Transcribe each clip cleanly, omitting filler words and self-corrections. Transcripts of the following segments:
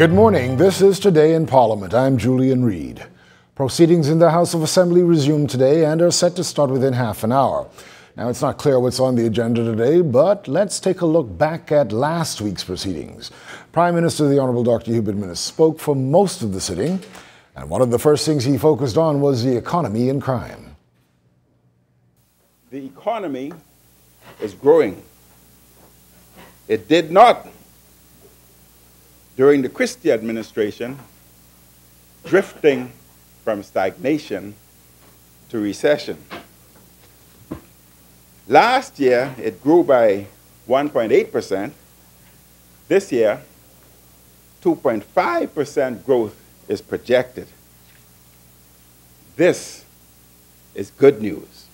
Good morning. This is Today in Parliament. I'm Julian Reid. Proceedings in the House of Assembly resume today and are set to start within half an hour. Now, it's not clear what's on the agenda today, but let's take a look back at last week's proceedings. Prime Minister the Honourable Dr. Hubert Minnis spoke for most of the sitting, and one of the first things he focused on was the economy and crime. The economy is growing. It did not, during the Christie administration, drifting from stagnation to recession. Last year, it grew by 1.8%. This year, 2.5% growth is projected. This is good news.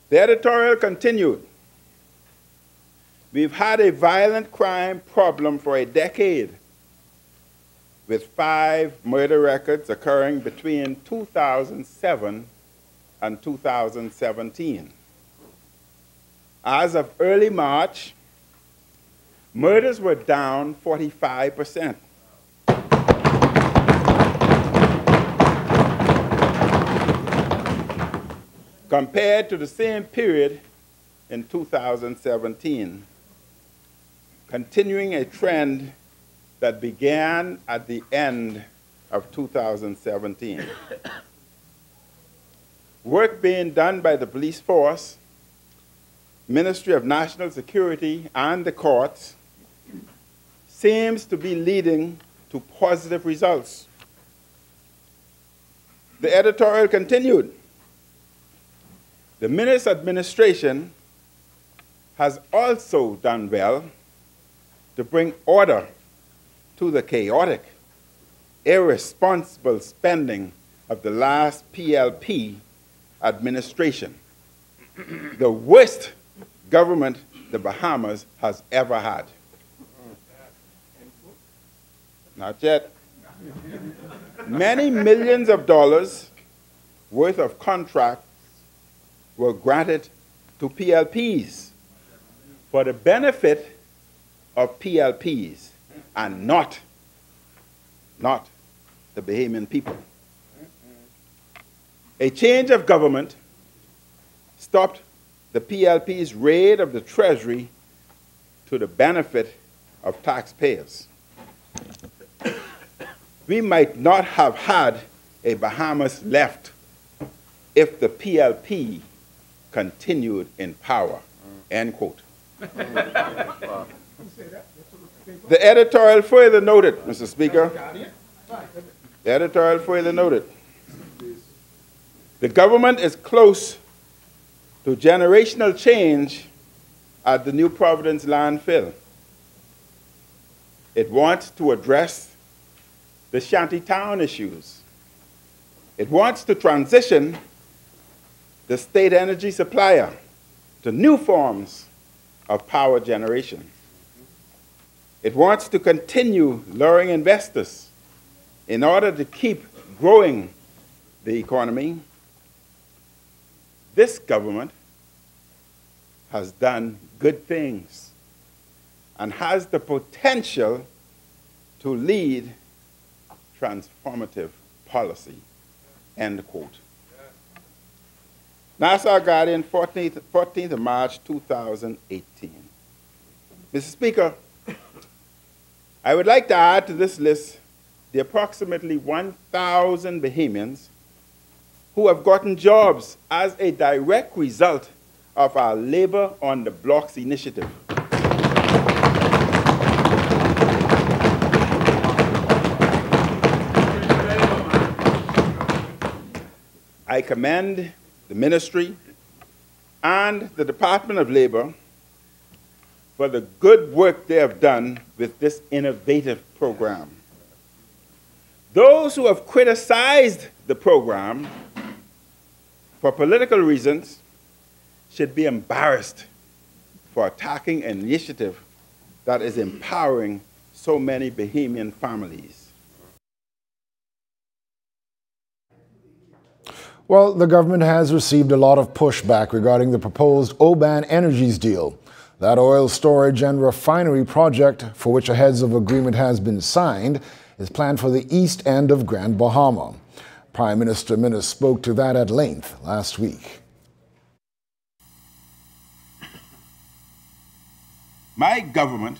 The editorial continued. We've had a violent crime problem for a decade, with 5 murder records occurring between 2007 and 2017. As of early March, murders were down 45%. Compared to the same period in 2017, continuing a trend that began at the end of 2017. Work being done by the police force, Ministry of National Security, and the courts seems to be leading to positive results. The editorial continued. The Minnis administration has also done well to bring order to the chaotic, irresponsible spending of the last PLP administration, the worst government the Bahamas has ever had. Not yet. Many millions of dollars worth of contracts were granted to PLPs for the benefit of PLPs and not the Bahamian people. A change of government stopped the PLP's raid of the Treasury to the benefit of taxpayers. We might not have had a Bahamas left if the PLP continued in power, end quote. The editorial further noted, Mr. Speaker, the editorial further noted, the government is close to generational change at the New Providence landfill. It wants to address the shantytown issues. It wants to transition the state energy supplier to new forms of power generation. It wants to continue luring investors in order to keep growing the economy. This government has done good things and has the potential to lead transformative policy, end quote. Nassau Guardian, 14th of March, 2018. Mr. Speaker, I would like to add to this list the approximately 1,000 Bahamians who have gotten jobs as a direct result of our Labor on the Blocks initiative. I commend the ministry and the Department of Labor for the good work they have done with this innovative program. Those who have criticized the program for political reasons should be embarrassed for attacking an initiative that is empowering so many Bahamian families. Well, the government has received a lot of pushback regarding the proposed Oban Energies deal. That oil storage and refinery project, for which a heads of agreement has been signed, is planned for the east end of Grand Bahama. Prime Minister Minnis spoke to that at length last week. My government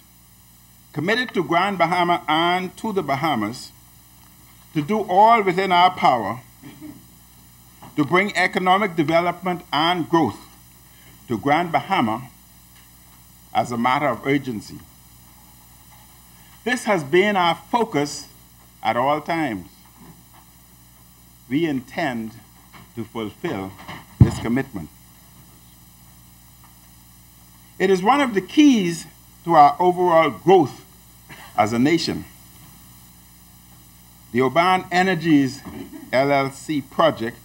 committed to Grand Bahama and to the Bahamas to do all within our power to bring economic development and growth to Grand Bahama as a matter of urgency. This has been our focus at all times. We intend to fulfill this commitment. It is one of the keys to our overall growth as a nation. The Oban Energies LLC project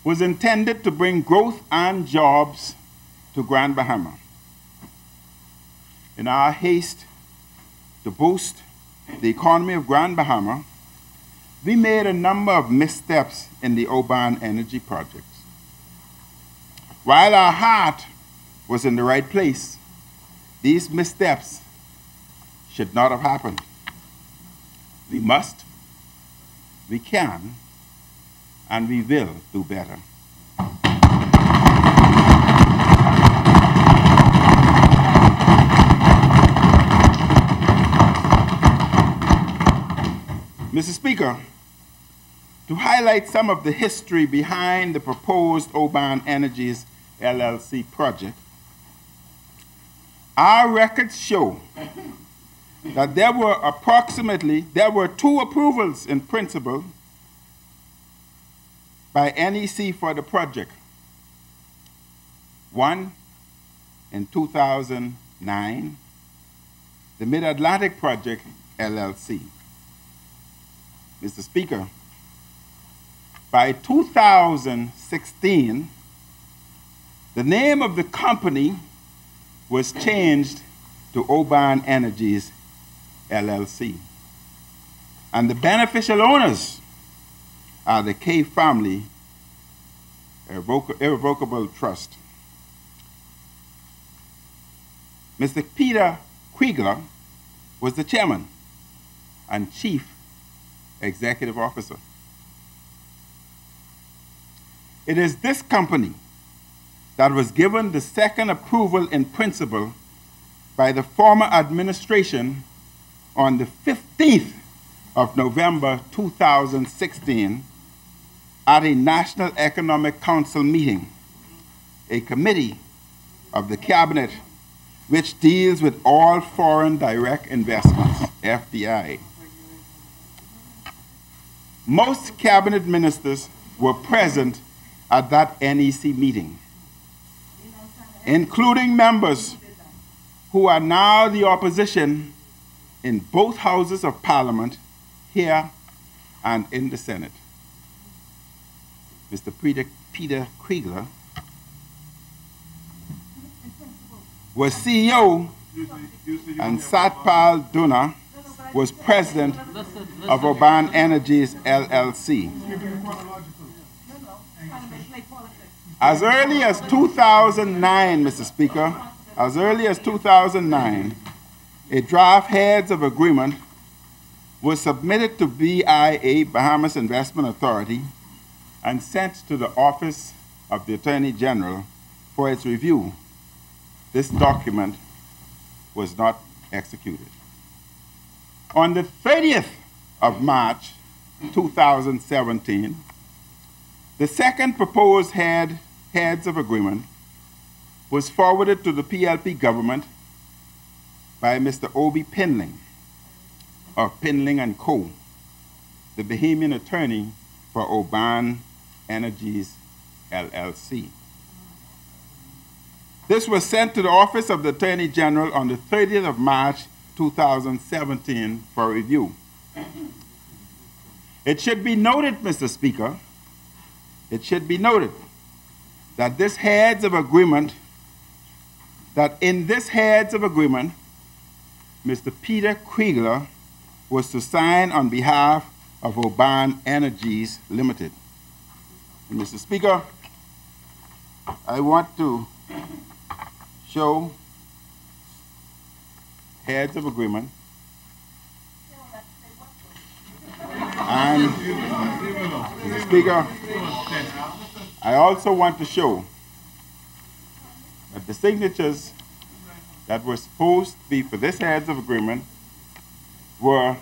was intended to bring growth and jobs to Grand Bahama. In our haste to boost the economy of Grand Bahama, we made a number of missteps in the Oban Energy projects. While our heart was in the right place, these missteps should not have happened. We must, we can, and we will do better. Mr. Speaker, to highlight some of the history behind the proposed Oban Energies LLC project, our records show that there were two approvals in principle by NEC for the project. One in 2009, the Mid-Atlantic Project LLC. Mr. Speaker, by 2016, the name of the company was changed to Oban Energies LLC. And the beneficial owners are the K Family Irrevocable Trust. Mr. Peter Kriegler was the chairman and chief executive officer. It is this company that was given the second approval in principle by the former administration on the 15th of November 2016 at a National Economic Council meeting, a committee of the cabinet which deals with all foreign direct investments, FDI. Most cabinet ministers were present at that NEC meeting, including members who are now the opposition in both houses of Parliament, here and in the Senate. Mr. Peter Kriegler was CEO, and Satpal Duna was president of Oban Energies LLC. As early as 2009, Mr. Speaker, as early as 2009, a draft heads of agreement was submitted to BIA, Bahamas Investment Authority, and sent to the Office of the Attorney General for its review. This document was not executed. On the 30th of March 2017, the second proposed heads of agreement was forwarded to the PLP government by Mr. Obi Pinling of Pinling & Co., the Bahamian attorney for Oban Energies LLC. This was sent to the Office of the Attorney General on the 30th of March 2017 for review. It should be noted, Mr. Speaker, it should be noted that this heads of agreement, Mr. Peter Kriegler was to sign on behalf of Oban Energies Limited. Mr. Speaker, I want to show heads of agreement and, Mr. Speaker, I also want to show that the signatures that were supposed to be for this heads of agreement were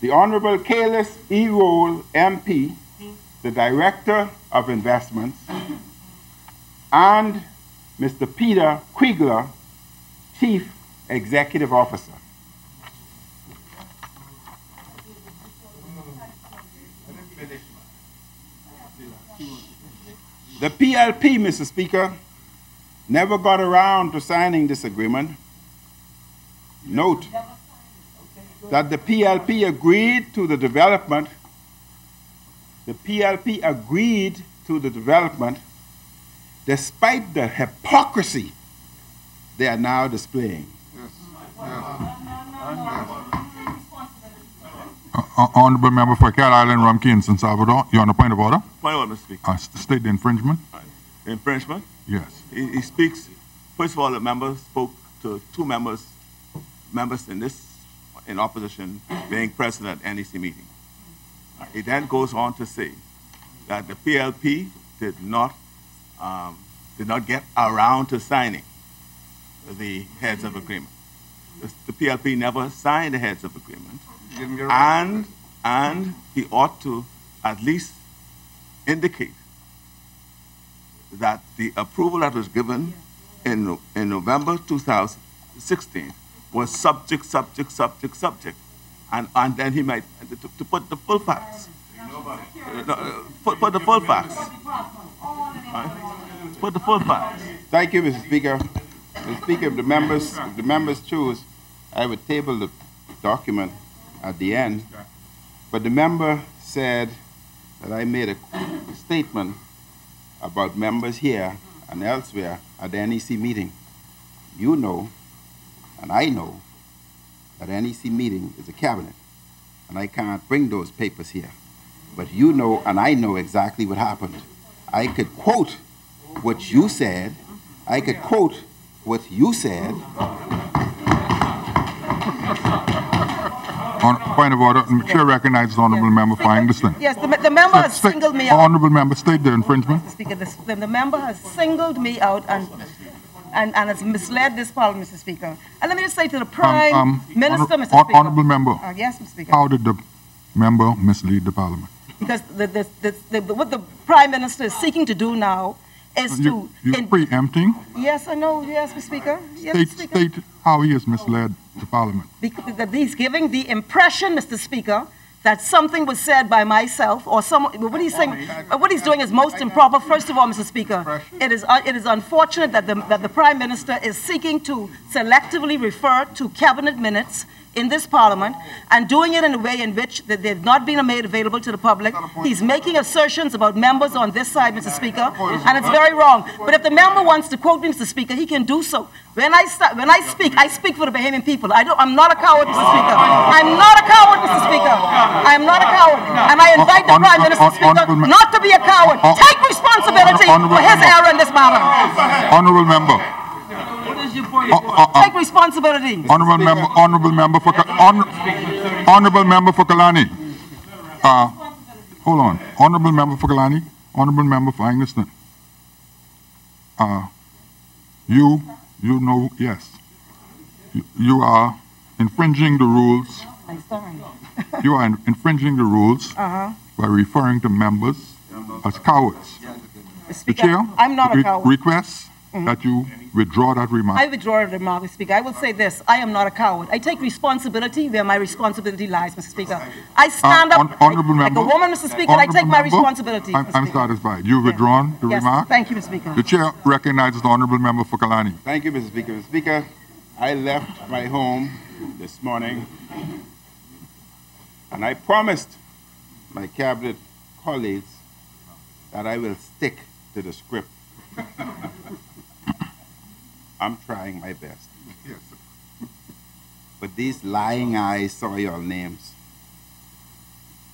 the Honorable Kalis E. Roll, MP, the Director of Investments, and Mr. Peter Kriegler, Chief Executive Officer. The PLP, Mr. Speaker, never got around to signing this agreement. Note that the PLP agreed to the development. The PLP agreed to the development despite the hypocrisy they are now displaying. Honorable Member for Cat Island, Rumkey, and San Salvador. You on a point of order? Point of order, Mr. Speaker. State the infringement. Infringement? Yes. He speaks, first of all, the member spoke to two members in opposition being present at NEC meeting. He then goes on to say that the PLP did not get around to signing the heads of agreement. The PLP never signed the heads of agreement, and he ought to at least indicate that the approval that was given in November 2016 was subject, and then he might to put the full facts. Put the full facts. Put the full facts. Thank you, Mr. Speaker. Mr. Speaker, if the members choose, I would table the document at the end. But the member said that I made a statement about members here and elsewhere at the NEC meeting. You know, and I know, that NEC meeting is a cabinet, and I can't bring those papers here. But you know, and I know exactly what happened. I could quote what you said. I could quote what you said. On point of order, the chair recognizes the honourable member for Angleston. Yes, the member has singled me out. Honourable member, state the infringement. Mr. Speaker, the member has singled me out and has misled this parliament, Mr. Speaker. And let me just say to the Prime Minister, Mr. Speaker. Honourable member. Yes, Mr. Speaker. How did the member mislead the parliament? Because what the Prime Minister is seeking to do now is to... You're preempting? Yes, I know. Yes, Mr. Speaker. Yes, State, Mr. Speaker. state how he has misled the parliament. Because he's giving the impression, Mr. Speaker, that something was said by myself or someone. What he's saying, what he's doing is most improper. First of all, Mr. Speaker, it is unfortunate that the Prime Minister is seeking to selectively refer to cabinet minutes in this parliament and doing it in a way in which they've not been made available to the public. He's making assertions about members on this side, Mr. Speaker, and it's very wrong. But if the member wants to quote me, Mr. Speaker, he can do so. When I speak for the Bahamian people. I'm not a coward, Mr. Speaker. I'm not a coward, Mr. Speaker. I am not a coward. And I invite the Prime Minister, Speaker, not to be a coward. Take responsibility for his error in this matter. Honourable member. Take responsibility. Honourable member for Kalani. Hold on. Honourable member for Kalani. Honourable member for Angleston. You know, yes. You are infringing the rules. I'm sorry. You are infringing the rules by referring to members as cowards. Speaker, The chair I'm not a coward. requests that you withdraw that remark. I withdraw the remark, Mr. Speaker. I will say this. I am not a coward. I take responsibility where my responsibility lies, Mr. Speaker. I stand up like a woman, Mr. Speaker, and I take my responsibility. I'm satisfied. You've withdrawn the remark? Thank you, Mr. Speaker. The chair recognizes the honourable member for Kalani. Thank you, Mr. Speaker. Mr. Speaker, I left my home this morning, and I promised my cabinet colleagues that I will stick to the script. I'm trying my best. But these lying eyes saw your names.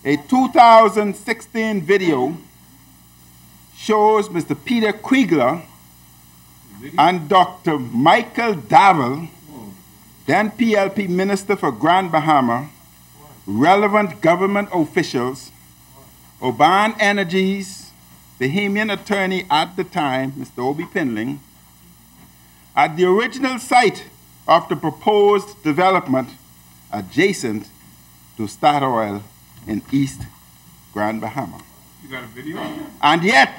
A 2016 video shows Mr. Peter Kriegler and Dr. Michael Davel, then PLP Minister for Grand Bahama, relevant government officials, Oban Energies, Bahamian attorney at the time, Mr. Obi Pinling, at the original site of the proposed development adjacent to Statoil in East Grand Bahama. You got a video? And yet,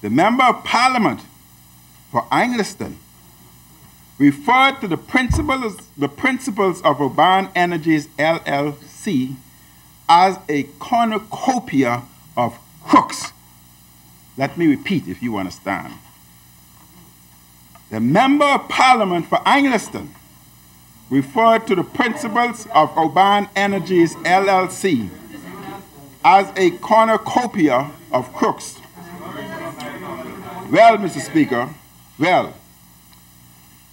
the Member of Parliament for Angliston referred to the principles of Oban Energies LLC as a cornucopia of crooks. Let me repeat if you understand. The Member of Parliament for Angliston referred to the principles of Oban Energies LLC as a cornucopia of crooks. Well, Mr. Speaker, well,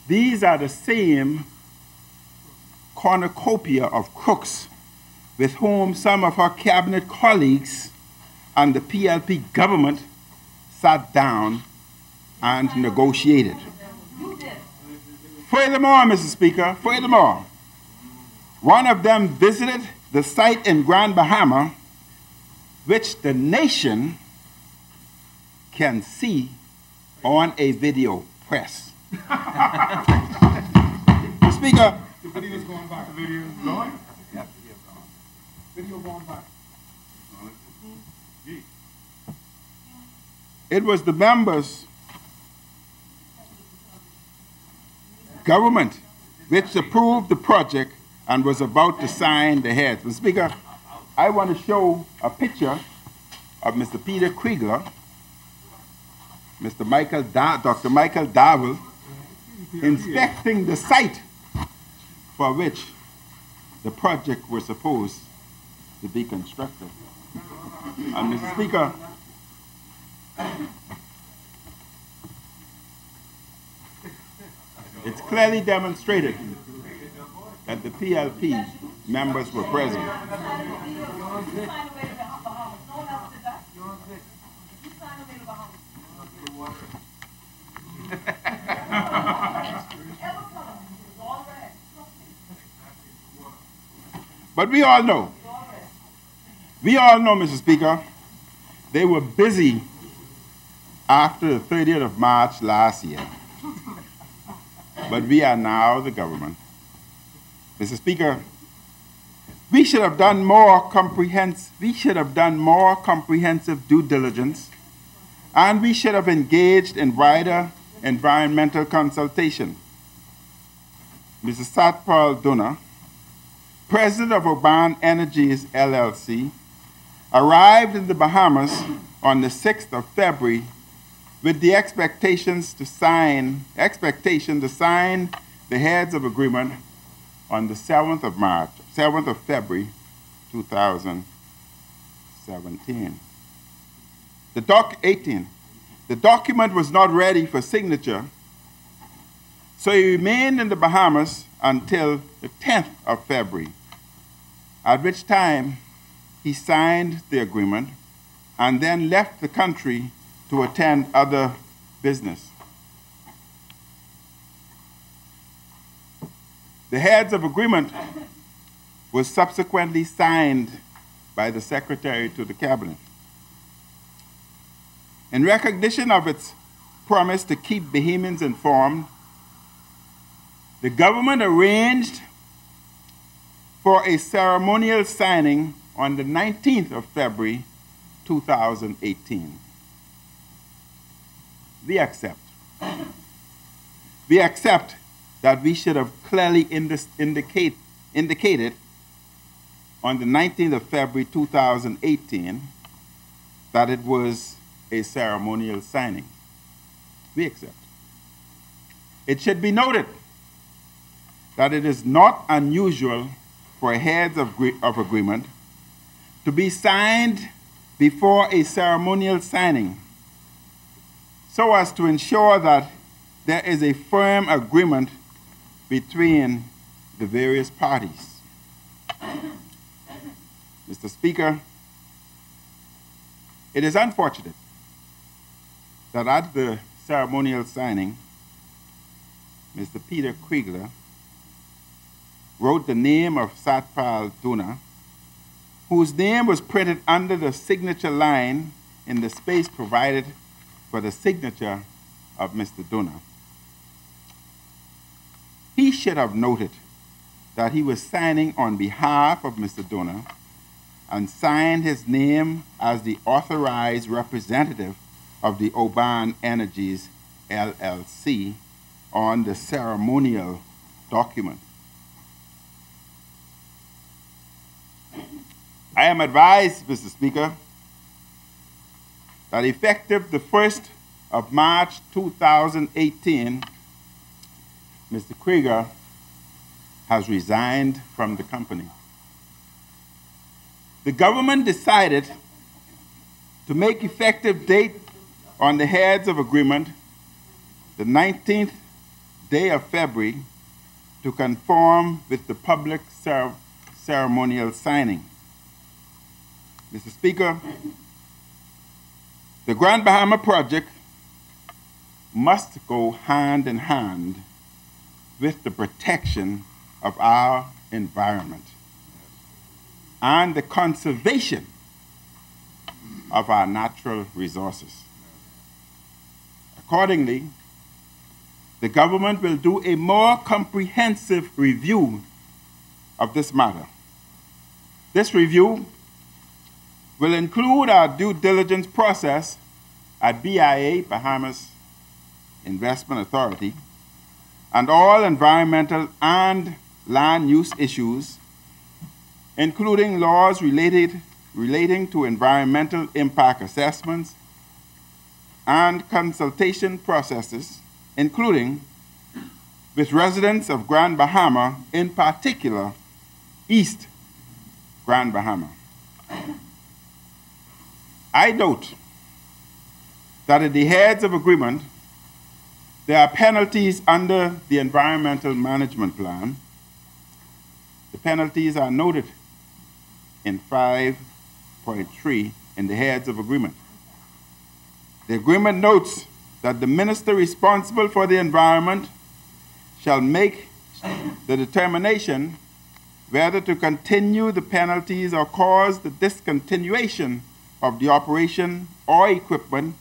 these are the same cornucopia of crooks with whom some of our cabinet colleagues and the PLP government sat down and negotiated. Furthermore, Mr. Speaker, furthermore, one of them visited the site in Grand Bahama, which the nation can see on a video press. Mr. Speaker. The video is going back. The video is going? Yeah, Video going back. it was the members' government which approved the project and was about to sign the heads. Mr. Speaker, I want to show a picture of Mr. Peter Kriegler, Dr. Michael Davel, inspecting the site for which the project was supposed to be constructed. And Mr. Speaker, it's clearly demonstrated that the PLP members were present. But we all know, Mr. Speaker, they were busy after the 30th of March last year. But we are now the government. Mr. Speaker, we should have done more comprehensive due diligence, and we should have engaged in wider environmental consultation. Mr. Satpal Duna, president of Oban Energies LLC, arrived in the Bahamas on the 6th of February with the expectation to sign the heads of agreement on the 7th of February 2017. The document was not ready for signature, so he remained in the Bahamas until the 10th of February, at which time he signed the agreement and then left the country to attend other business. The heads of agreement was subsequently signed by the Secretary to the Cabinet. In recognition of its promise to keep Bahamians informed, the government arranged for a ceremonial signing on the 19th of February 2018. We accept. We accept that we should have clearly indicated on the 19th of February 2018 that it was a ceremonial signing. We accept. It should be noted that it is not unusual for heads of agreement to be signed before a ceremonial signing, so as to ensure that there is a firm agreement between the various parties. Mr. Speaker, it is unfortunate that at the ceremonial signing, Mr. Peter Kriegler wrote the name of Satpal Duna, whose name was printed under the signature line in the space provided for the signature of Mr. Duna. He should have noted that he was signing on behalf of Mr. Duna and signed his name as the authorized representative of the Oban Energies LLC on the ceremonial document. I am advised, Mr. Speaker, that effective the 1st of March 2018, Mr. Krieger has resigned from the company. The government decided to make effective date on the heads of agreement the 19th day of February to conform with the public ceremonial signing. Mr. Speaker, the Grand Bahama project must go hand in hand with the protection of our environment and the conservation of our natural resources. Accordingly, the government will do a more comprehensive review of this matter. This review will include our due diligence process at BIA, Bahamas Investment Authority, and all environmental and land use issues, including laws relating to environmental impact assessments and consultation processes, including with residents of Grand Bahama, in particular, East Grand Bahama. I note that at the heads of agreement, there are penalties under the Environmental Management Plan. The penalties are noted in 5.3 in the heads of agreement. The agreement notes that the minister responsible for the environment shall make the determination whether to continue the penalties or cause the discontinuation of the operation or equipment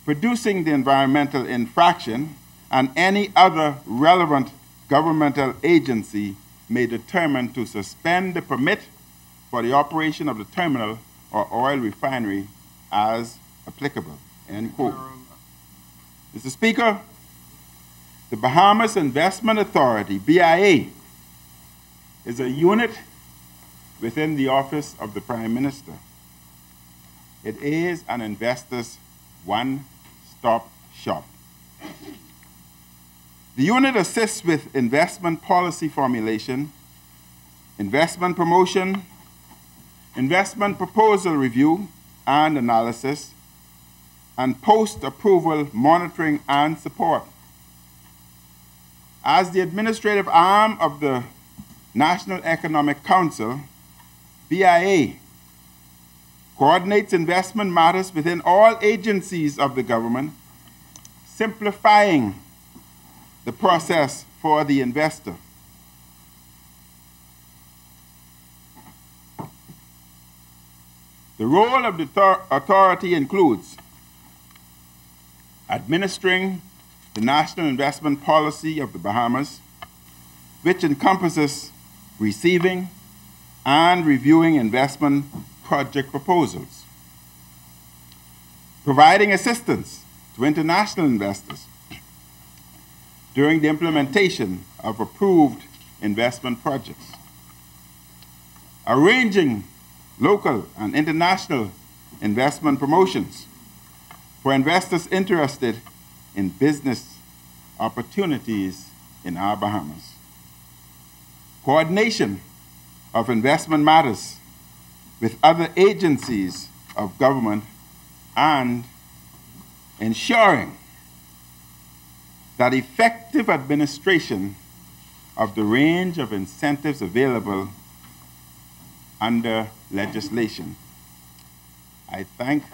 producing the environmental infraction, and any other relevant governmental agency may determine to suspend the permit for the operation of the terminal or oil refinery as applicable, end quote. Mr. Speaker, the Bahamas Investment Authority, BIA, is a unit within the Office of the Prime Minister. It is an investor's one-stop shop. The unit assists with investment policy formulation, investment promotion, investment proposal review and analysis, and post-approval monitoring and support. As the administrative arm of the National Economic Council, BIA coordinates investment matters within all agencies of the government, simplifying the process for the investor. The role of the authority includes administering the national investment policy of the Bahamas, which encompasses receiving and reviewing investment project proposals, providing assistance to international investors during the implementation of approved investment projects, arranging local and international investment promotions for investors interested in business opportunities in our Bahamas, coordination of investment matters with other agencies of government, and ensuring that effective administration of the range of incentives available under legislation. I thank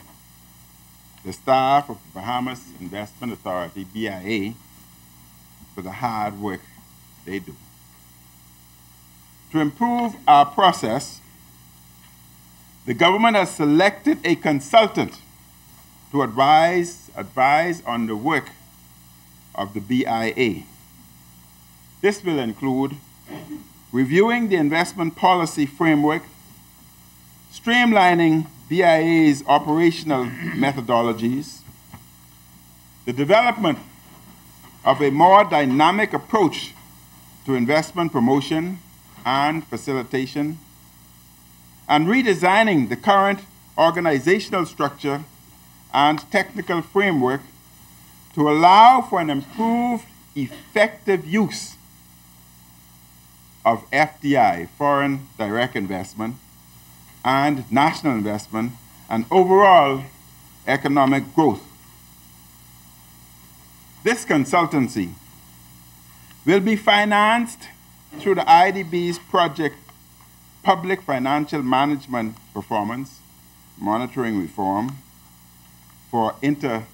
the staff of the Bahamas Investment Authority, BIA, for the hard work they do. To improve our process, the government has selected a consultant to advise on the work of the BIA. This will include reviewing the investment policy framework, streamlining BIA's operational methodologies, the development of a more dynamic approach to investment promotion and facilitation, and redesigning the current organizational structure and technical framework to allow for an improved, effective use of FDI, foreign direct investment, and national investment, and overall economic growth. This consultancy will be financed through the IDB's project Public Financial Management Performance Monitoring Reform for inter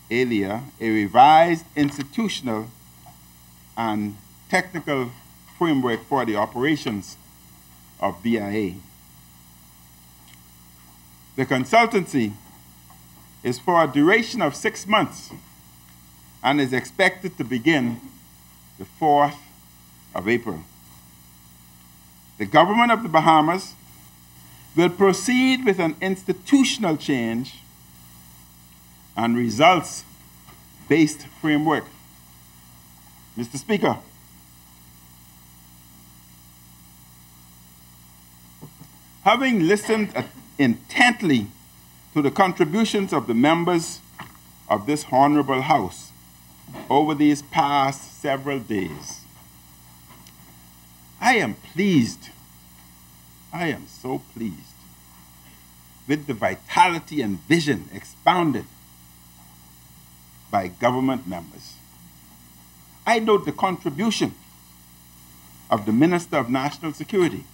alia, a revised institutional and technical framework for the operations of BIA. The consultancy is for a duration of 6 months and is expected to begin the 4th of April. The government of the Bahamas will proceed with an institutional change and results-based framework. Mr. Speaker, having listened intently to the contributions of the members of this honorable House over these past several days, I am pleased, I am so pleased with the vitality and vision expounded by government members. I note the contribution of the Minister of National Security,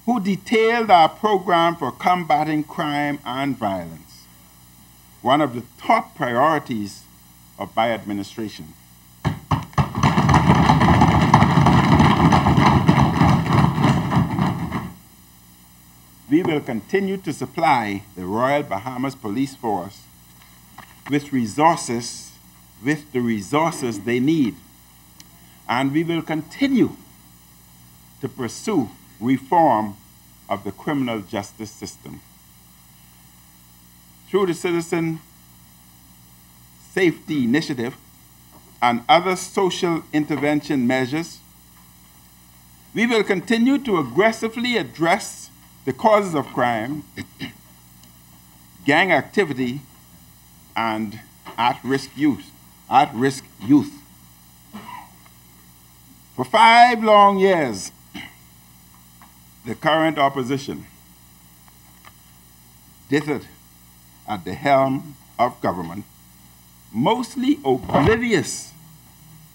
who detailed our program for combating crime and violence, one of the top priorities of my administration. We will continue to supply the Royal Bahamas Police Force with the resources they need, and we will continue to pursue reform of the criminal justice system. Through the Citizen Safety Initiative and other social intervention measures, we will continue to aggressively address the causes of crime, gang activity, and at-risk youth. For 5 long years, the current opposition dithered at the helm of government, mostly oblivious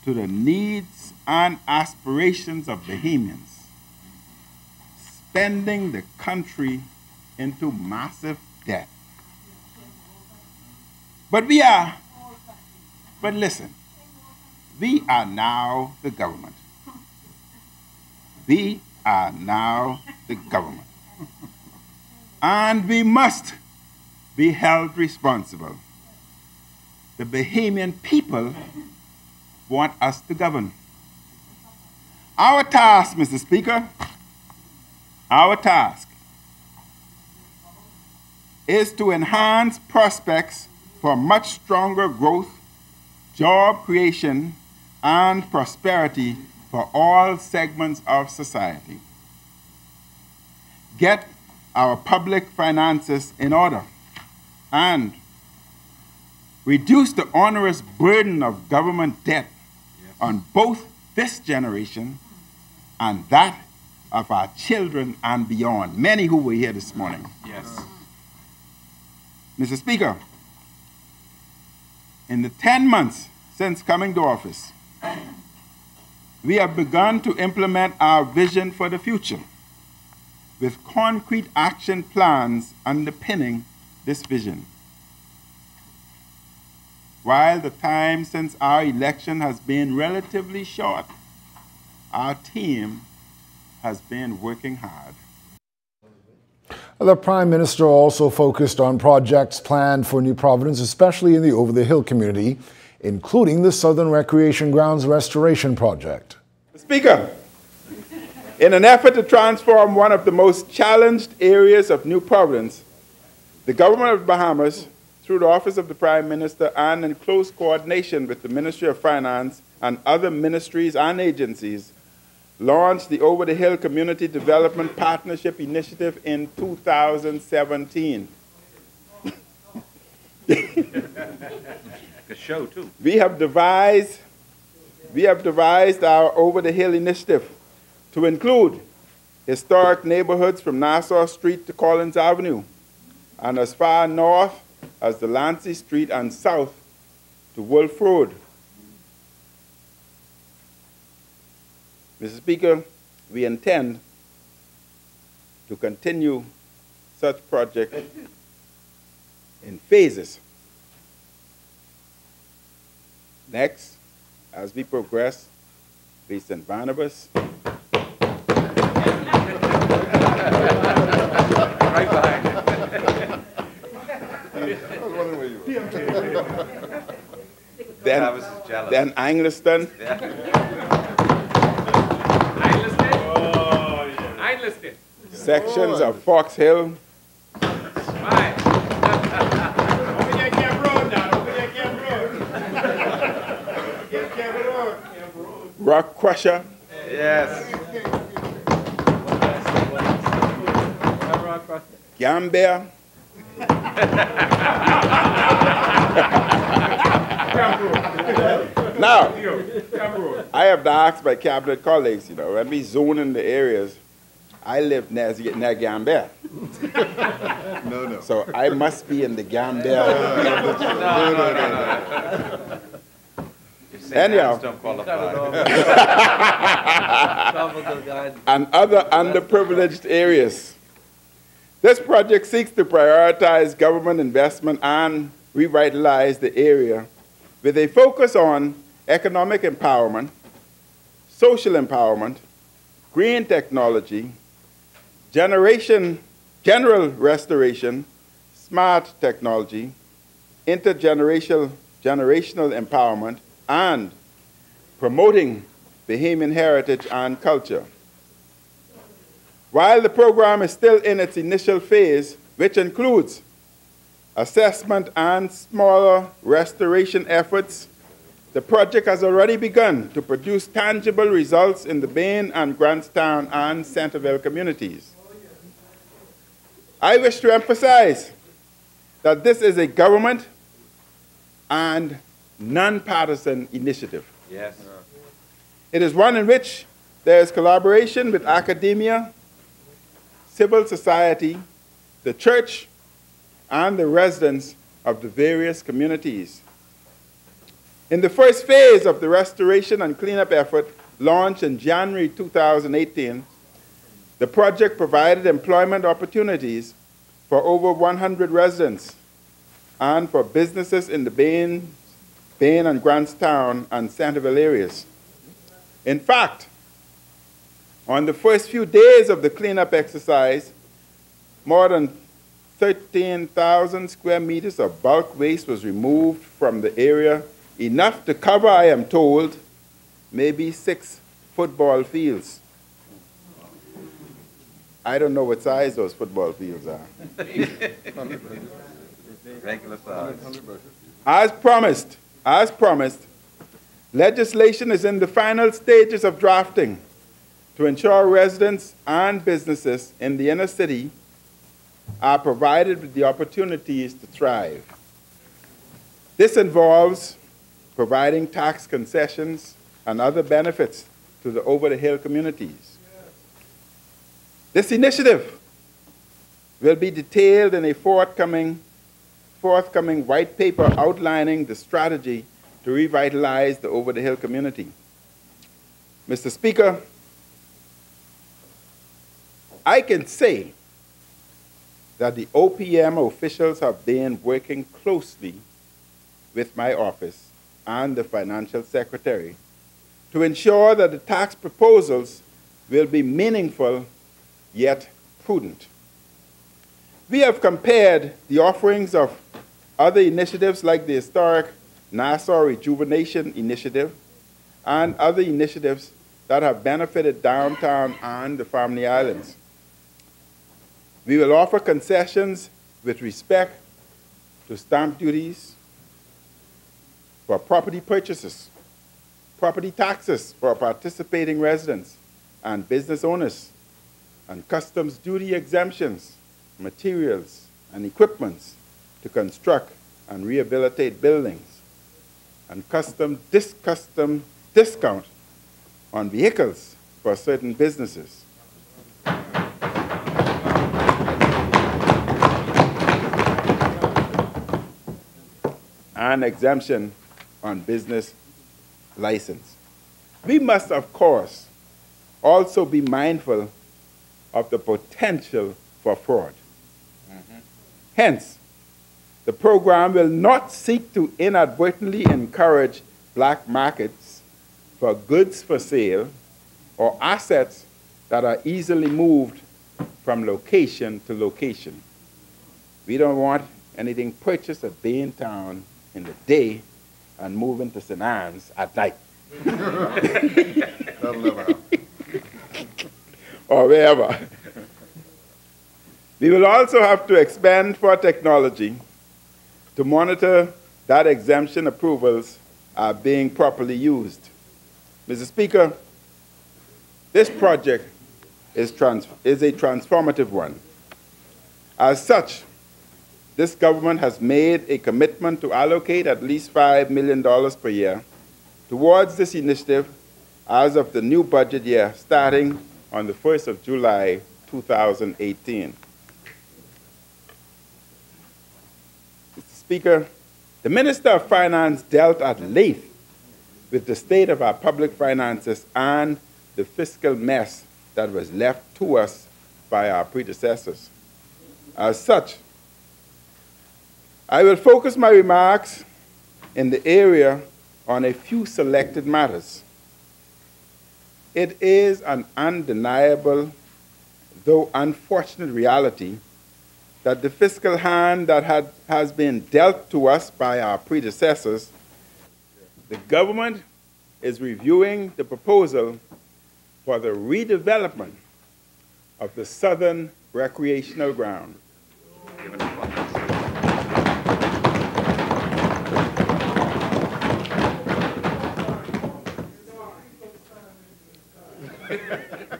to the needs and aspirations of Bahamians, spending the country into massive debt. But listen, we are now the government. We are now the government. And we must be held responsible. The Bahamian people want us to govern. Our task, Mr. Speaker, our task is to enhance prospects for much stronger growth, job creation, and prosperity for all segments of society. Get our public finances in order and reduce the onerous burden of government debt on both this generation and that of our children and beyond, many who were here this morning. Yes. Mr. Speaker, in the 10 months since coming to office, we have begun to implement our vision for the future with concrete action plans underpinning this vision. while the time since our election has been relatively short, our team has been working hard. The Prime Minister also focused on projects planned for New Providence, especially in the Over-the-Hill community, including the Southern Recreation Grounds Restoration Project. Speaker, in an effort to transform one of the most challenged areas of New Providence, the government of the Bahamas, through the Office of the Prime Minister and in close coordination with the Ministry of Finance and other ministries and agencies, launched the Over-the-Hill Community Development Partnership Initiative in 2017. A show, too. We have devised our Over-the-Hill initiative to include historic neighborhoods from Nassau Street to Collins Avenue, and as far north as Delancey Street and south to Wolf Road. Mr. Speaker, we intend to continue such projects in phases. Next, as we progress, please St. Barnabas. Right behind. Then Angliston. Yeah. Angliston. Sections of Fox Hill. Right. Rock Crusher. Yes. Gambia. Now, I have to ask my cabinet colleagues, when we zone in the areas, I live near Gambia. No. So I must be in the Gambia. No. Anyhow. Don't qualify. And other underprivileged areas. This project seeks to prioritize government investment and revitalize the area with a focus on economic empowerment, social empowerment, green technology, general restoration, smart technology, generational empowerment, and promoting Bahamian heritage and culture. While the program is still in its initial phase, which includes assessment and smaller restoration efforts, the project has already begun to produce tangible results in the Bain and Grantstown and Centerville communities. I wish to emphasize that this is a government and nonpartisan initiative. Yes. It is one in which there is collaboration with academia, civil society, the church, and the residents of the various communities. In the first phase of the restoration and cleanup effort, launched in January 2018, the project provided employment opportunities for over 100 residents and for businesses in the Bain and Grantstown and Centerville areas. In fact, on the first few days of the cleanup exercise, more than 13,000 square meters of bulk waste was removed from the area, enough to cover, I am told, maybe 6 football fields. I don't know what size those football fields are. Regular size. As promised, legislation is in the final stages of drafting to ensure residents and businesses in the inner city are provided with the opportunities to thrive. This involves providing tax concessions and other benefits to the over-the-hill communities. This initiative will be detailed in a forthcoming white paper outlining the strategy to revitalize the over-the-hill community. Mr. Speaker, I can say that the OPM officials have been working closely with my office and the Financial Secretary to ensure that the tax proposals will be meaningful yet prudent. We have compared the offerings of other initiatives like the historic Nassau Rejuvenation Initiative and other initiatives that have benefited downtown and the Family Islands. We will offer concessions with respect to stamp duties for property purchases, property taxes for participating residents and business owners, and customs duty exemptions, materials and equipments to construct and rehabilitate buildings, and custom discount on vehicles for certain businesses. And exemption on business license. We must, of course, also be mindful of the potential for fraud. Hence, the program will not seek to inadvertently encourage black markets for goods for sale or assets that are easily moved from location to location. We don't want anything purchased at Baintown in the day and moving to St. Anne's at night. That'll never happen. Or wherever. We will also have to expand for technology to monitor that exemption approvals are being properly used. Mr. Speaker, this project is a transformative one. As such, this government has made a commitment to allocate at least $5 million per year towards this initiative as of the new budget year starting on the 1st of July, 2018. Mr. Speaker, the Minister of Finance dealt at length with the state of our public finances and the fiscal mess that was left to us by our predecessors. As such, I will focus my remarks in the area on a few selected matters. It is an undeniable, though unfortunate reality, that the fiscal hand that has been dealt to us by our predecessors, the government is reviewing the proposal for the redevelopment of the Southern Recreational Ground.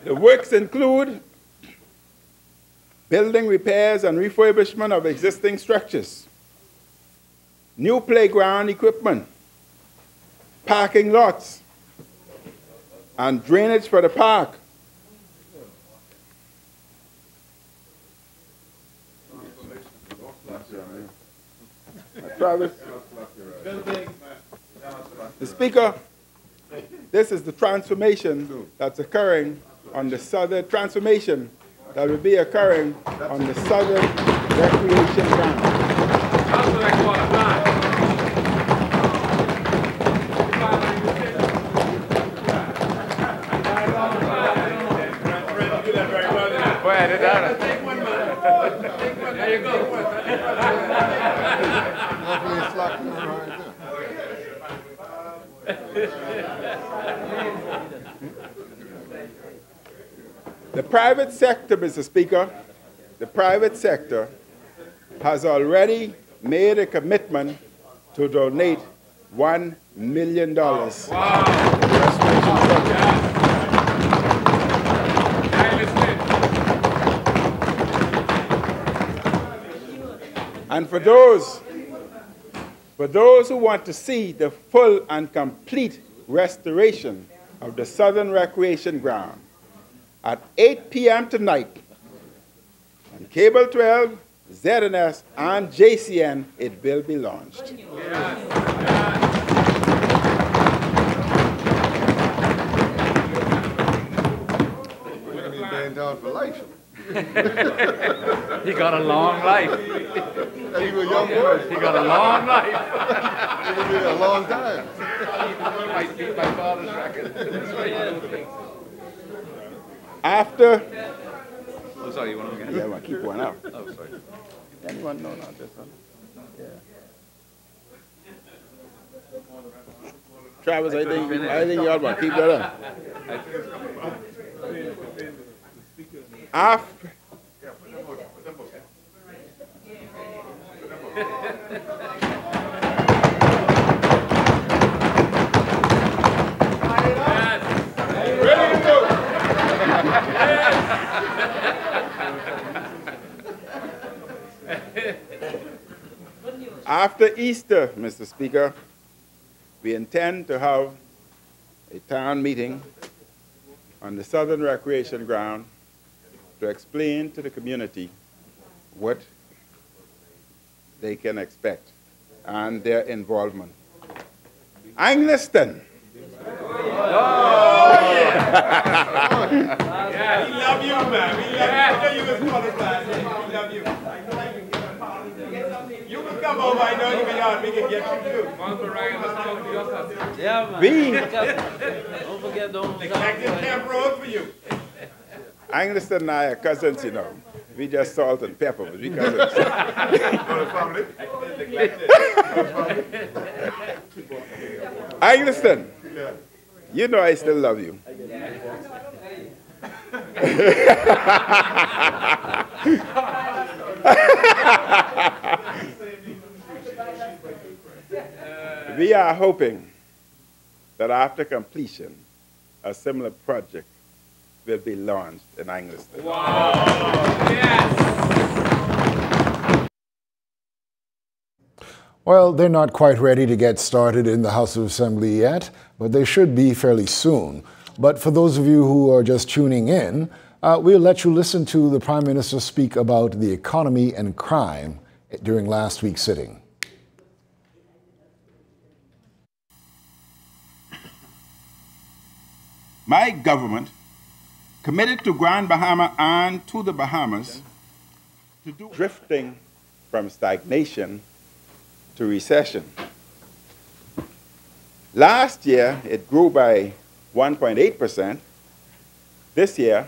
The works include building repairs and refurbishment of existing structures, new playground equipment, parking lots, and drainage for the park. Travis. The Speaker, this is the transformation that's occurring on the southern transformation that will be occurring on the Southern Recreation Ground. There you go. The private sector, Mr. Speaker, the private sector has already made a commitment to donate $1 million to the restoration project. And for those who want to see the full and complete restoration of the Southern Recreation Ground, at 8 p.m. tonight, on Cable 12, ZNS, and JCN, it will be launched. We're going to be banned down for life. He got a long life. He was a young boy. He got a long life. It will be a long time. He might beat my father's record. After, Oh, sorry, you want to yeah, I'll keep one out. Oh, sorry. Anyone? No, not this one. Yeah. Travis, I think y'all want to keep that up. After, after Easter, Mr. Speaker, we intend to have a town meeting on the Southern Recreation Ground to explain to the community what they can expect and their involvement. Angliston. Yeah, we love you, man. We love you. I know you was qualified. We love you. You can come over. I know you can help. We can get you too. Yeah, man. We, Don't forget, don't. Active Camp Road for you. Angliston and I are cousins, you know. We just salt and pepper, but we cousins. Angliston, you know I still love you. We are hoping that after completion, a similar project will be launched in Angliston. Well, they're not quite ready to get started in the House of Assembly yet, but they should be fairly soon. But for those of you who are just tuning in, we'll let you listen to the Prime Minister speak about the economy and crime during last week's sitting. My government committed to Grand Bahama and to the Bahamas to do drifting from stagnation to recession. Last year, it grew by 1.8%. This year,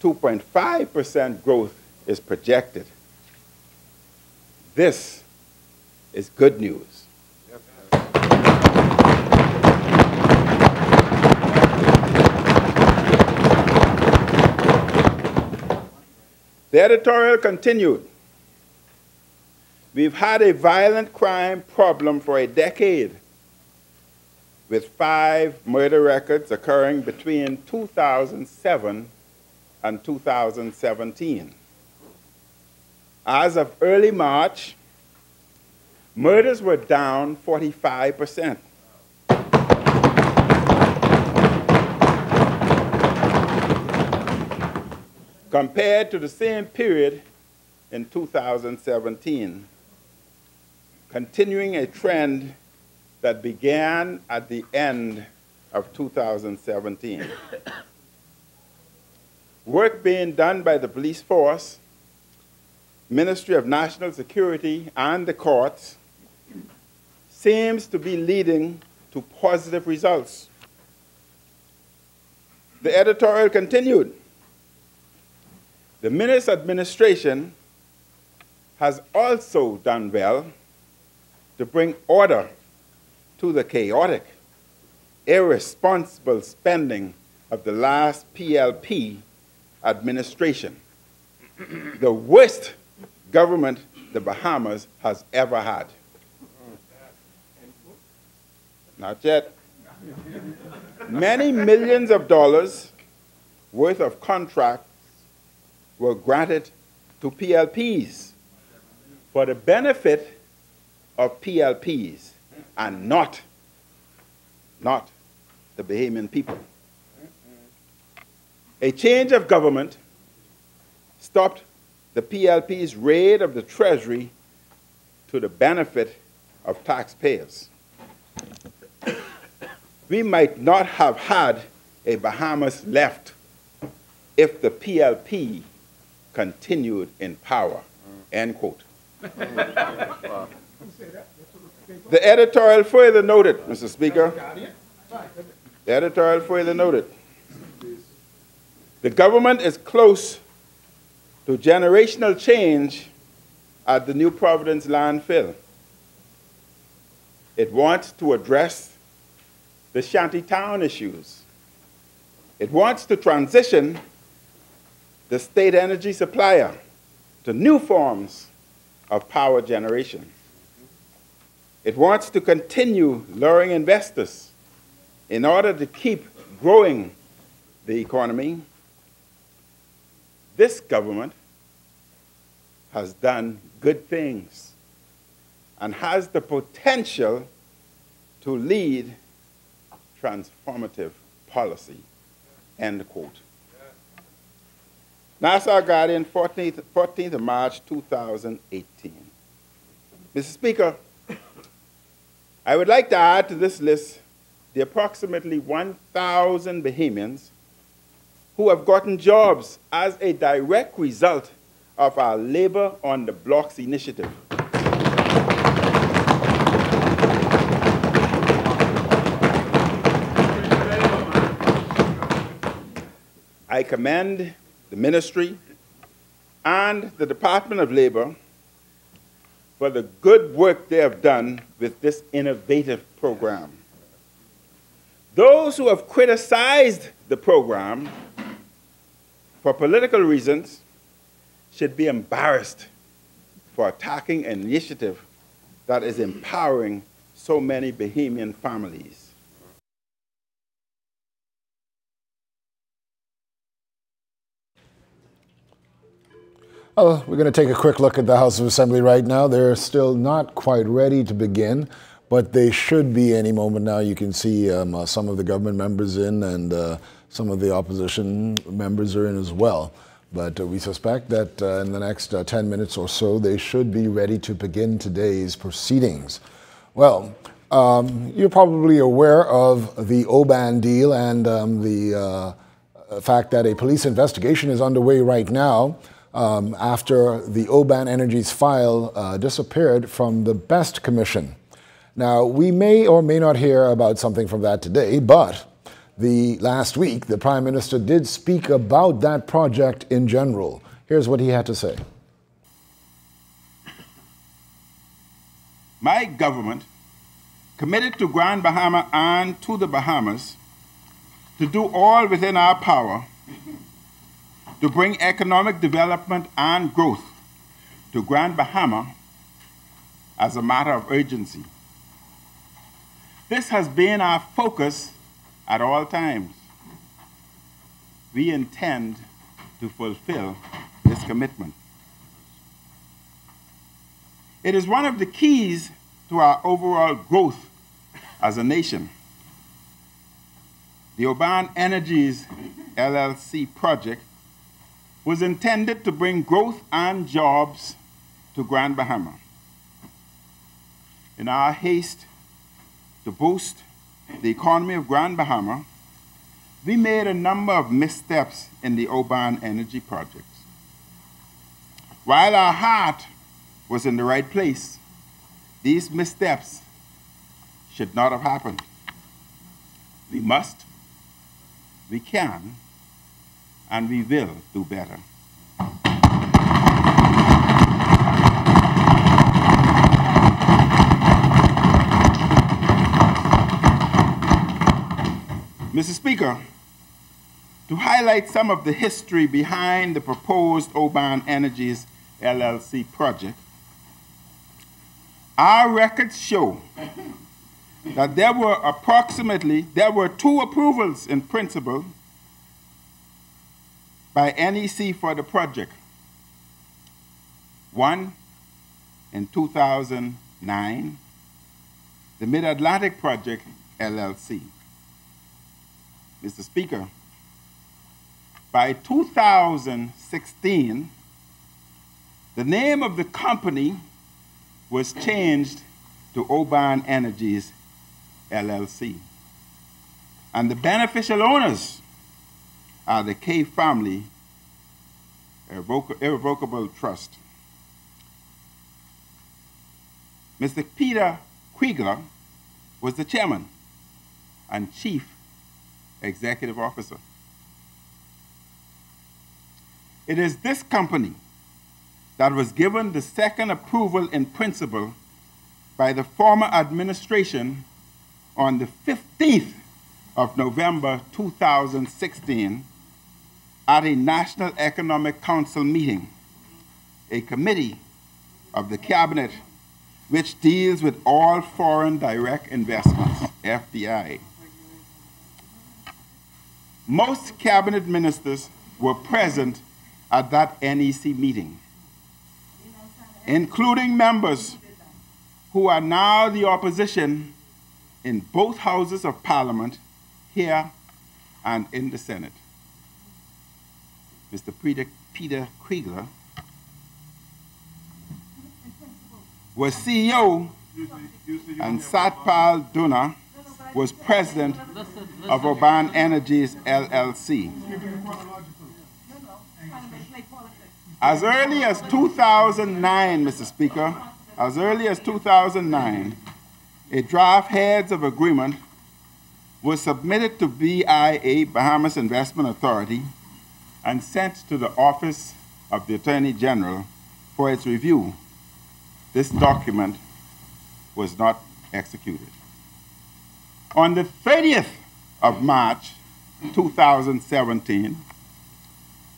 2.5% growth is projected. This is good news. The editorial continued. We've had a violent crime problem for a decade, with 5 murder records occurring between 2007 and 2017. As of early March, murders were down 45%. Compared to the same period in 2017, continuing a trend that began at the end of 2017. Work being done by the police force, Ministry of National Security, and the courts seems to be leading to positive results. The editorial continued. The Minister administration has also done well to bring order to the chaotic, irresponsible spending of the last PLP administration, the worst government the Bahamas has ever had. Not yet. Many millions of dollars worth of contracts were granted to PLPs for the benefit of PLPs and not the Bahamian people. A change of government stopped the PLP's raid of the Treasury to the benefit of taxpayers. We might not have had a Bahamas left if the PLP continued in power, end quote. The editorial further noted, Mr. Speaker, the editorial further noted, the government is close to generational change at the New Providence landfill. It wants to address the shantytown issues. It wants to transition the state energy supplier to new forms of power generation. It wants to continue luring investors in order to keep growing the economy. This government has done good things and has the potential to lead transformative policy, end quote. Nassau Guardian, 14th of March, 2018. Mr. Speaker, I would like to add to this list the approximately 1,000 Bahamians who have gotten jobs as a direct result of our Labor on the Blocks initiative. I commend the ministry and the Department of Labor for the good work they have done with this innovative program. Those who have criticized the program for political reasons should be embarrassed for attacking an initiative that is empowering so many Bahamian families. We're going to take a quick look at the House of Assembly right now. They're still not quite ready to begin, but they should be any moment now. You can see some of the government members in and some of the opposition members are in as well. But we suspect that in the next 10 minutes or so, they should be ready to begin today's proceedings. Well, you're probably aware of the Oban deal and the fact that a police investigation is underway right now after the Oban Energy's file disappeared from the BEST Commission. Now, we may or may not hear about something from that today, but last week, the Prime Minister did speak about that project in general. Here's what he had to say. My government committed to Grand Bahama and to the Bahamas to do all within our power to bring economic development and growth to Grand Bahama as a matter of urgency. This has been our focus at all times. We intend to fulfill this commitment. It is one of the keys to our overall growth as a nation. The Oban Energies LLC project was intended to bring growth and jobs to Grand Bahama. In our haste to boost the economy of Grand Bahama, we made a number of missteps in the Oban Energy projects. While our heart was in the right place, these missteps should not have happened. We must, we can, and we will do better. Mr. Speaker, to highlight some of the history behind the proposed Oban Energies LLC project, our records show that there were 2 approvals in principle by NEC for the project. One in 2009, the Mid-Atlantic Project LLC. Mr. Speaker, by 2016, the name of the company was changed to Oban Energies LLC. And the beneficial owners are the K family irrevocable trust. Mr. Peter Kriegler was the chairman and chief executive officer. It is this company that was given the second approval in principle by the former administration on the 15th of November 2016 at a National Economic Council meeting, a committee of the cabinet which deals with all foreign direct investments, FDI. Most cabinet ministers were present at that NEC meeting, including members who are now the opposition in both houses of Parliament, here and in the Senate. Mr. Peter Kriegler was CEO, and Satpal Duna was president of Oban Energies LLC. As early as 2009, Mr. Speaker, as early as 2009, a draft heads of agreement was submitted to BIA, Bahamas Investment Authority, and sent to the Office of the Attorney General for its review. This document was not executed. On the 30th of March 2017,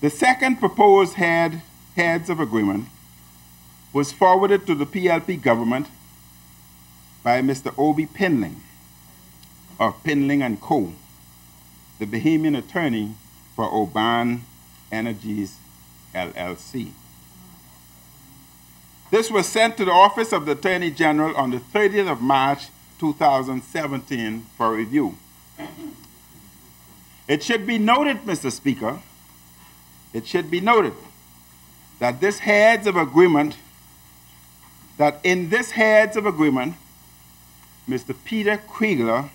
the second proposed heads of agreement was forwarded to the PLP government by Mr. Obi Pinling of Pinling & Co., the Bahamian attorney for Oban Energies LLC. This was sent to the Office of the Attorney General on the 30th of March 2017 for review. It should be noted, Mr. Speaker, it should be noted that this heads of agreement, Mr. Peter Kriegler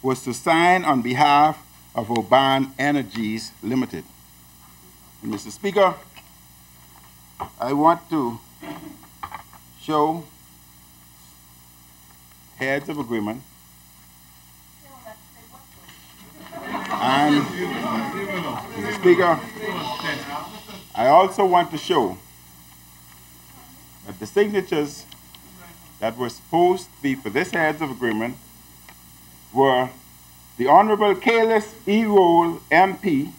was to sign on behalf of Oban Energies Limited. And Mr. Speaker, I want to show heads of agreement. And Mr. Speaker, I also want to show that the signatures that were supposed to be for this heads of agreement were the Honorable Kalis E. Roll, MP,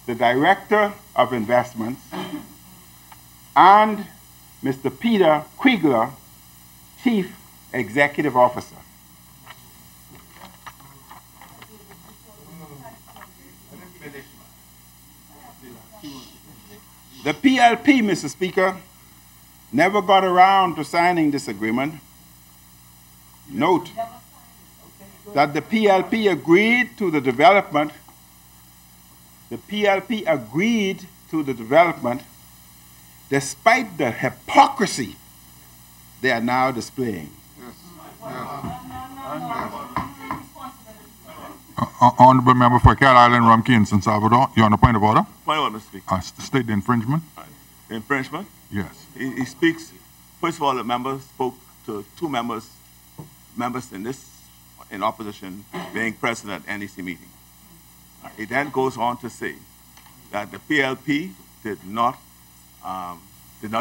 the Director of Investments, and Mr. Peter Kriegler, Chief Executive Officer. The PLP, Mr. Speaker, never got around to signing this agreement. Note that the PLP agreed to the development. The PLP agreed to the development despite the hypocrisy they are now displaying. Honorable Member for Cat Island, Rumkey, and San Salvador, you on a point of order? Point of order, Mr. Speaker. State the infringement. Infringement? Yes. He speaks, first of all, the member spoke to two members in opposition being present at NEC meeting. It then goes on to say that the PLP did not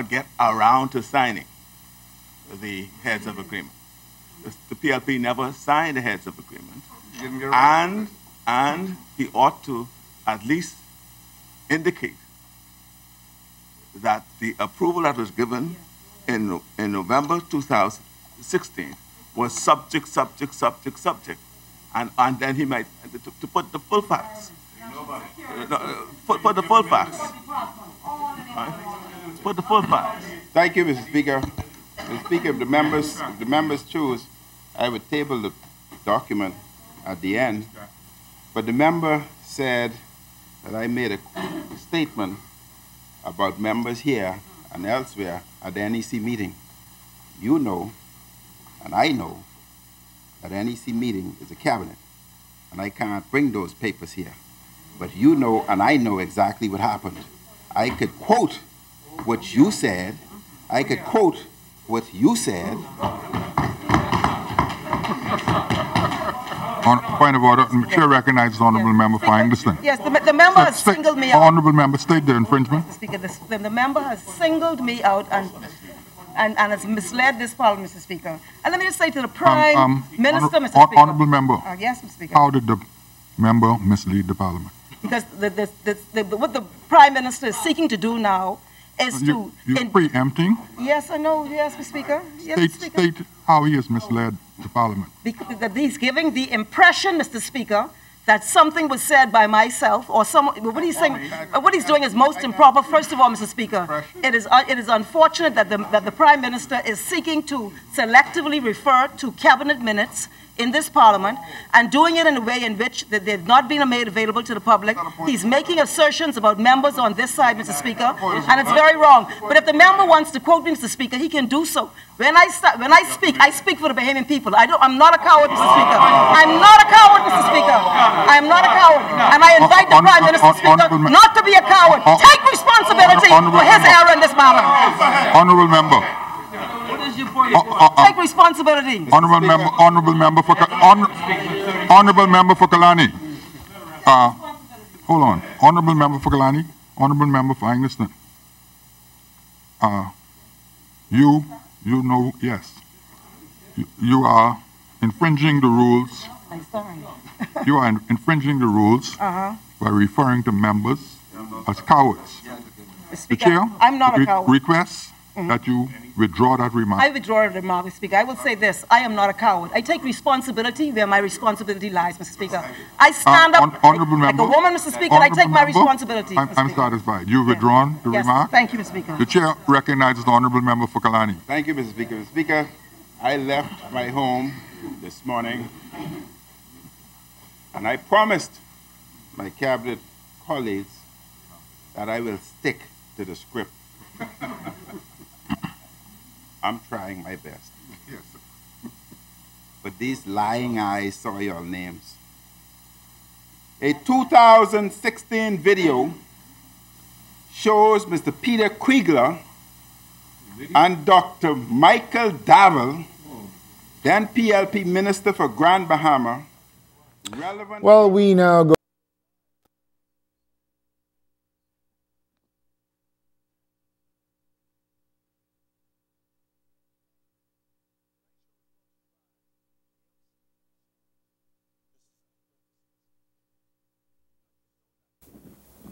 get around to signing the heads of agreement. The PLP never signed the heads of agreement, and he ought to at least indicate that the approval that was given in November 2016 was subject, and then he might to put the full facts. Put the full facts. Put the full facts. Thank you, Mr. Speaker. Mr. Speaker, if the members choose, I would table the document at the end. But the member said that I made a statement about members here and elsewhere at the NEC meeting. You know, and I know, that NEC meeting is a cabinet, and I can't bring those papers here. But you know, and I know exactly what happened. I could quote what you said. I could quote what you said. On point of order, the chair recognizes the honourable member for Englishton. Yes, the member has singled me out. Honourable member, state the infringement. Mr. Speaker, the member has singled me out and has misled this parliament, Mr. Speaker. And let me just say to the Prime Minister, Mr. Speaker. Honourable member. Yes, Mr. Speaker. How did the member mislead the parliament? Because what the Prime Minister is seeking to do now is You're preempting. Yes, I know. Yes, Mr. Speaker. Yes, Mr. Speaker. State how he has misled the parliament. Because that he's giving the impression, Mr. Speaker, that something was said by myself or someone. What he's saying, what he's doing is most improper. First of all, Mr. Speaker, it is unfortunate that the Prime Minister is seeking to selectively refer to cabinet minutes in this parliament and doing it in a way in which they've not been made available to the public. He's making assertions about members on this side, Mr. Speaker, and it's very wrong. But if the member wants to quote me, Mr. Speaker, he can do so. When I speak for the Bahamian people. I'm not a coward, Mr. Speaker. I'm not a coward, Mr. Speaker. I'm not a coward. And I invite the Prime Minister, Speaker, not to be a coward. Take responsibility for his error in this matter. Honourable member. Take responsibility. Honourable member for Kalani. Hold on. Honourable member for Kalani. Honourable member for Englishton. You know, yes. You are infringing the rules. I'm sorry. You are infringing the rules by referring to members as cowards. Speaker, The chair I'm not a coward. requests that you withdraw that remark. I withdraw the remark, Mr. Speaker. I will say this. I am not a coward. I take responsibility where my responsibility lies, Mr. Speaker. I stand up like a woman, Mr. Speaker, and I take my responsibility. I'm satisfied. You've withdrawn the remark? Thank you, Mr. Speaker. The chair recognizes the honourable member for Kalani. Thank you, Mr. Speaker. Mr. Speaker, I left my home this morning and I promised my cabinet colleagues that I will stick to the script. I'm trying my best. Yes. But these lying eyes saw your names. A 2016 video shows Mr. Peter Kriegler and Dr. Michael Davil, then PLP Minister for Grand Bahama. Well, we now go.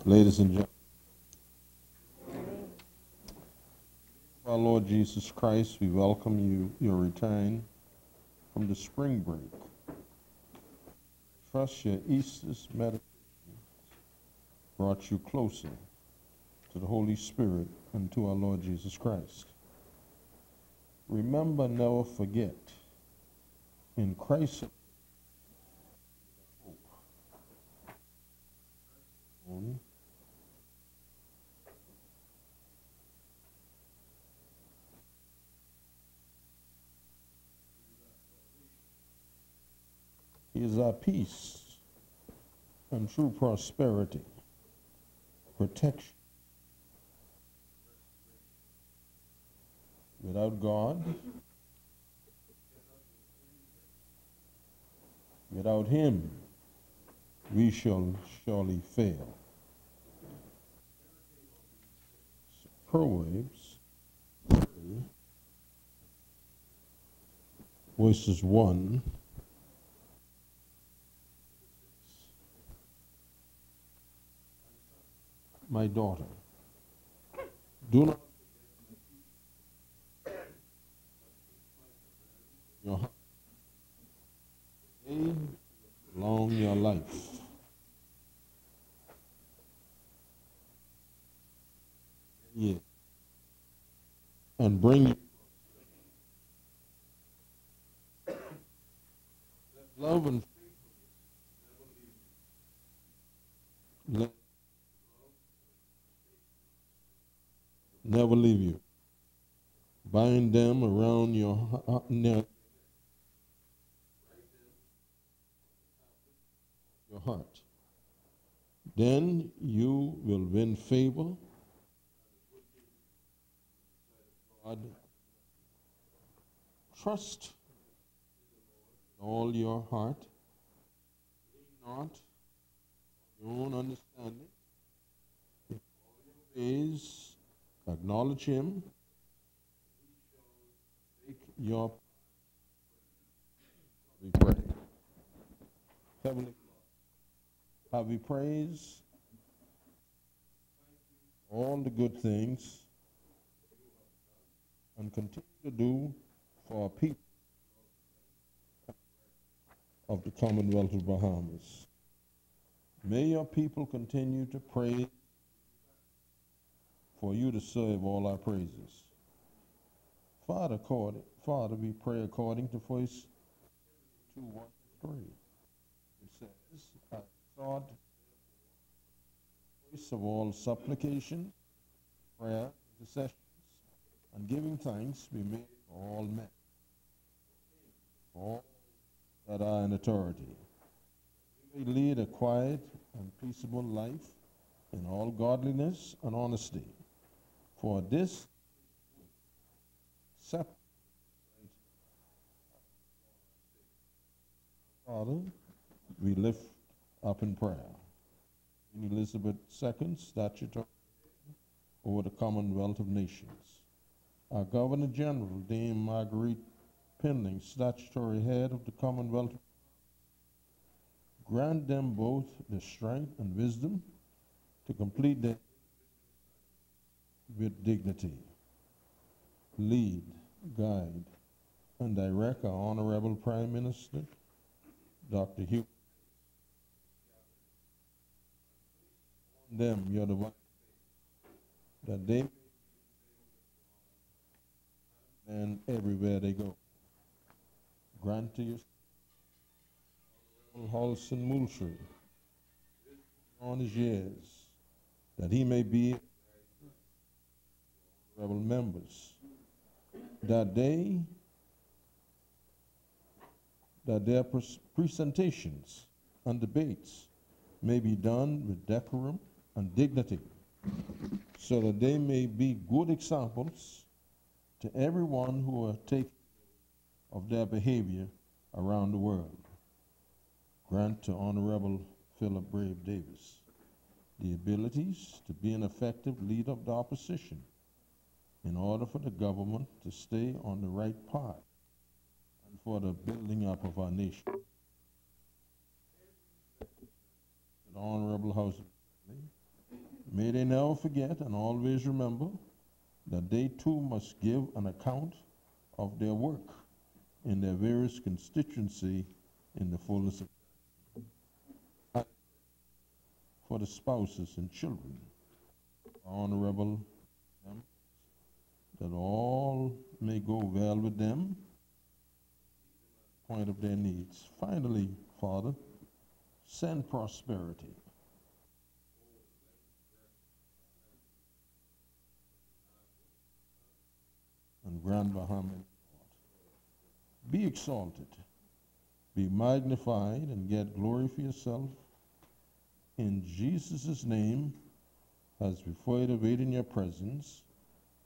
Ladies and gentlemen, our Lord Jesus Christ, we welcome you, your return from the spring break. Trust your Easter's meditation brought you closer to the Holy Spirit and to our Lord Jesus Christ. Remember, never forget, in Christ hope. He is our peace and true prosperity, protection. Without God, without Him, we shall surely fail. Proverbs, verses 1. My daughter, do not your heart along your life. Yeah. And bring love and let never leave you. Bind them around your neck, your heart. Then you will win favor God, trust in all your heart, lean not on your own understanding. In all your ways, acknowledge Him. He shall make your path. We pray. Heavenly Father, have we praise all the good things and continue to do for our people of the Commonwealth of Bahamas. May your people continue to pray for you to serve all our praises. Father, we pray according to 1 Timothy 2:1-3. It says, I sought the voice of all supplication, prayer, intercessions, and giving thanks be made for all men, for all that are in authority. We may lead a quiet and peaceable life in all godliness and honesty. For this separate. Father, we lift up in prayer Queen Elizabeth II statutory over the Commonwealth of Nations. Our Governor General, Dame Marguerite Pending, statutory head of the Commonwealth, grant them both the strength and wisdom to complete their with dignity. Lead, guide, and direct our Honorable Prime Minister, Dr. Hugh. Them, your divine, that they and everywhere they go. Grant to you, Halson Moultrie, on his years, that he may be rebel members, that their presentations and debates may be done with decorum and dignity, so that they may be good examples to everyone who are taking of their behavior around the world. Grant to Honorable Philip Brave Davis the abilities to be an effective leader of the opposition in order for the government to stay on the right path and for the building up of our nation. The Honorable House, may they never forget and always remember that they too must give an account of their work in their various constituency in the fullness of time. For the spouses and children, honorable members, that all may go well with them, point of their needs. Finally, Father, send prosperity. And Grand Bahama, be exalted, be magnified, and get glory for yourself. In Jesus' name, as before you wait in your presence,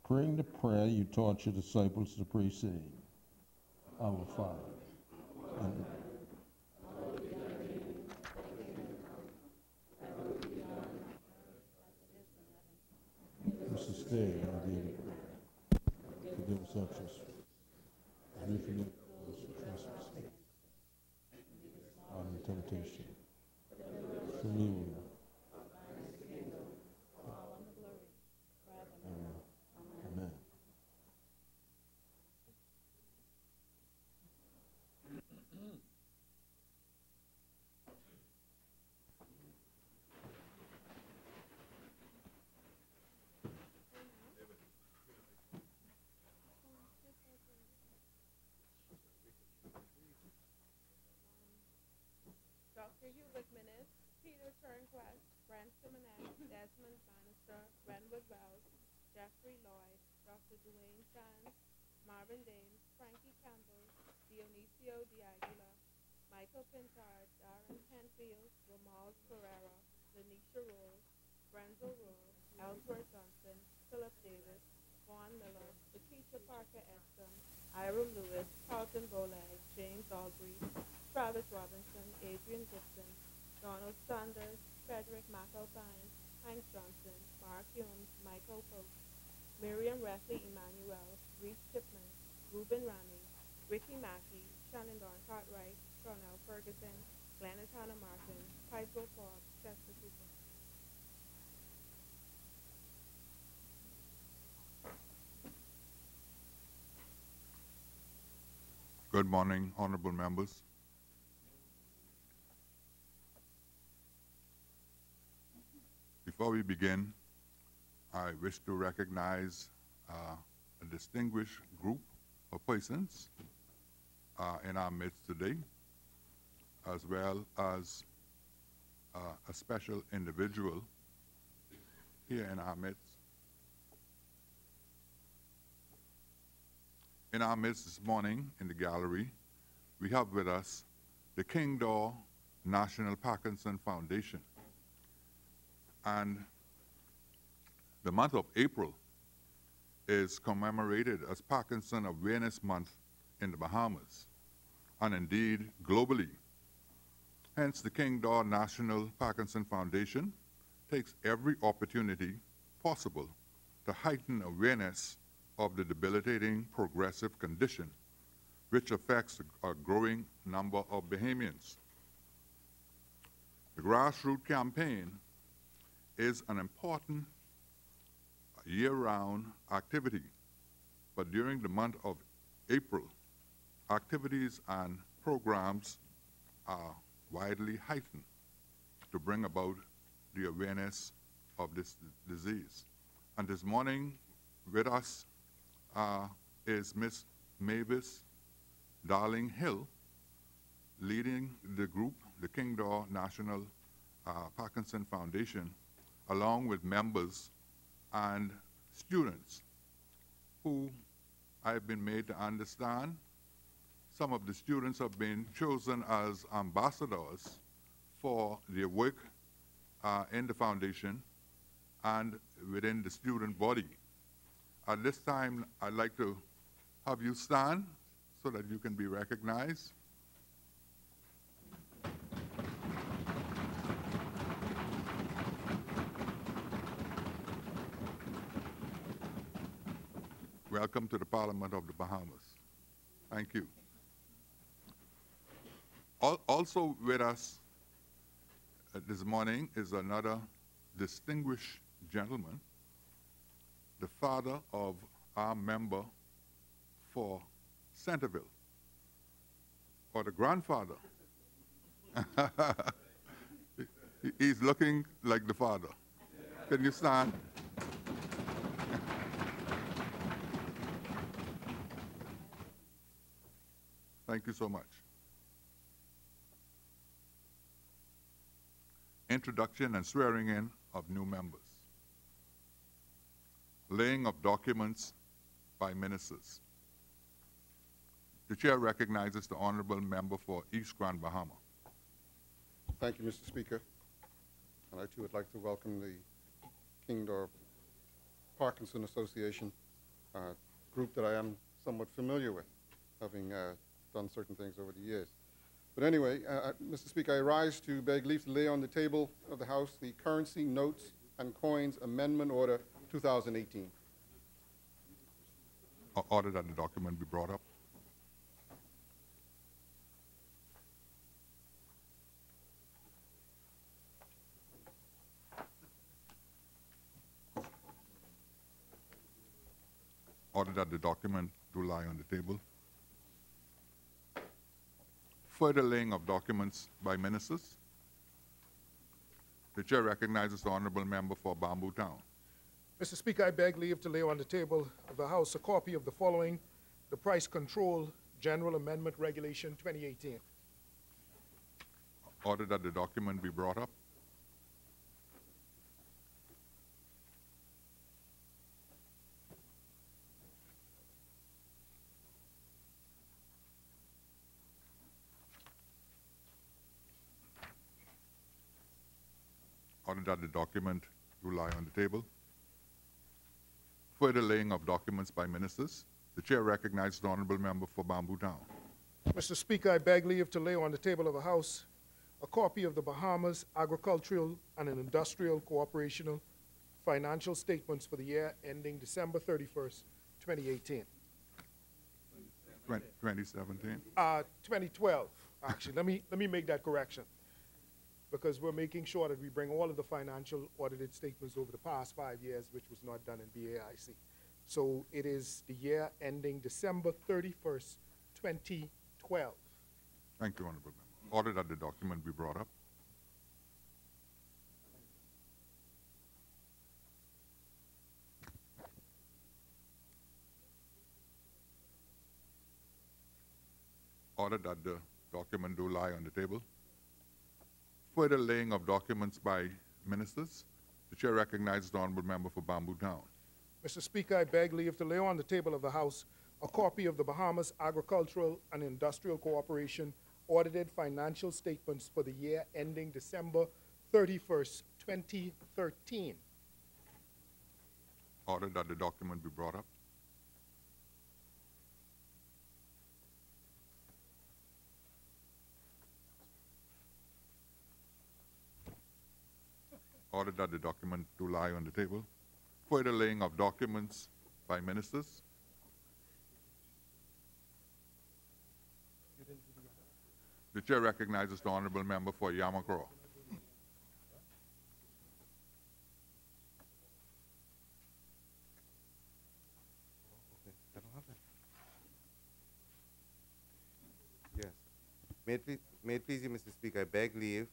praying the prayer you taught your disciples to pray, saying, Our Father, and Mrs. Stay, our daily prayer. Forgive us our trespasses. We forgive those who trespass against us. Not in temptation. From evil. Amen. Dr. Hugh McMinnis, Peter Turnquest, Brent Simonet, Desmond Bannister, Renwood Wells, Jeffrey Lloyd, Dr. Dwayne Sands, Marvin Dames, Frankie Campbell, Dionisio D'Aguila, Michael Pintard, Darren Penfield, Ramal Ferreira, Lanisha Rule, Brenzel Rule, Ellsworth Johnson, Philip Davis, Juan Miller, Lakeisha Alicia Parker Eston, Ira Lewis, Carlton Bolag, James Albury, Travis Robinson, Adrian Gibson, Donald Sanders, Frederick McAlpine, Hank Johnson, Mark Jones, Michael Pope, Miriam Reffley Emmanuel, Reese Chipman, Reuben Rami, Ricky Mackey, Shannon Dorn Cartwright, Ronald Ferguson, Glennis Hannah Martin, Piper Forbes, Chester Cooper. Good morning, honorable members. Before we begin, I wish to recognize a distinguished group of persons in our midst today, as well as a special individual here in our midst. In our midst this morning in the gallery, we have with us the King Daw National Parkinson Foundation. And the month of April is commemorated as Parkinson Awareness Month in the Bahamas, and indeed globally. Hence, the King Daw National Parkinson Foundation takes every opportunity possible to heighten awareness of the debilitating progressive condition which affects a growing number of Bahamians. The grassroots campaign is an important year-round activity, but during the month of April, activities and programs are widely heightened to bring about the awareness of this disease. And this morning with us is Miss Mavis Darling Hill, leading the group, the King Daw National Parkinson Foundation, along with members and students who I've been made to understand. Some of the students have been chosen as ambassadors for their work in the foundation and within the student body. At this time, I'd like to have you stand so that you can be recognized. Welcome to the Parliament of the Bahamas. Thank you. Also with us this morning is another distinguished gentleman, the father of our member for Centerville, or the grandfather. He's looking like the father. Can you stand? Thank you so much. Introduction and swearing in of new members. Laying of documents by ministers. The chair recognizes the honorable member for East Grand Bahama. Thank you, Mr. Speaker. And I too would like to welcome the King Daw Parkinson Association group that I am somewhat familiar with, having done certain things over the years. But anyway, Mr. Speaker, I rise to beg leave to lay on the table of the House the Currency, Notes, and Coins Amendment Order 2018. Order that the document be brought up. Order that the document do lie on the table. Further laying of documents by ministers. The chair recognizes the honorable member for Bamboo Town. Mr. Speaker, I beg leave to lay on the table of the House a copy of the following: the Price Control General Amendment Regulation 2018. Order that the document be brought up. Order that the document do lie on the table. Further laying of documents by ministers. The chair recognizes the honorable member for Bamboo Town. Mr. Speaker, I beg leave to lay on the table of the House a copy of the Bahamas Agricultural and Industrial Cooperation financial statements for the year ending December 31st, 2018. 2017. 2012, actually. Let me make that correction, because we're making sure that we bring all of the financial audited statements over the past 5 years, which was not done in BAIC. So it is the year ending December 31st, 2012. Thank you, honorable member. Order that the document be brought up. Order that the document do lie on the table. Further laying of documents by ministers. The chair recognizes the honorable member for Bamboo Town. Mr. Speaker, I beg leave to lay on the table of the House a copy of the Bahamas Agricultural and Industrial Cooperation audited financial statements for the year ending December 31st, 2013. Order that the document be brought up. Order that the document do lie on the table. Further laying of documents by ministers. The chair recognizes the honorable member for Yamakro. Yes. May it please you, Mr. Speaker, I beg leave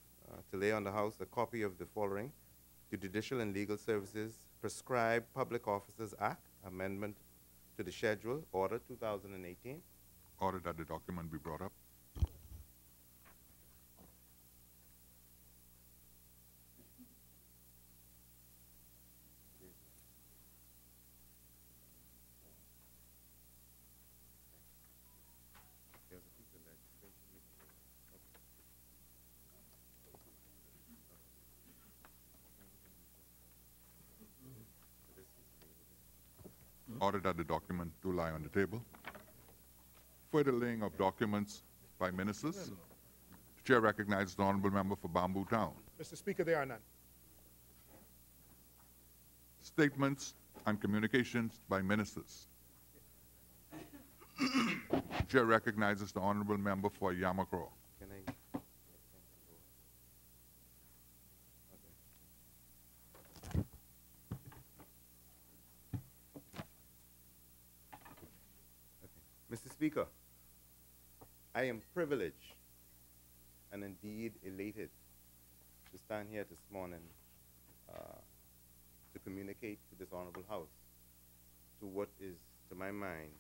to lay on the House a copy of the following: the Judicial and Legal Services Prescribed Public Officers Act, amendment to the schedule, order 2018. Order that the document be brought up. Order that the document do lie on the table. Further laying of documents by ministers. The chair recognizes the honorable member for Bamboo Town. Mr. Speaker, there are none. Statements and communications by ministers. The chair recognizes the honorable member for Yamakro. Can I? Mr. Speaker, I am privileged and indeed elated to stand here this morning to communicate to this honorable House to what is, to my mind,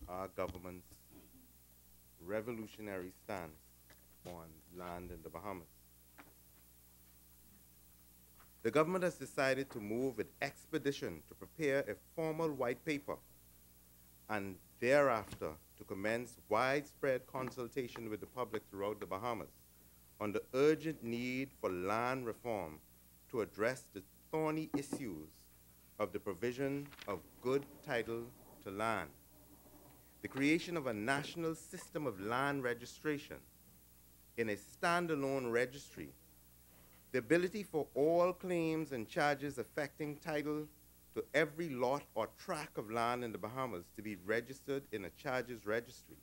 our government's revolutionary stance on land in the Bahamas. The government has decided to move with expedition to prepare a formal white paper and thereafter to commence widespread consultation with the public throughout the Bahamas on the urgent need for land reform to address the thorny issues of the provision of good title to land, the creation of a national system of land registration in a standalone registry, the ability for all claims and charges affecting title to every lot or tract of land in the Bahamas to be registered in a charges registry,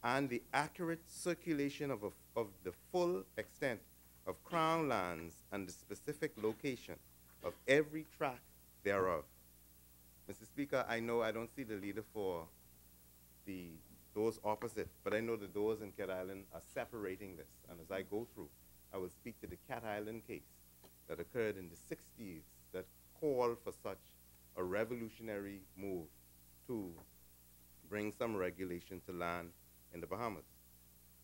and the accurate circulation of the full extent of Crown lands and the specific location of every tract thereof. Mr. Speaker, I know I don't see the leader for those opposite, but I know that those in Cat Island are separating this, and as I go through, I will speak to the Cat Island case that occurred in the 60s that call for such a revolutionary move to bring some regulation to land in the Bahamas.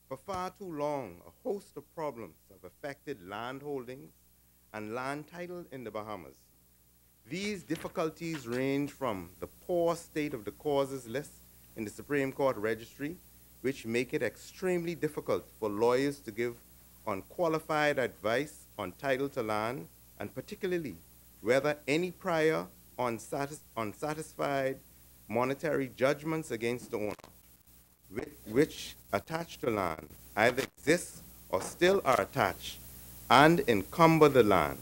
For far too long, a host of problems have affected land holdings and land title in the Bahamas. These difficulties range from the poor state of the causes list in the Supreme Court registry, which make it extremely difficult for lawyers to give unqualified advice on title to land, and particularly whether any prior unsatisfied monetary judgments against the owner, which attached to land either exist or still are attached and encumber the land.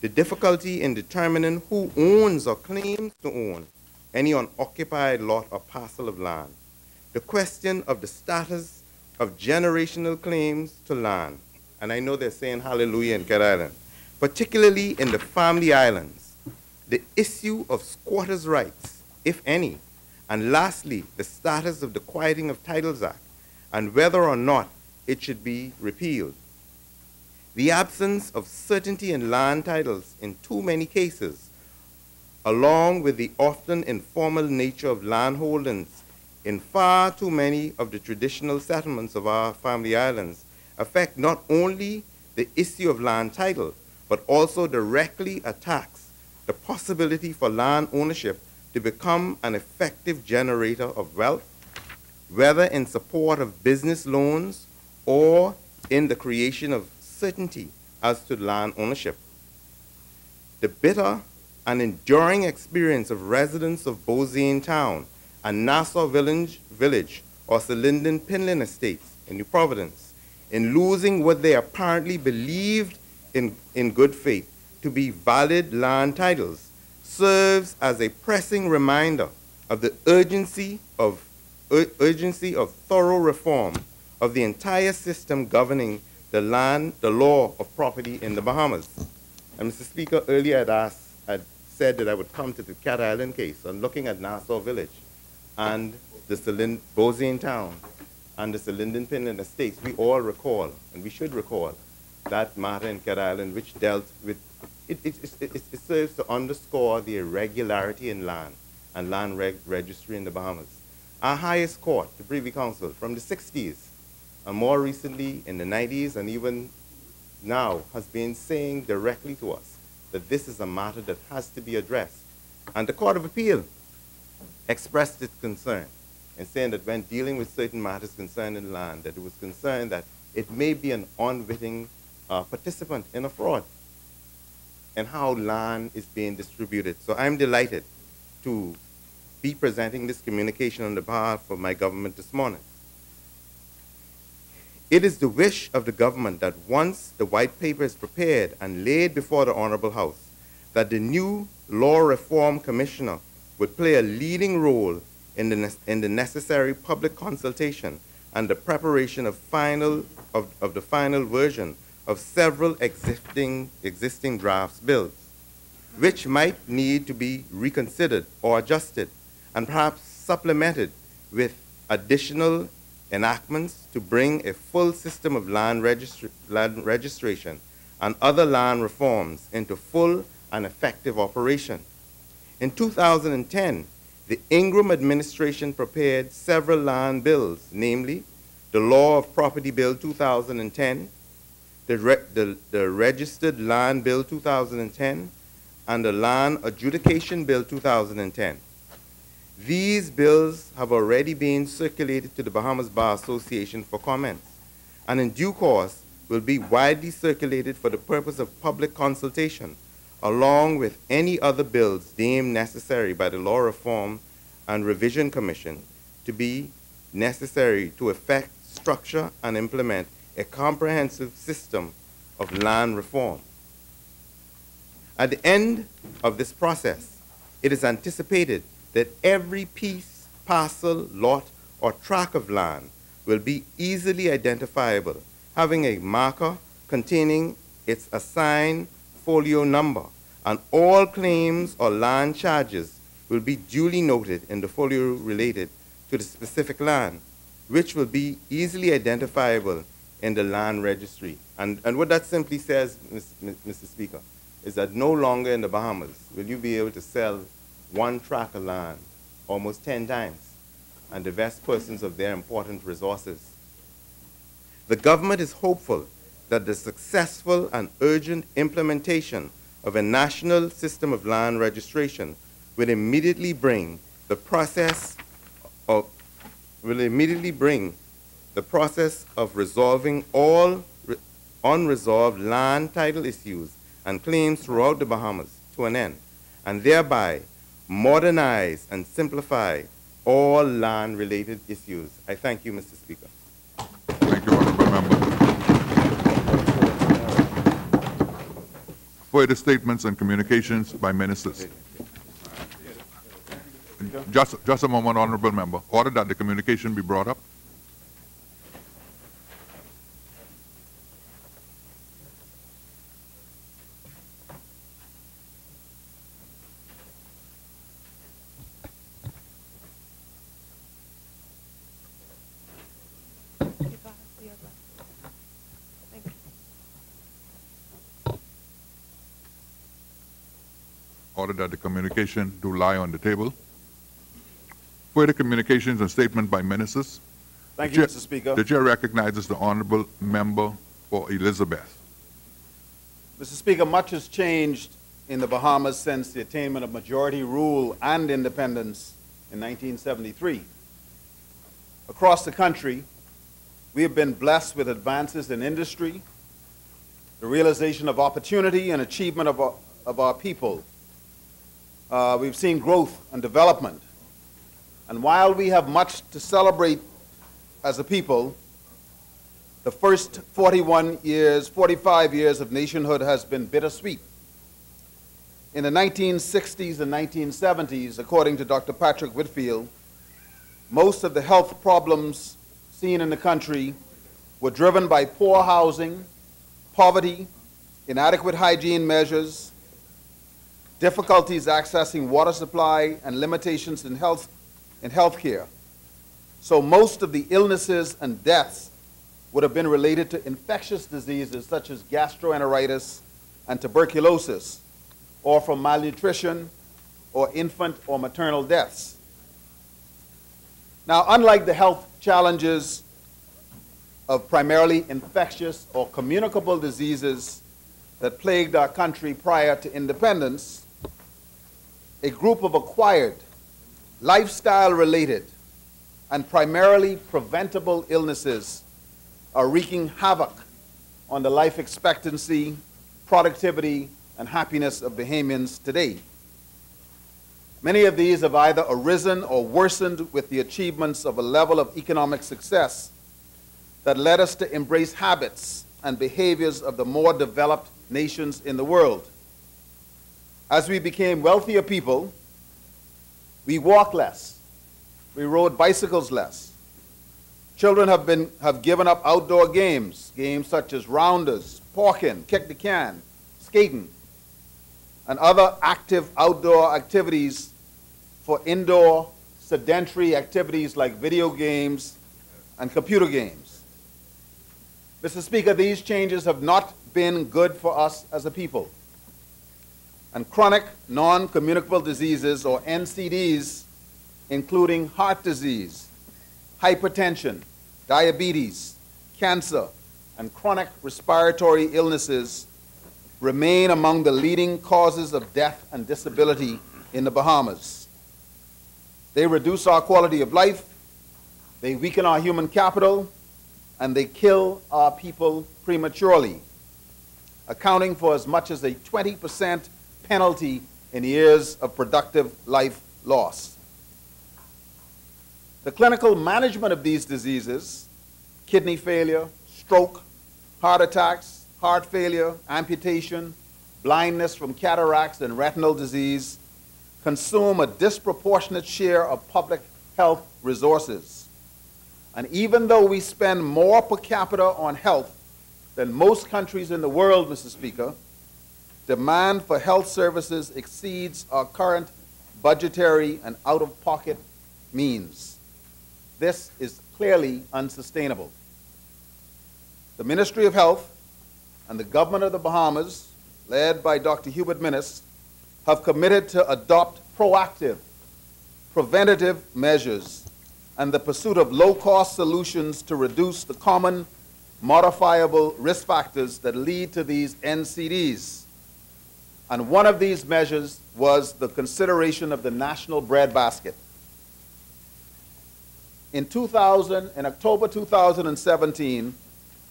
The difficulty in determining who owns or claims to own any unoccupied lot or parcel of land. The question of the status of generational claims to land, and I know they're saying hallelujah in Cat Island, particularly in the family islands, the issue of squatters' rights, if any, and lastly, the status of the Quieting of Titles Act, and whether or not it should be repealed. The absence of certainty in land titles in too many cases, along with the often informal nature of land holdings in far too many of the traditional settlements of our family islands, affect not only the issue of land title, but also directly attacks the possibility for land ownership to become an effective generator of wealth, whether in support of business loans or in the creation of certainty as to land ownership. The bitter and enduring experience of residents of Beausejour Town and Nassau Village or Selinden Pinland Estates in New Providence in losing what they apparently believed in good faith to be valid land titles serves as a pressing reminder of the urgency of thorough reform of the entire system governing the law of property in the Bahamas. And Mr. Speaker, earlier I'd said that I would come to the Cat Island case, and looking at Nassau Village and the Beausejour Town and the Selinden Pinland Estates, we all recall, and we should recall, that matter in Cat Island which dealt with, it serves to underscore the irregularity in land and land registry in the Bahamas. Our highest court, the Privy Council, from the 60s, and more recently in the 90s and even now, has been saying directly to us that this is a matter that has to be addressed. And the Court of Appeal expressed its concern in saying that when dealing with certain matters concerning land, that it was concerned that it may be an unwitting participant in a fraud and how land is being distributed. So I'm delighted to be presenting this communication on behalf of my government this morning. It is the wish of the government that once the white paper is prepared and laid before the Honorable House, that the new Law Reform Commissioner would play a leading role in the necessary public consultation and the preparation of the final version of several existing drafts bills, which might need to be reconsidered or adjusted, and perhaps supplemented with additional enactments to bring a full system of land registration and other land reforms into full and effective operation. In 2010, the Ingram administration prepared several land bills, namely the Law of Property Bill 2010, the Registered Land Bill 2010, and the Land Adjudication Bill 2010. These bills have already been circulated to the Bahamas Bar Association for comments, and in due course will be widely circulated for the purpose of public consultation, along with any other bills deemed necessary by the Law Reform and Revision Commission to be necessary to effect, structure, and implement a comprehensive system of land reform. At the end of this process, it is anticipated that every piece, parcel, lot, or tract of land will be easily identifiable, having a marker containing its assigned folio number, and all claims or land charges will be duly noted in the folio related to the specific land, which will be easily identifiable in the land registry. And what that simply says, Mr. Speaker, is that no longer in the Bahamas will you be able to sell one tract of land almost 10 times and divest persons of their important resources. The government is hopeful that the successful and urgent implementation of a national system of land registration will immediately bring the process of resolving all unresolved land title issues and claims throughout the Bahamas to an end, and thereby modernize, and simplify all land-related issues. I thank you, Mr. Speaker. Thank you, honorable member. Further statements and communications by ministers. Just a moment, honorable member. Order that the communication be brought up. Order that the communication do lie on the table. Further communications and statement by ministers. Thank you, Mr. Speaker. The chair recognizes the honorable member for Elizabeth. Mr. Speaker, much has changed in the Bahamas since the attainment of majority rule and independence in 1973. Across the country, we have been blessed with advances in industry, the realization of opportunity and achievement of our people. We've seen growth and development. And while we have much to celebrate as a people, the first 45 years of nationhood has been bittersweet. In the 1960s and 1970s, according to Dr. Patrick Whitfield, most of the health problems seen in the country were driven by poor housing, poverty, inadequate hygiene measures, difficulties accessing water supply, and limitations in health care. So most of the illnesses and deaths would have been related to infectious diseases such as gastroenteritis and tuberculosis, or from malnutrition or infant or maternal deaths. Now, unlike the health challenges of primarily infectious or communicable diseases that plagued our country prior to independence, a group of acquired, lifestyle-related, and primarily preventable illnesses are wreaking havoc on the life expectancy, productivity, and happiness of Bahamians today. Many of these have either arisen or worsened with the achievements of a level of economic success that led us to embrace habits and behaviors of the more developed nations in the world. As we became wealthier people, we walk less, we rode bicycles less. Children have given up outdoor games such as rounders, porking, kick the can, skating, and other active outdoor activities for indoor sedentary activities like video games and computer games. Mr. Speaker, these changes have not been good for us as a people. And chronic non-communicable diseases, or NCDs, including heart disease, hypertension, diabetes, cancer, and chronic respiratory illnesses remain among the leading causes of death and disability in the Bahamas. They reduce our quality of life, they weaken our human capital, and they kill our people prematurely, accounting for as much as a 20% penalty in years of productive life loss. The clinical management of these diseases, kidney failure, stroke, heart attacks, heart failure, amputation, blindness from cataracts and retinal disease, consume a disproportionate share of public health resources. And even though we spend more per capita on health than most countries in the world, Mr. Speaker, demand for health services exceeds our current budgetary and out-of-pocket means. This is clearly unsustainable. The Ministry of Health and the government of the Bahamas, led by Dr. Hubert Minnis, have committed to adopt proactive, preventative measures and the pursuit of low-cost solutions to reduce the common modifiable risk factors that lead to these NCDs. And one of these measures was the consideration of the national breadbasket. In October 2017,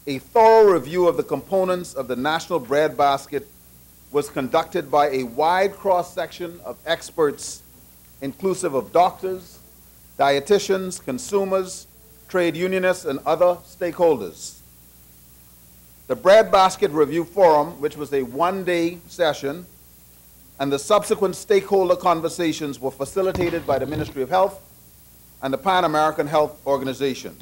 a thorough review of the components of the national breadbasket was conducted by a wide cross-section of experts inclusive of doctors, dietitians, consumers, trade unionists, and other stakeholders. The Breadbasket Review Forum, which was a one-day session, and the subsequent stakeholder conversations were facilitated by the Ministry of Health and the Pan American Health Organization.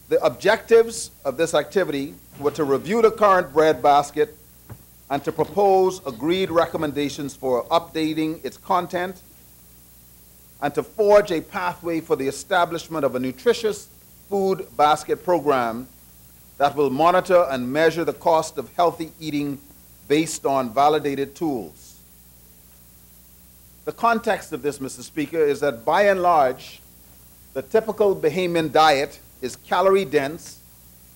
The objectives of this activity were to review the current breadbasket and to propose agreed recommendations for updating its content and to forge a pathway for the establishment of a nutritious food basket program that will monitor and measure the cost of healthy eating based on validated tools. The context of this, Mr. Speaker, is that by and large, the typical Bahamian diet is calorie-dense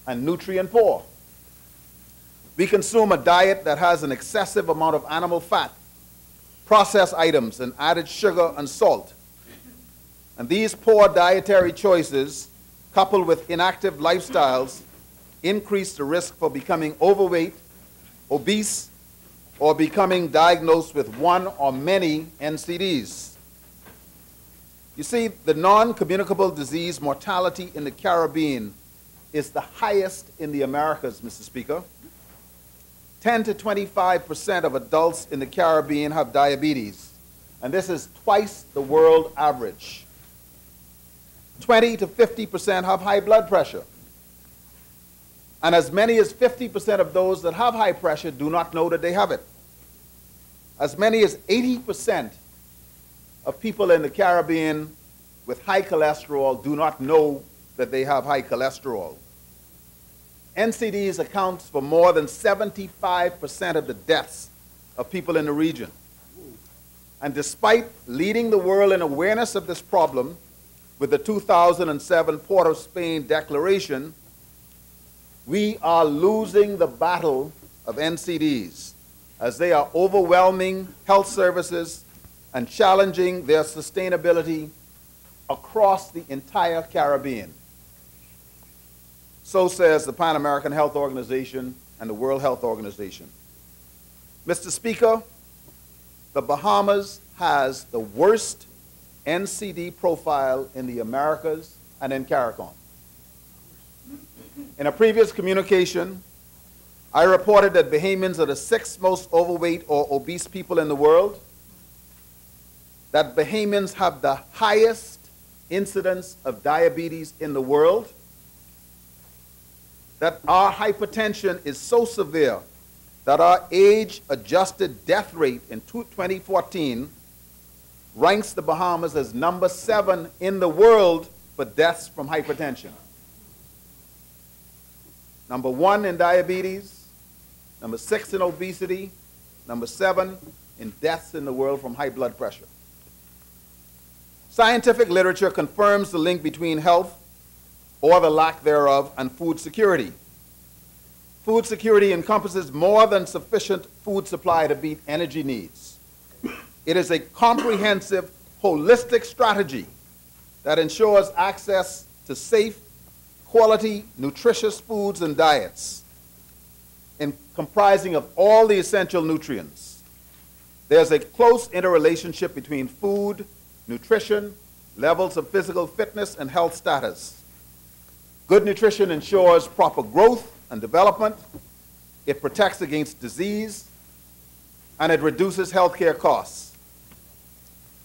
and nutrient-poor. We consume a diet that has an excessive amount of animal fat, processed items, and added sugar and salt. And these poor dietary choices, coupled with inactive lifestyles, increase the risk for becoming overweight, obese, or becoming diagnosed with one or many NCDs. You see, the non-communicable disease mortality in the Caribbean is the highest in the Americas, Mr. Speaker. 10 to 25% of adults in the Caribbean have diabetes, and this is twice the world average. 20 to 50% have high blood pressure. And as many as 50% of those that have high pressure do not know that they have it. As many as 80% of people in the Caribbean with high cholesterol do not know that they have high cholesterol. NCDs accounts for more than 75% of the deaths of people in the region. And despite leading the world in awareness of this problem with the 2007 Port of Spain Declaration, we are losing the battle of NCDs as they are overwhelming health services and challenging their sustainability across the entire Caribbean. So says the Pan American Health Organization and the World Health Organization. Mr. Speaker, the Bahamas has the worst NCD profile in the Americas and in CARICOM. In a previous communication, I reported that Bahamians are the 6th most overweight or obese people in the world, that Bahamians have the highest incidence of diabetes in the world, that our hypertension is so severe that our age-adjusted death rate in 2014 ranks the Bahamas as number 7 in the world for deaths from hypertension. Number 1 in diabetes, number 6 in obesity, number 7 in deaths in the world from high blood pressure. Scientific literature confirms the link between health, or the lack thereof, and food security. Food security encompasses more than sufficient food supply to meet energy needs. It is a comprehensive, holistic strategy that ensures access to safe, quality, nutritious foods and diets, comprising of all the essential nutrients. There's a close interrelationship between food, nutrition, levels of physical fitness, and health status. Good nutrition ensures proper growth and development. It protects against disease, and it reduces healthcare costs.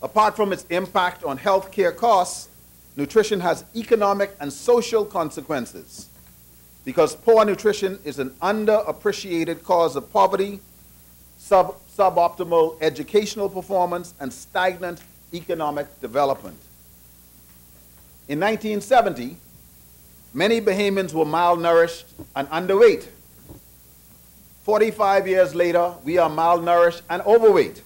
Apart from its impact on healthcare costs, nutrition has economic and social consequences because poor nutrition is an underappreciated cause of poverty, suboptimal educational performance, and stagnant economic development. In 1970, many Bahamians were malnourished and underweight. 45 years later, we are malnourished and overweight.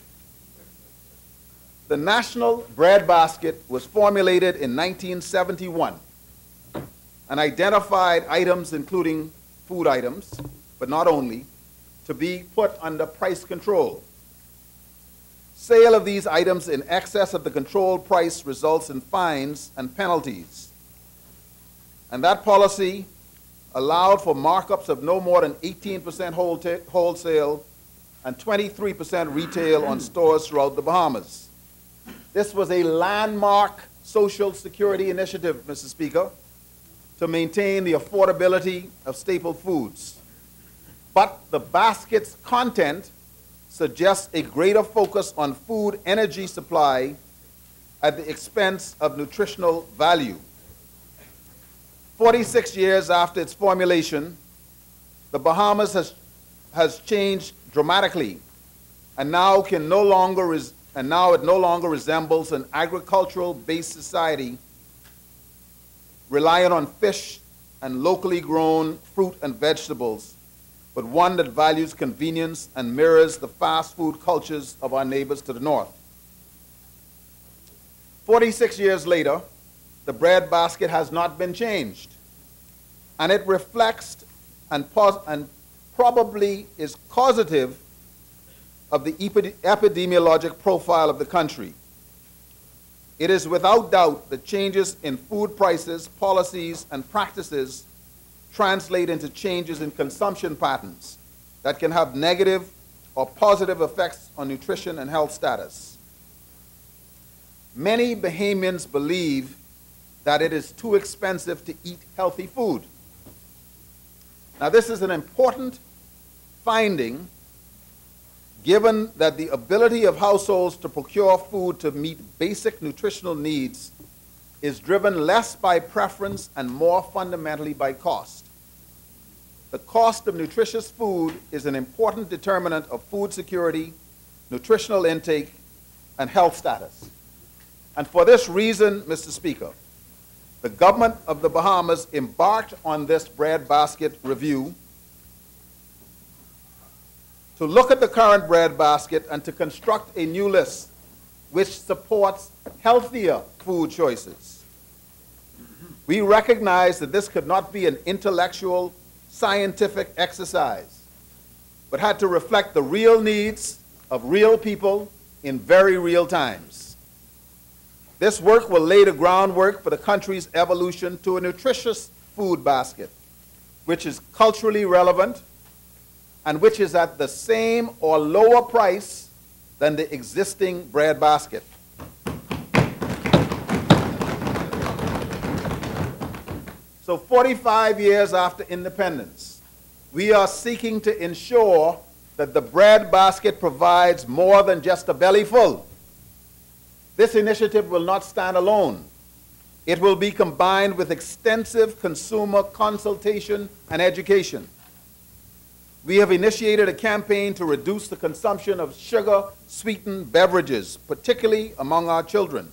The National Breadbasket was formulated in 1971 and identified items, including food items, but not only, to be put under price control. Sale of these items in excess of the controlled price results in fines and penalties. And that policy allowed for markups of no more than 18% wholesale and 23% retail on stores throughout the Bahamas. This was a landmark social security initiative, Mr. Speaker, to maintain the affordability of staple foods. But the basket's content suggests a greater focus on food energy supply at the expense of nutritional value. 46 years after its formulation, the Bahamas has changed dramatically, and now it no longer resembles an agricultural-based society relying on fish and locally grown fruit and vegetables, but one that values convenience and mirrors the fast food cultures of our neighbors to the north. 46 years later, the bread basket has not been changed, and it reflects and probably is causative of the epidemiologic profile of the country. It is without doubt that changes in food prices, policies, and practices translate into changes in consumption patterns that can have negative or positive effects on nutrition and health status. Many Bahamians believe that it is too expensive to eat healthy food. Now, this is an important finding given that the ability of households to procure food to meet basic nutritional needs is driven less by preference and more fundamentally by cost. The cost of nutritious food is an important determinant of food security, nutritional intake, and health status. And for this reason, Mr. Speaker, the government of the Bahamas embarked on this bread basket review to look at the current bread basket and to construct a new list which supports healthier food choices. We recognize that this could not be an intellectual, scientific exercise, but had to reflect the real needs of real people in very real times. This work will lay the groundwork for the country's evolution to a nutritious food basket, which is culturally relevant and which is at the same or lower price than the existing bread basket. So 45 years after independence, we are seeking to ensure that the bread basket provides more than just a belly full. This initiative will not stand alone. It will be combined with extensive consumer consultation and education. We have initiated a campaign to reduce the consumption of sugar-sweetened beverages, particularly among our children.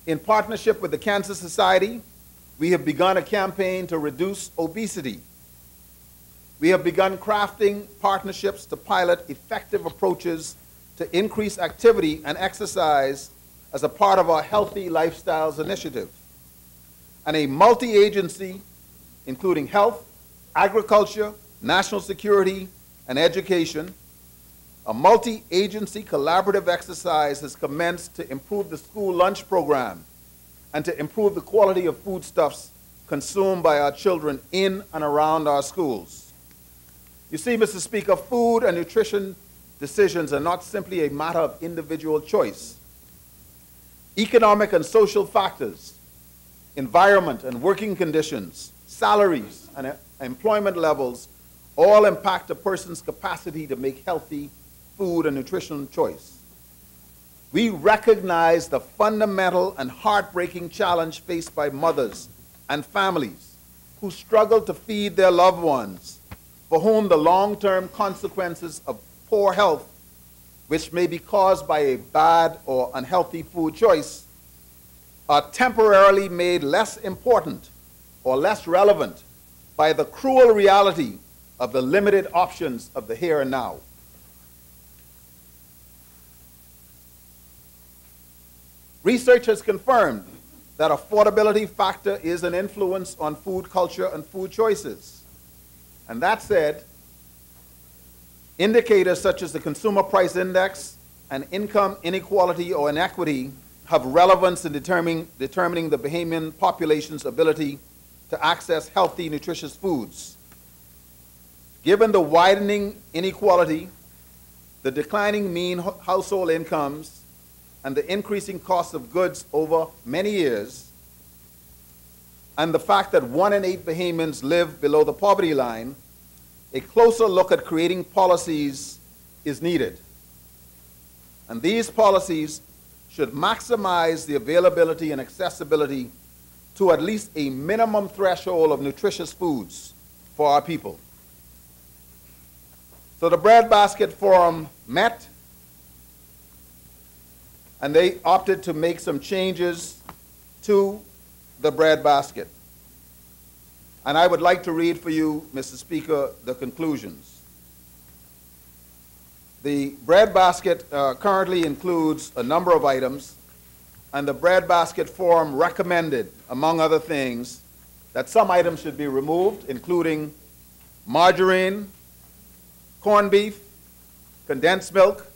In partnership with the Cancer Society, we have begun a campaign to reduce obesity. We have begun crafting partnerships to pilot effective approaches to increase activity and exercise as a part of our Healthy Lifestyles initiative. And a multi-agency, including health, agriculture, national security, and education, a multi-agency collaborative exercise has commenced to improve the school lunch program and to improve the quality of foodstuffs consumed by our children in and around our schools. You see, Mr. Speaker, food and nutrition decisions are not simply a matter of individual choice. Economic and social factors, environment and working conditions, salaries and employment levels all impact a person's capacity to make healthy food and nutritional choice. We recognize the fundamental and heartbreaking challenge faced by mothers and families who struggle to feed their loved ones, for whom the long-term consequences of poor health, which may be caused by a bad or unhealthy food choice, are temporarily made less important or less relevant by the cruel reality of the limited options of the here and now. Research has confirmed that affordability factor is an influence on food culture and food choices. And that said, indicators such as the Consumer Price Index and income inequality or inequity have relevance in determining the Bahamian population's ability to access healthy, nutritious foods. Given the widening inequality, the declining mean household incomes, and the increasing cost of goods over many years, and the fact that 1 in 8 Bahamians live below the poverty line, a closer look at creating policies is needed. And these policies should maximize the availability and accessibility to at least a minimum threshold of nutritious foods for our people. So the Breadbasket Forum met, and they opted to make some changes to the breadbasket. And I would like to read for you, Mr. Speaker, the conclusions. The breadbasket currently includes a number of items, and the Breadbasket Forum recommended, among other things, that some items should be removed, including margarine, corned beef, condensed milk,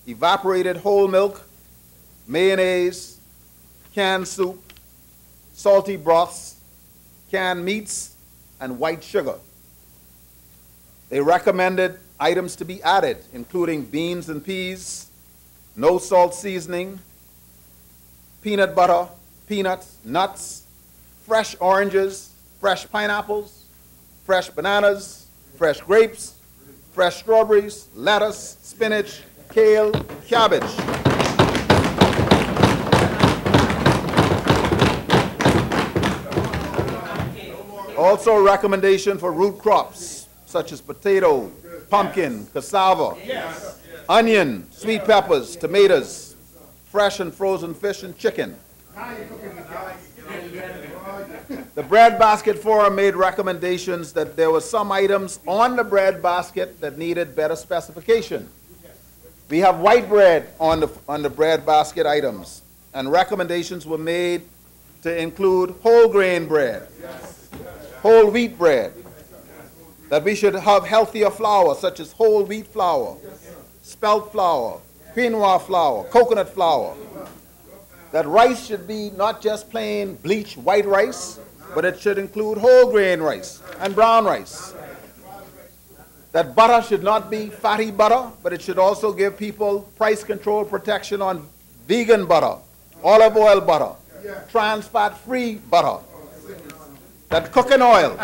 evaporated whole milk, mayonnaise, canned soup, salty broths, canned meats, and white sugar. They recommended items to be added, including beans and peas, no salt seasoning, peanut butter, peanuts, nuts, fresh oranges, fresh pineapples, fresh bananas, fresh grapes, fresh strawberries, lettuce, spinach, kale, cabbage. Also a recommendation for root crops, such as potato, pumpkin, cassava, onion, sweet peppers, tomatoes, fresh and frozen fish and chicken. The Breadbasket Forum made recommendations that there were some items on the breadbasket that needed better specification. We have white bread on the breadbasket items, and recommendations were made to include whole grain bread, whole wheat bread, that we should have healthier flour such as whole wheat flour, spelt flour, quinoa flour, coconut flour, that rice should be not just plain bleached white rice, but it should include whole grain rice and brown rice. That butter should not be fatty butter, but it should also give people price control protection on vegan butter, olive oil butter, trans fat-free butter. That cooking oil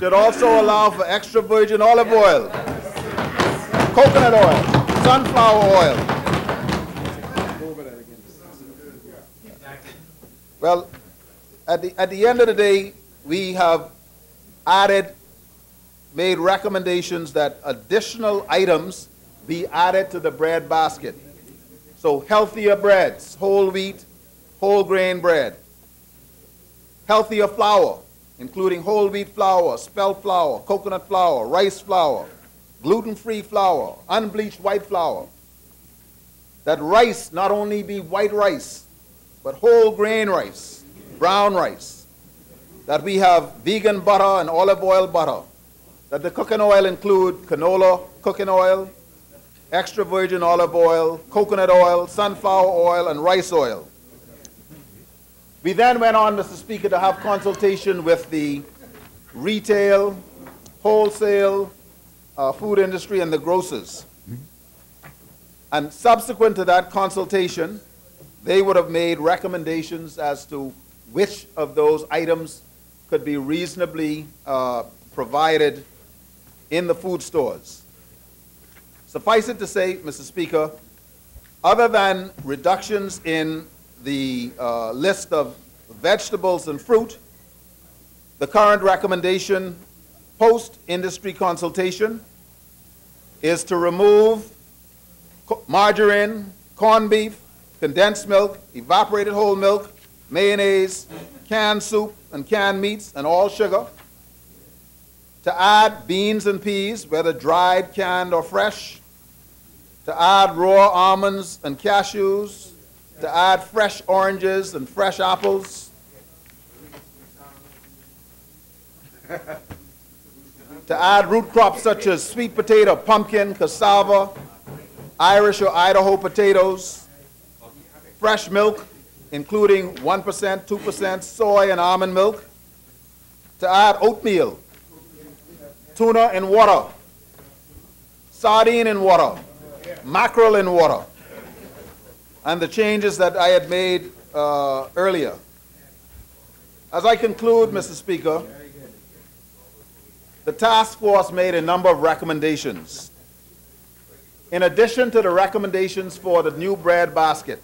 should also allow for extra virgin olive oil, coconut oil, sunflower oil. Well, at the end of the day, we have made recommendations that additional items be added to the bread basket. So healthier breads, whole wheat, whole grain bread. Healthier flour, including whole wheat flour, spelt flour, coconut flour, rice flour, gluten-free flour, unbleached white flour. That rice not only be white rice, but whole grain rice, brown rice. That we have vegan butter and olive oil butter. That the cooking oil include canola cooking oil, extra virgin olive oil, coconut oil, sunflower oil, and rice oil. We then went on, Mr. Speaker, to have consultation with the retail, wholesale, food industry, and the grocers. And subsequent to that consultation, they would have made recommendations as to which of those items could be reasonably provided in the food stores. Suffice it to say, Mr. Speaker, other than reductions in the list of vegetables and fruit, the current recommendation post-industry consultation is to remove margarine, corned beef, condensed milk, evaporated whole milk, mayonnaise, canned soup, and canned meats, and all sugar. To add beans and peas, whether dried, canned, or fresh. To add raw almonds and cashews. To add fresh oranges and fresh apples. To add root crops such as sweet potato, pumpkin, cassava, Irish or Idaho potatoes. Fresh milk, including 1%, 2% soy and almond milk. To add oatmeal, tuna in water, sardine in water, mackerel in water. and the changes that I had made earlier. As I conclude, Mr. Speaker, the task force made a number of recommendations. In addition to the recommendations for the new bread basket,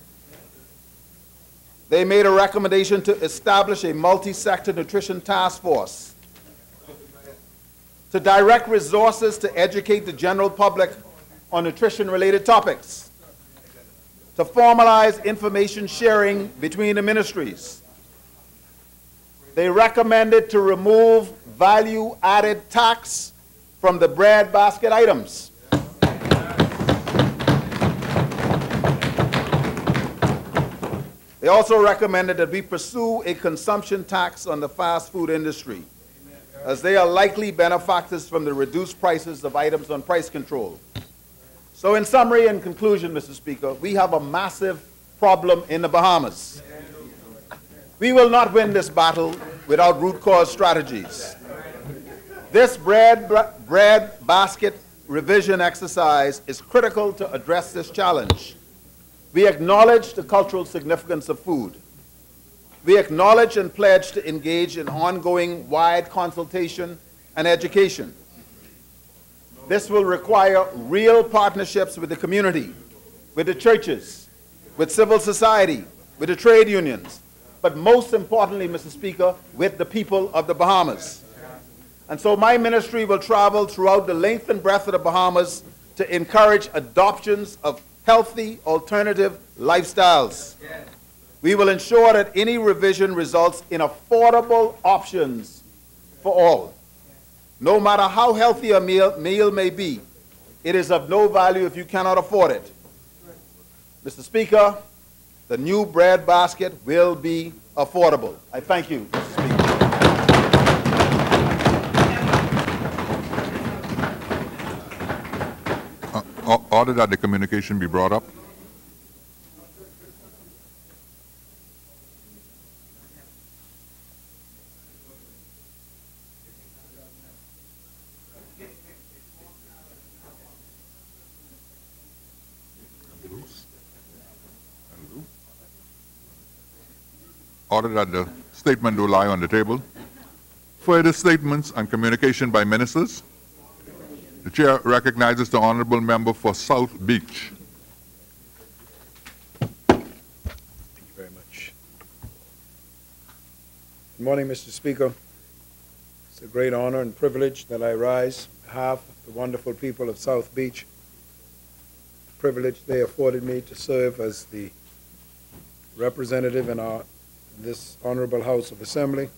they made a recommendation to establish a multi-sector nutrition task force to direct resources to educate the general public on nutrition-related topics, to formalize information sharing between the ministries. They recommended to remove value-added tax from the bread basket items. They also recommended that we pursue a consumption tax on the fast food industry, as they are likely benefactors from the reduced prices of items on price control. So in summary and conclusion, Mr. Speaker, we have a massive problem in the Bahamas. We will not win this battle without root cause strategies. This bread basket revision exercise is critical to address this challenge. We acknowledge the cultural significance of food. We acknowledge and pledge to engage in ongoing wide consultation and education. This will require real partnerships with the community, with the churches, with civil society, with the trade unions, but most importantly, Mr. Speaker, with the people of the Bahamas. And so my ministry will travel throughout the length and breadth of the Bahamas to encourage adoptions of healthy alternative lifestyles. We will ensure that any revision results in affordable options for all. No matter how healthy a meal may be, it is of no value if you cannot afford it. Mr. Speaker, the new bread basket will be affordable. I thank you, Mr. Speaker. Order that the communication be brought up. Order that the statement do lie on the table. Further statements and communication by ministers. The chair recognizes the honorable member for South Beach. Thank you very much. Good morning, Mr. Speaker. It's a great honor and privilege that I rise on behalf of the wonderful people of South Beach. The privilege they afforded me to serve as the representative in this honorable House of Assembly.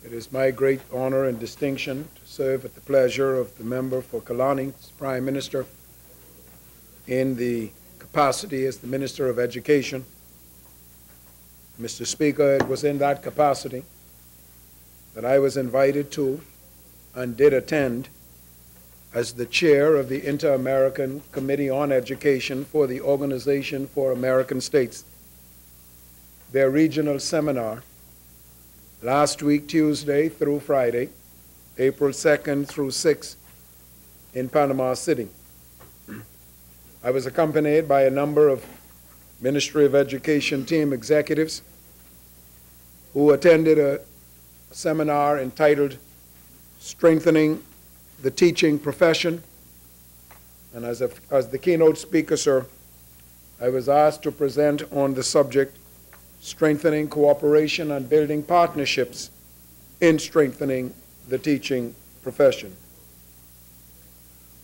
It is my great honor and distinction to serve at the pleasure of the member for Kalani, Prime Minister, in the capacity as the Minister of Education. Mr. Speaker, it was in that capacity that I was invited to and did attend as the chair of the Inter-American Committee on Education for the Organization for American States, their regional seminar last week, Tuesday through Friday, April 2nd through 6th in Panama City. I was accompanied by a number of Ministry of Education team executives who attended a seminar entitled Strengthening the Teaching Profession. And as the keynote speaker, sir, I was asked to present on the subject strengthening cooperation and building partnerships in strengthening the teaching profession.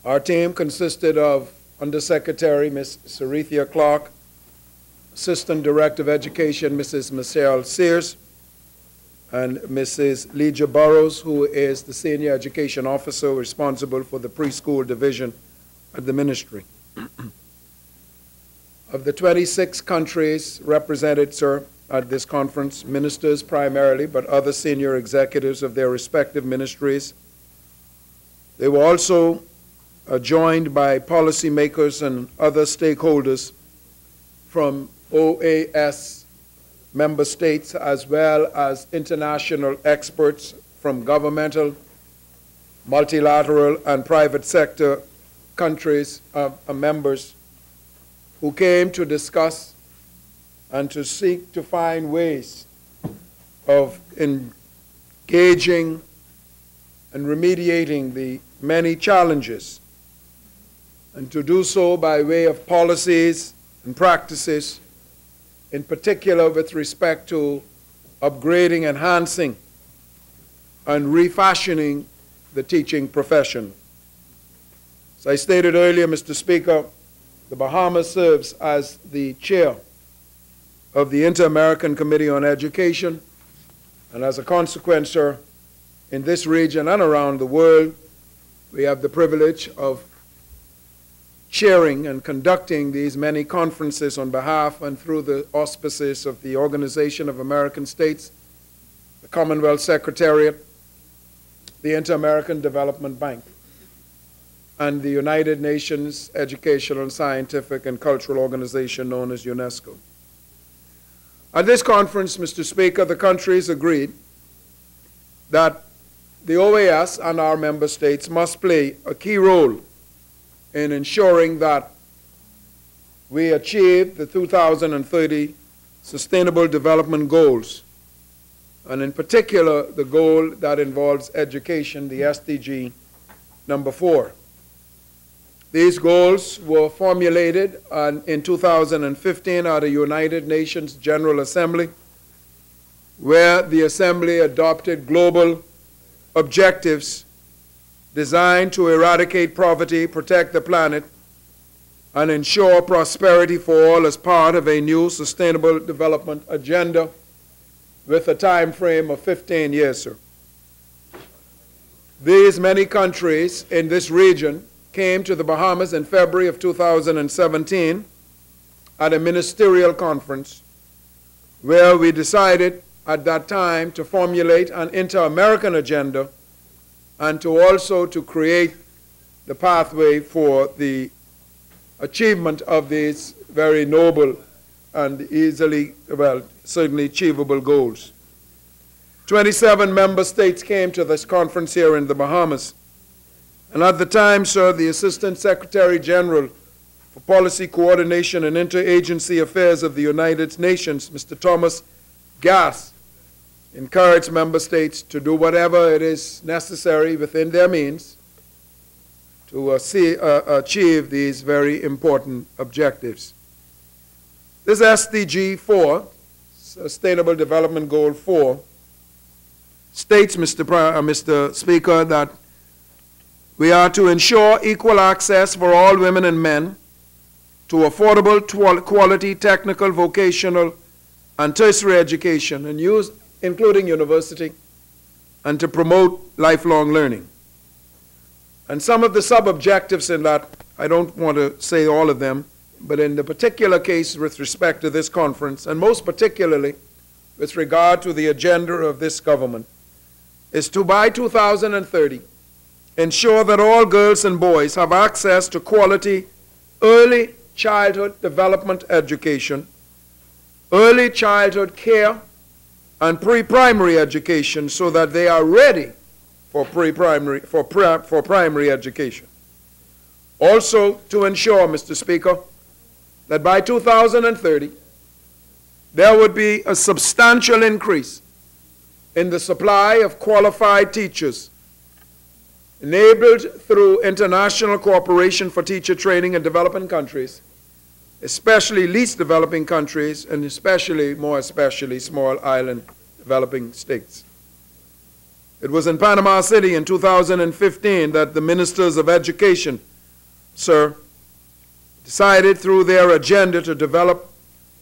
Our team consisted of Undersecretary Ms. Sarethia Clark, Assistant Director of Education Mrs. Michelle Sears, and Mrs. Legia Burrows, who is the Senior Education Officer responsible for the preschool division at the ministry. Of the 26 countries represented, sir, at this conference, ministers primarily, but other senior executives of their respective ministries. They were also joined by policymakers and other stakeholders from OAS member states, as well as international experts from governmental, multilateral, and private sector countries, members who came to discuss and to seek to find ways of engaging and remediating the many challenges, and to do so by way of policies and practices, in particular with respect to upgrading, enhancing, and refashioning the teaching profession. As I stated earlier, Mr. Speaker, the Bahamas serves as the chair of the Inter-American Committee on Education, and as a consequence, sir, in this region and around the world, we have the privilege of chairing and conducting these many conferences on behalf and through the auspices of the Organization of American States, the Commonwealth Secretariat, the Inter-American Development Bank, and the United Nations Educational, Scientific, and Cultural Organization known as UNESCO. At this conference, Mr. Speaker, the countries agreed that the OAS and our member states must play a key role in ensuring that we achieve the 2030 Sustainable Development Goals, and in particular the goal that involves education, the SDG number 4. These goals were formulated in 2015 at a United Nations General Assembly, where the Assembly adopted global objectives designed to eradicate poverty, protect the planet, and ensure prosperity for all as part of a new Sustainable Development Agenda with a time frame of 15 years, sir. These many countries in this region came to the Bahamas in February of 2017 at a ministerial conference where we decided at that time to formulate an inter-American agenda and to also to create the pathway for the achievement of these very noble and easily, well, certainly achievable goals. 27 member states came to this conference here in the Bahamas. And at the time, sir, the Assistant Secretary General for Policy Coordination and Interagency Affairs of the United Nations, Mr. Thomas Gass, encouraged member states to do whatever it is necessary within their means to achieve these very important objectives. This SDG 4, Sustainable Development Goal 4, states, Mr. Speaker, that we are to ensure equal access for all women and men to affordable, quality, technical, vocational, and tertiary education, and including university, and to promote lifelong learning. And some of the sub-objectives in that, I don't want to say all of them, but in the particular case with respect to this conference, and most particularly with regard to the agenda of this government, is to, by 2030, ensure that all girls and boys have access to quality early childhood development education, early childhood care, and pre-primary education so that they are ready for primary education. Also to ensure, Mr. Speaker, that by 2030 there would be a substantial increase in the supply of qualified teachers enabled through international cooperation for teacher training in developing countries, especially least developing countries, and more especially small island developing states. It was in Panama City in 2015 that the ministers of education, sir, decided through their agenda to develop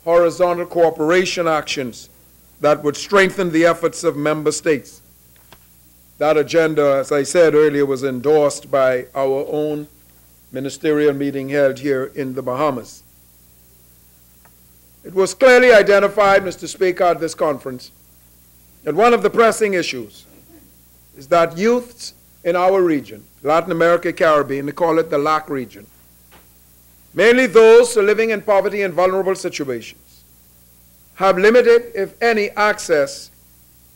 horizontal cooperation actions that would strengthen the efforts of member states. That agenda, as I said earlier, was endorsed by our own ministerial meeting held here in the Bahamas. It was clearly identified, Mr. Speaker, at this conference, that one of the pressing issues is that youths in our region, Latin America, Caribbean, they call it the LAC region, mainly those living in poverty and vulnerable situations, have limited, if any, access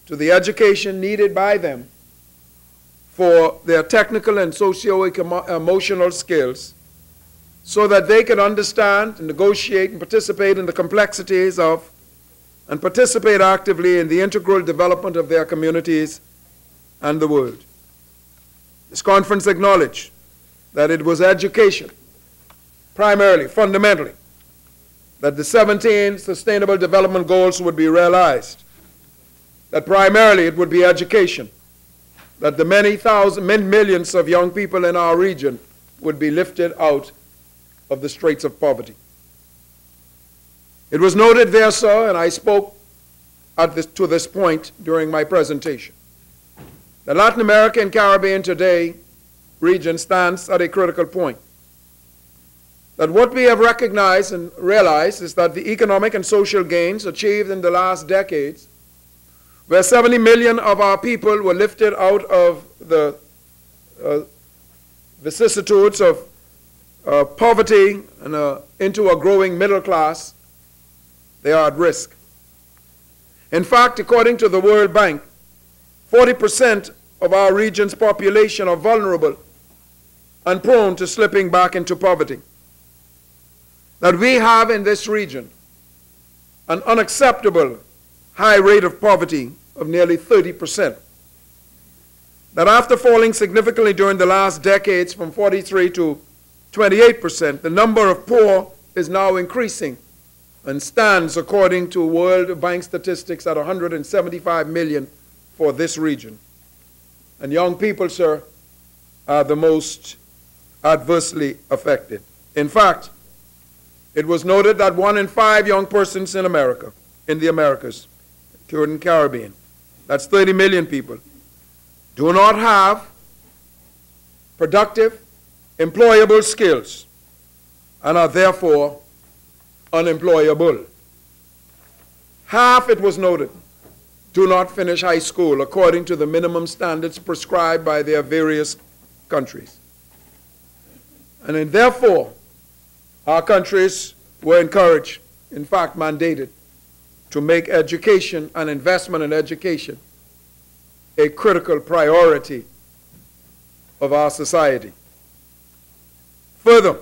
to the education needed by them for their technical and socio-emotional skills so that they could understand and negotiate and participate in the complexities of and participate actively in the integral development of their communities and the world. This conference acknowledged that it was education, primarily, fundamentally, that the 17 Sustainable Development Goals would be realized, that primarily it would be education, that the millions of young people in our region would be lifted out of the straits of poverty. It was noted there, sir, and I spoke to this point during my presentation, the Latin America and Caribbean today region stands at a critical point. That what we have recognized and realized is that the economic and social gains achieved in the last decades, where 70 million of our people were lifted out of the vicissitudes of poverty and into a growing middle class, they are at risk. In fact, according to the World Bank, 40% of our region's population are vulnerable and prone to slipping back into poverty. That we have in this region an unacceptable high rate of poverty of nearly 30%. That after falling significantly during the last decades from 43 to 28%, the number of poor is now increasing and stands, according to World Bank statistics, at 175 million for this region. And young people, sir, are the most adversely affected. In fact, it was noted that 1 in 5 young persons in America, in the Americas, including Caribbean, that's 30 million people, do not have productive, employable skills and are therefore unemployable. Half, it was noted, do not finish high school according to the minimum standards prescribed by their various countries. And therefore, our countries were encouraged, in fact mandated, to make education and investment in education a critical priority of our society. Further,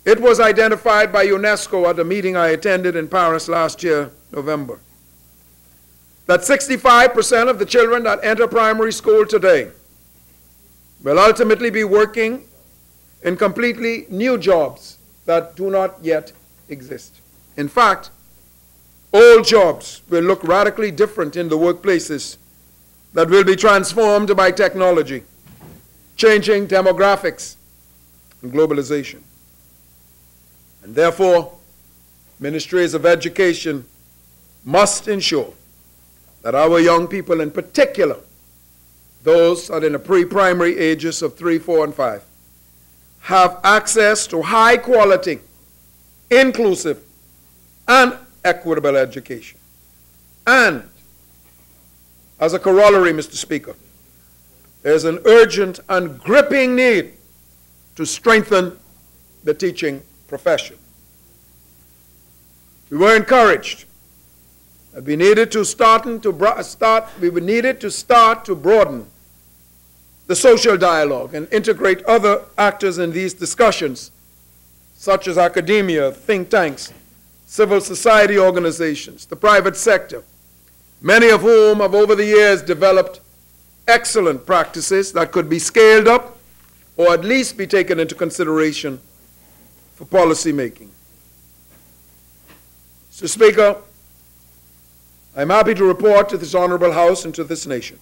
it was identified by UNESCO at a meeting I attended in Paris last year, November, that 65% of the children that enter primary school today will ultimately be working in completely new jobs that do not yet exist. In fact, old jobs will look radically different in the workplaces that will be transformed by technology, changing demographics and globalization. And therefore, ministries of education must ensure that our young people, in particular, those that are in the pre-primary ages of 3, 4, and 5, have access to high quality, inclusive, and equitable education. And as a corollary, Mr. Speaker, there's an urgent and gripping need to strengthen the teaching profession. We were encouraged that we needed to start to broaden the social dialogue and integrate other actors in these discussions, such as academia, think tanks, civil society organizations, the private sector, many of whom have over the years developed excellent practices that could be scaled up or at least be taken into consideration for policy making. Mr. Speaker, I'm happy to report to this honorable House and to this nation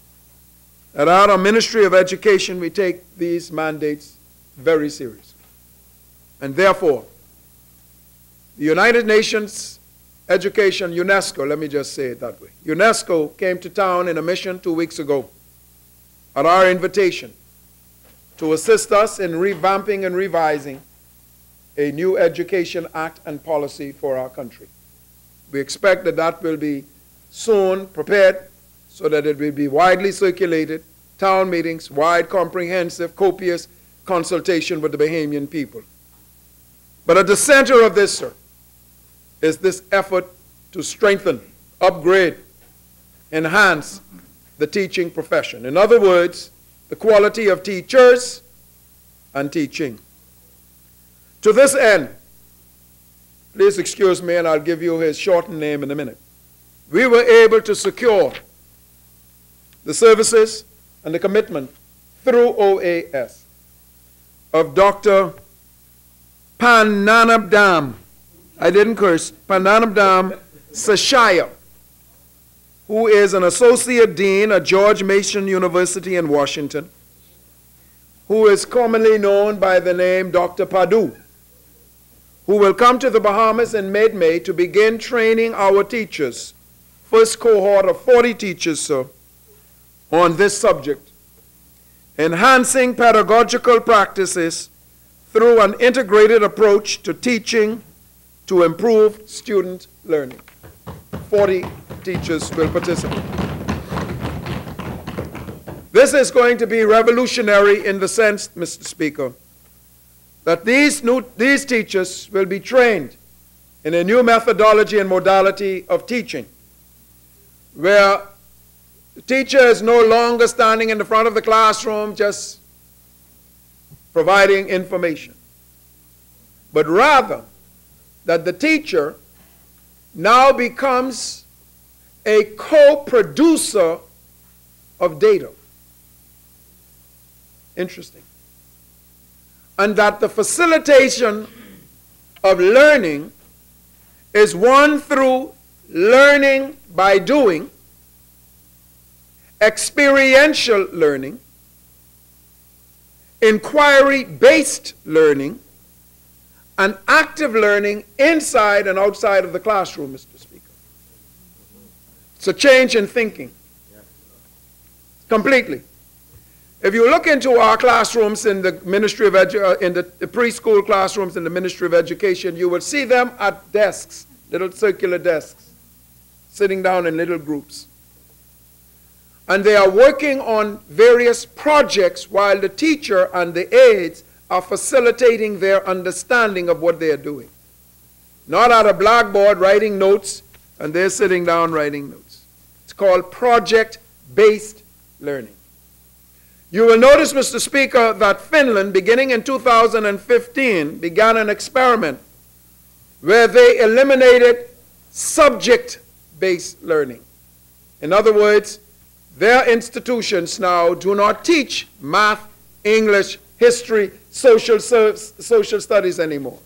that at our Ministry of Education we take these mandates very seriously. And therefore, the United Nations Education, UNESCO, let me just say it that way, UNESCO came to town in a mission 2 weeks ago at our invitation to assist us in revamping and revising a new Education Act and policy for our country. We expect that that will be soon prepared so that it will be widely circulated, town meetings, wide, comprehensive, copious consultation with the Bahamian people. But at the center of this, sir, is this effort to strengthen, upgrade, enhance the teaching profession. In other words, the quality of teachers and teaching. To this end, please excuse me and I'll give you his shortened name in a minute, we were able to secure the services and the commitment through OAS of Dr. Pananabdam, I didn't curse, Pananabdam Seshaya, who is an associate dean at George Mason University in Washington, who is commonly known by the name Dr. Padu, who will come to the Bahamas in mid-May to begin training our teachers, first cohort of 40 teachers, sir, on this subject, enhancing pedagogical practices through an integrated approach to teaching to improve student learning. 40 teachers will participate. This is going to be revolutionary in the sense, Mr. Speaker, that these teachers will be trained in a new methodology and modality of teaching, where the teacher is no longer standing in the front of the classroom just providing information, but rather that the teacher now becomes a co-producer of data. Interesting. And that the facilitation of learning is one through learning by doing, experiential learning, inquiry-based learning, and active learning inside and outside of the classroom, Mr. Speaker. It's a change in thinking. Completely. If you look into our classrooms in the Ministry of in the preschool classrooms in the Ministry of Education, you will see them at desks, little circular desks, sitting down in little groups. And they are working on various projects while the teacher and the aides are facilitating their understanding of what they are doing. Not at a blackboard writing notes, and they're sitting down writing notes. It's called project-based learning. You will notice, Mr. Speaker, that Finland, beginning in 2015, began an experiment where they eliminated subject-based learning. In other words, their institutions now do not teach math, English, history, social studies anymore.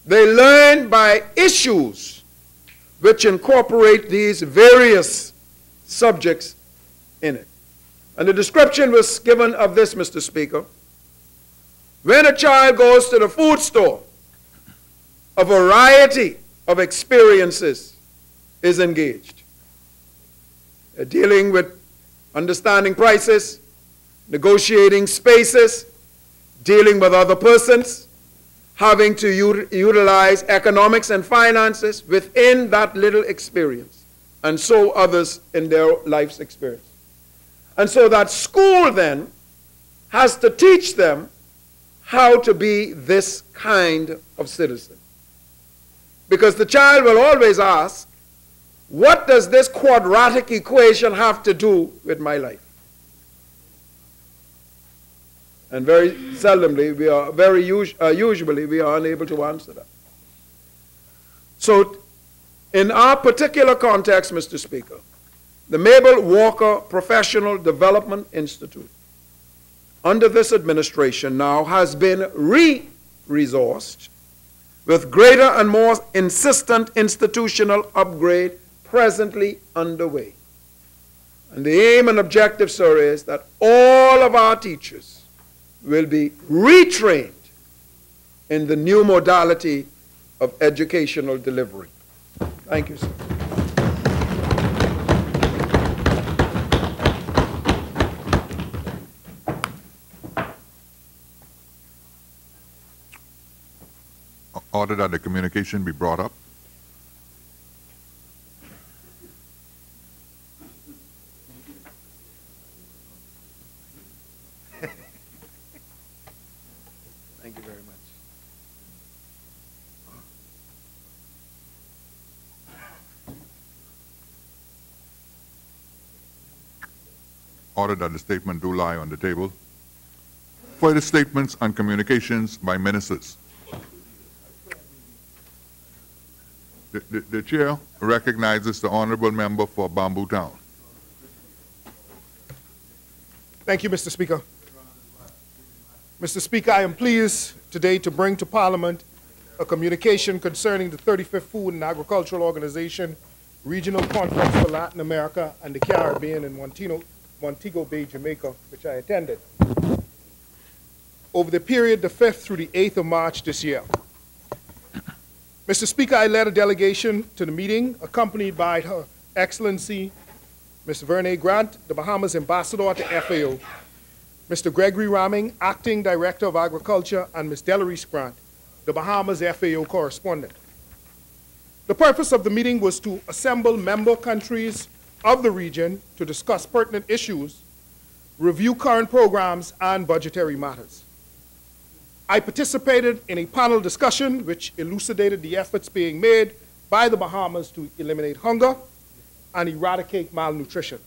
They learn by issues which incorporate these various subjects in it. And the description was given of this, Mr. Speaker. When a child goes to the food store, a variety of experiences is engaged. Dealing with understanding prices, negotiating spaces, dealing with other persons, having to utilize economics and finances within that little experience, and so others in their life's experience. And so that school then has to teach them how to be this kind of citizen. Because the child will always ask, what does this quadratic equation have to do with my life? And very seldomly, usually we are unable to answer that. So in our particular context, Mr. Speaker, the Mabel Walker Professional Development Institute, under this administration now, has been re-resourced with greater and more insistent institutional upgrade presently underway. And the aim and objective, sir, is that all of our teachers will be retrained in the new modality of educational delivery. Thank you, sir. Order that the communication be brought up. Thank you very much. Order that the statement do lie on the table. Further statements and communications by ministers. The chair recognizes the honorable member for Bamboo Town. Thank you, Mr. Speaker. Mr. Speaker, I am pleased today to bring to Parliament a communication concerning the 35th Food and Agricultural Organization Regional Conference for Latin America and the Caribbean in Montego Bay, Jamaica, which I attended over the period the 5th through the 8th of March this year. Mr. Speaker, I led a delegation to the meeting accompanied by Her Excellency Ms. Verne Grant, the Bahamas Ambassador to FAO, Mr. Gregory Raming, Acting Director of Agriculture, and Ms. Delarice Grant, the Bahamas FAO Correspondent. The purpose of the meeting was to assemble member countries of the region to discuss pertinent issues, review current programs, and budgetary matters. I participated in a panel discussion which elucidated the efforts being made by the Bahamas to eliminate hunger and eradicate malnutrition.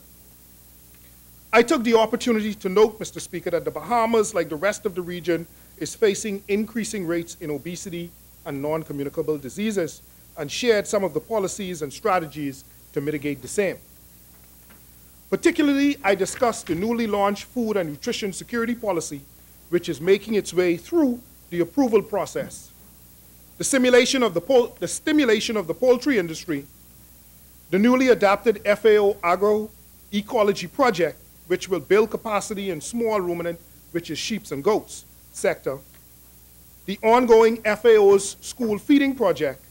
I took the opportunity to note, Mr. Speaker, that the Bahamas, like the rest of the region, is facing increasing rates in obesity and non-communicable diseases, and shared some of the policies and strategies to mitigate the same. Particularly, I discussed the newly launched food and nutrition security policy, which is making its way through the approval process, the stimulation of the poultry industry, the newly adopted FAO agroecology project, which will build capacity in small ruminant, which is sheep and goats, sector, the ongoing FAO's school feeding project,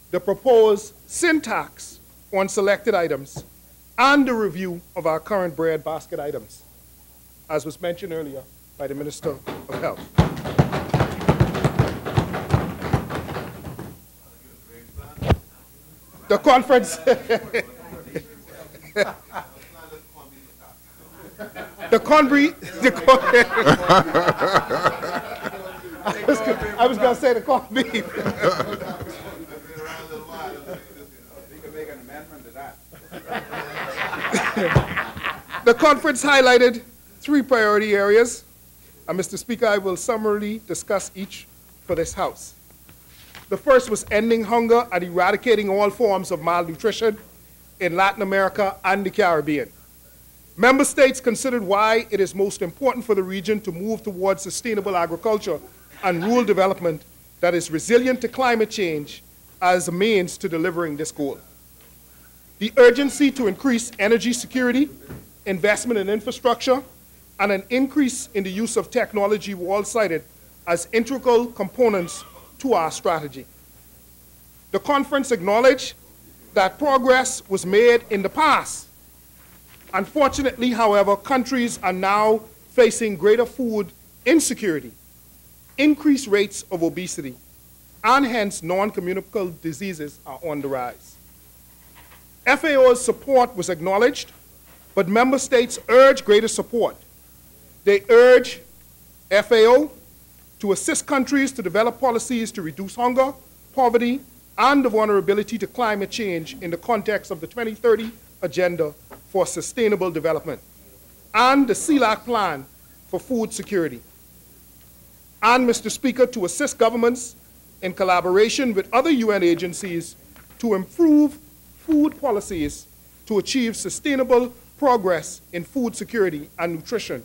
the proposed sin tax on selected items, and the review of our current bread basket items, as was mentioned earlier by the Minister of Health. The conference, I was going to say the corned beef. We can make an amendment to that. The conference highlighted 3 priority areas, and Mr. Speaker, I will summarily discuss each for this House. The first was ending hunger and eradicating all forms of malnutrition in Latin America and the Caribbean. Member states considered why it is most important for the region to move towards sustainable agriculture and rural development that is resilient to climate change as a means to delivering this goal. The urgency to increase energy security, investment in infrastructure, and an increase in the use of technology were all cited as integral components to our strategy. The conference acknowledged that progress was made in the past. Unfortunately, however, countries are now facing greater food insecurity, increased rates of obesity, and hence non-communicable diseases are on the rise. FAO's support was acknowledged, but member states urged greater support. They urge FAO to assist countries to develop policies to reduce hunger, poverty, and the vulnerability to climate change in the context of the 2030 Agenda for Sustainable Development and the CELAC Plan for Food Security. And, Mr. Speaker, to assist governments in collaboration with other UN agencies to improve food policies to achieve sustainable progress in food security and nutrition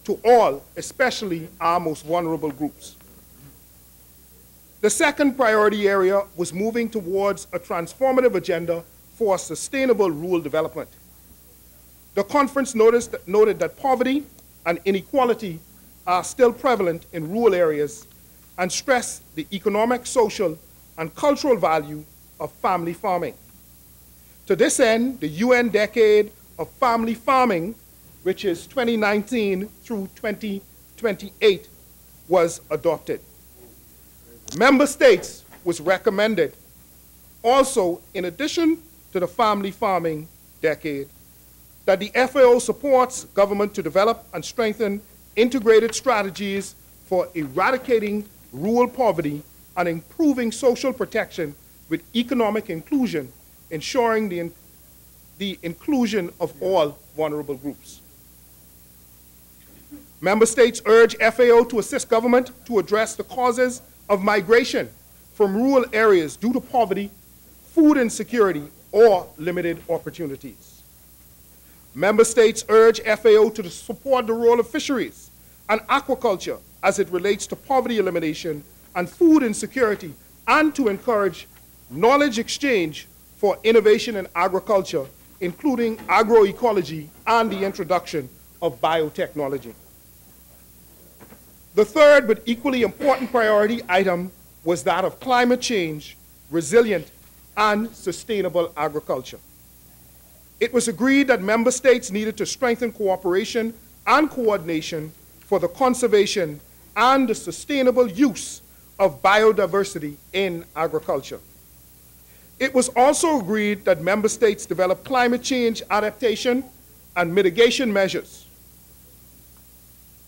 to all, especially our most vulnerable groups. The second priority area was moving towards a transformative agenda for sustainable rural development. The conference noted that poverty and inequality are still prevalent in rural areas and stressed the economic, social, and cultural value of family farming. To this end, the UN Decade of Family Farming, which is 2019 through 2028, was adopted. Member states was recommended also, in addition to the Family Farming Decade, that the FAO supports government to develop and strengthen integrated strategies for eradicating rural poverty and improving social protection with economic inclusion, ensuring the inclusion of all vulnerable groups. Member states urge FAO to assist government to address the causes of migration from rural areas due to poverty, food insecurity, or limited opportunities. Member states urge FAO to support the role of fisheries and aquaculture as it relates to poverty elimination and food insecurity, and to encourage knowledge exchange for innovation in agriculture, including agroecology and the introduction of biotechnology. The third but equally important priority item was that of climate change, resilient, and sustainable agriculture. It was agreed that member states needed to strengthen cooperation and coordination for the conservation and the sustainable use of biodiversity in agriculture. It was also agreed that member states develop climate change adaptation and mitigation measures.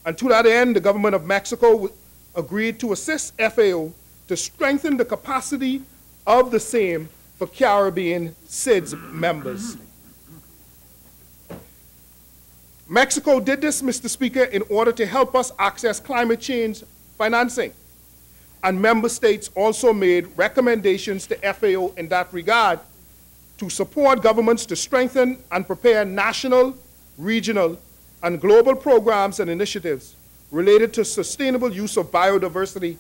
And to that end, the government of Mexico agreed to assist FAO to strengthen the capacity of the same for Caribbean SIDS members. Mexico did this, Mr. Speaker, in order to help us access climate change financing. And member states also made recommendations to FAO in that regard to support governments to strengthen and prepare national, regional, and global programs and initiatives related to sustainable use of biodiversity,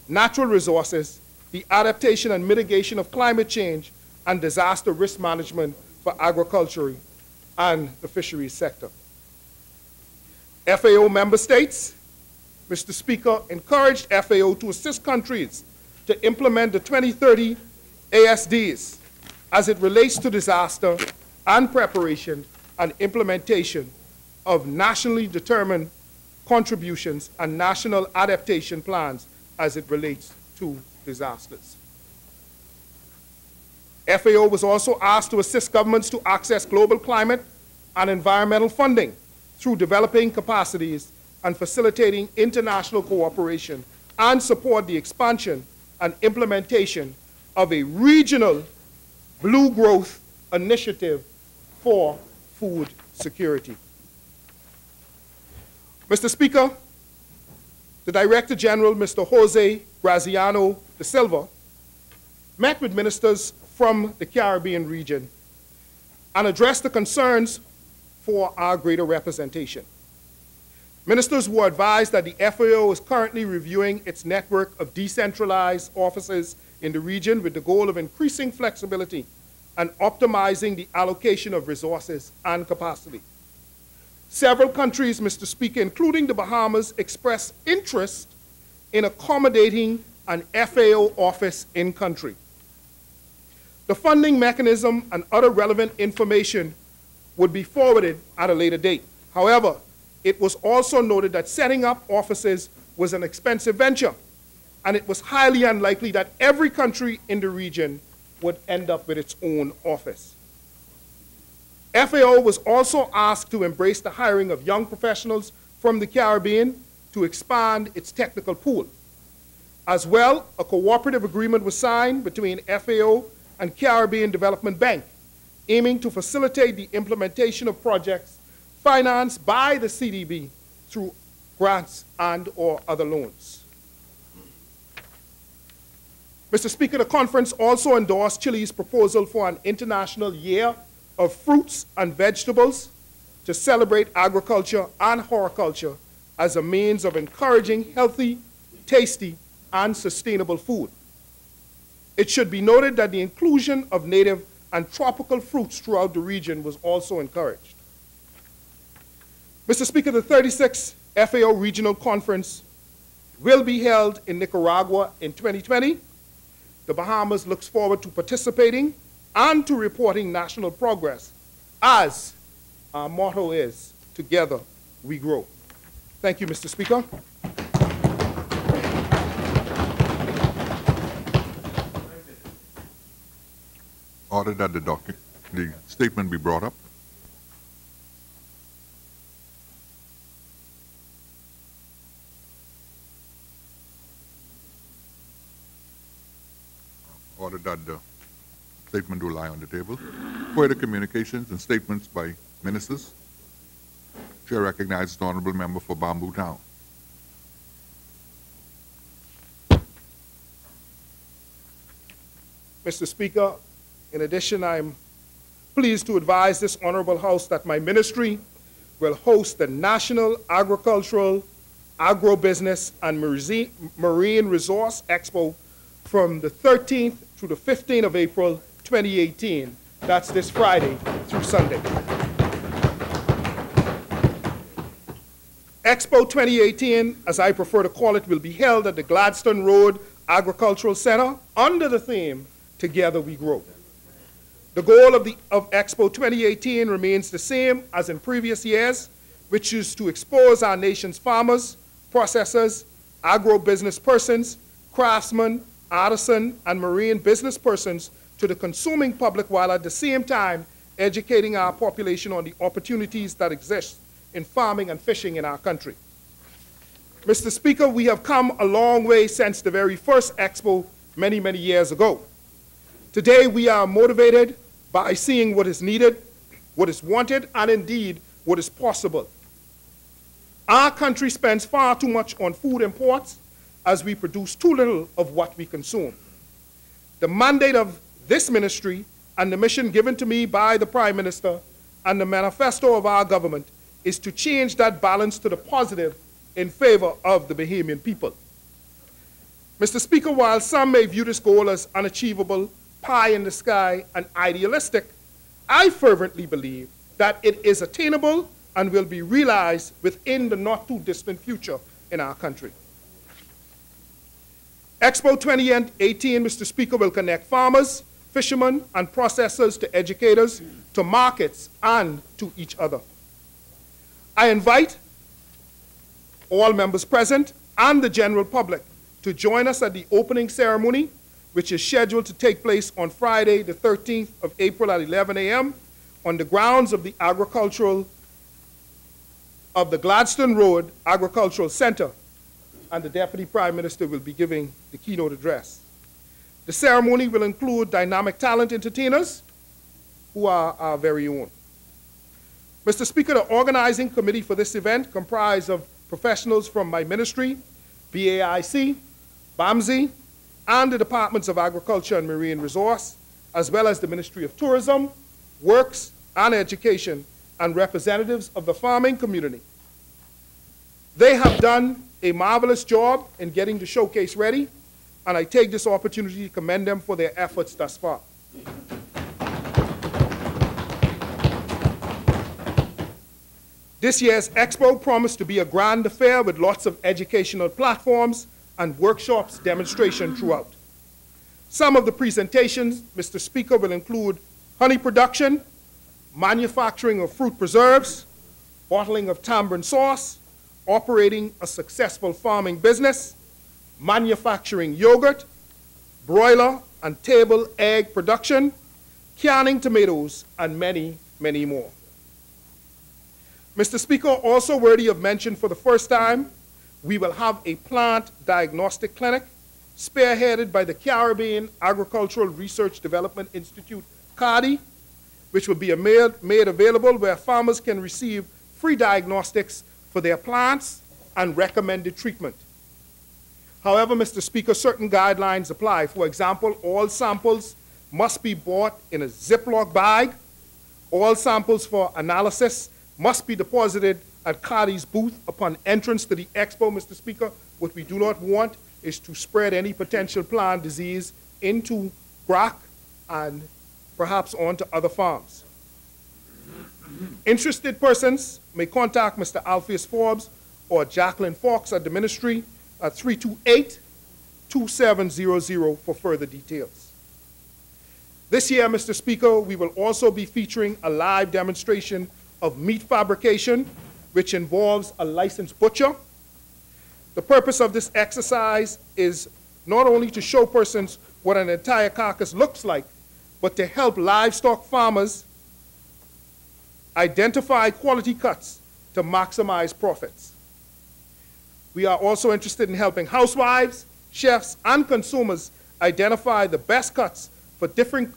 natural resources, the adaptation and mitigation of climate change, and disaster risk management for agriculture and the fisheries sector. FAO member states, Mr. Speaker, encouraged FAO to assist countries to implement the 2030 ASDs as it relates to disaster and preparation and implementation of nationally determined contributions and national adaptation plans as it relates to disasters. FAO was also asked to assist governments to access global climate and environmental funding through developing capacities and facilitating international cooperation, and support the expansion and implementation of a regional blue growth initiative for food security. Mr. Speaker, the Director General, Mr. Jose Graziano da Silva, met with ministers from the Caribbean region and addressed the concerns for our greater representation. Ministers were advised that the FAO is currently reviewing its network of decentralized offices in the region with the goal of increasing flexibility and optimizing the allocation of resources and capacity. Several countries, Mr. Speaker, including the Bahamas, expressed interest in accommodating an FAO office in country. The funding mechanism and other relevant information would be forwarded at a later date. However, it was also noted that setting up offices was an expensive venture, and it was highly unlikely that every country in the region would end up with its own office. FAO was also asked to embrace the hiring of young professionals from the Caribbean to expand its technical pool. As well, a cooperative agreement was signed between FAO and Caribbean Development Bank, aiming to facilitate the implementation of projects financed by the CDB through grants and/or other loans. Mr. Speaker, the conference also endorsed Chile's proposal for an international year of fruits and vegetables to celebrate agriculture and horticulture as a means of encouraging healthy, tasty, and sustainable food. It should be noted that the inclusion of native and tropical fruits throughout the region was also encouraged. Mr. Speaker, the 36th FAO Regional Conference will be held in Nicaragua in 2020. The Bahamas looks forward to participating and to reporting national progress, as our motto is, together we grow. Thank you, Mr. Speaker. Order that the statement be brought up. Order that the statement will lie on the table. Further communications and statements by ministers. Chair recognizes the honorable member for Bamboo Town. Mr. Speaker, in addition, I'm pleased to advise this honorable House that my ministry will host the National Agricultural, Agrobusiness, and Marine Resource Expo from the 13th through the 15th of April 2018. That's this Friday through Sunday. Expo 2018, as I prefer to call it, will be held at the Gladstone Road Agricultural Center under the theme, Together We Grow. The goal of Expo 2018 remains the same as in previous years, which is to expose our nation's farmers, processors, agro-business persons, craftsmen, artisan, and marine business persons to the consuming public, while at the same time educating our population on the opportunities that exist in farming and fishing in our country. Mr. Speaker, we have come a long way since the very first Expo many, many years ago. Today, we are motivated by seeing what is needed, what is wanted, and indeed, what is possible. Our country spends far too much on food imports as we produce too little of what we consume. The mandate of this ministry and the mission given to me by the Prime Minister and the manifesto of our government is to change that balance to the positive in favor of the Bahamian people. Mr. Speaker, while some may view this goal as unachievable, pie in the sky, and idealistic, I fervently believe that it is attainable and will be realized within the not too distant future in our country. Expo 2018, Mr. Speaker, will connect farmers, fishermen, and processors to educators, to markets, and to each other. I invite all members present and the general public to join us at the opening ceremony, which is scheduled to take place on Friday, the 13th of April at 11 a.m. on the grounds of the Gladstone Road Agricultural Center, and the Deputy Prime Minister will be giving the keynote address. The ceremony will include dynamic talent entertainers who are our very own. Mr. Speaker, the organizing committee for this event comprised of professionals from my ministry, BAIC, BAMSI, and the Departments of Agriculture and Marine Resource, as well as the Ministry of Tourism, Works, and Education, and representatives of the farming community. They have done a marvelous job in getting the showcase ready, and I take this opportunity to commend them for their efforts thus far. This year's Expo promised to be a grand affair with lots of educational platforms and workshops demonstration throughout. Some of the presentations, Mr. Speaker, will include honey production, manufacturing of fruit preserves, bottling of tamarind sauce, operating a successful farming business, manufacturing yogurt, broiler and table egg production, canning tomatoes, and many, many more. Mr. Speaker, also worthy of mention for the first time, we will have a plant diagnostic clinic spearheaded by the Caribbean Agricultural Research Development Institute, CARDI, which will be made available where farmers can receive free diagnostics for their plants and recommended treatment. However, Mr. Speaker, certain guidelines apply. For example, all samples must be bought in a Ziploc bag. All samples for analysis must be deposited at CARDI's booth upon entrance to the expo, Mr. Speaker. What we do not want is to spread any potential plant disease into GRAC and perhaps onto other farms. Interested persons may contact Mr. Alpheus Forbes or Jacqueline Fox at the ministry at 328-2700 for further details. This year, Mr. Speaker, we will also be featuring a live demonstration of meat fabrication, which involves a licensed butcher. The purpose of this exercise is not only to show persons what an entire carcass looks like, but to help livestock farmers identify quality cuts to maximize profits. We are also interested in helping housewives, chefs, and consumers identify the best cuts for different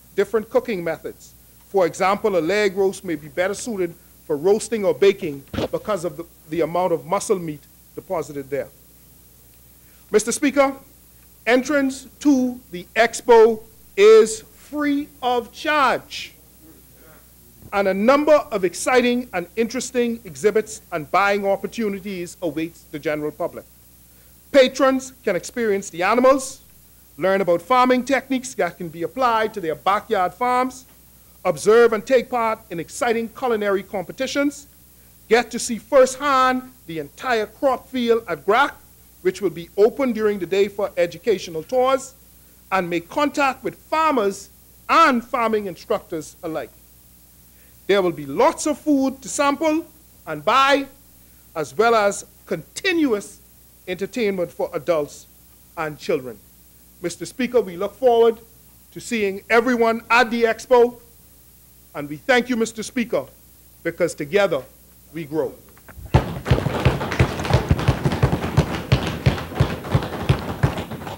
cooking methods. For example, a leg roast may be better suited for roasting or baking because of the amount of muscle meat deposited there. Mr. Speaker, entrance to the expo is free of charge, and a number of exciting and interesting exhibits and buying opportunities awaits the general public. Patrons can experience the animals, learn about farming techniques that can be applied to their backyard farms, observe and take part in exciting culinary competitions, get to see firsthand the entire crop field at GRAC, which will be open during the day for educational tours, and make contact with farmers and farming instructors alike. There will be lots of food to sample and buy, as well as continuous entertainment for adults and children. Mr. Speaker, we look forward to seeing everyone at the expo, and we thank you, Mr. Speaker, because together we grow.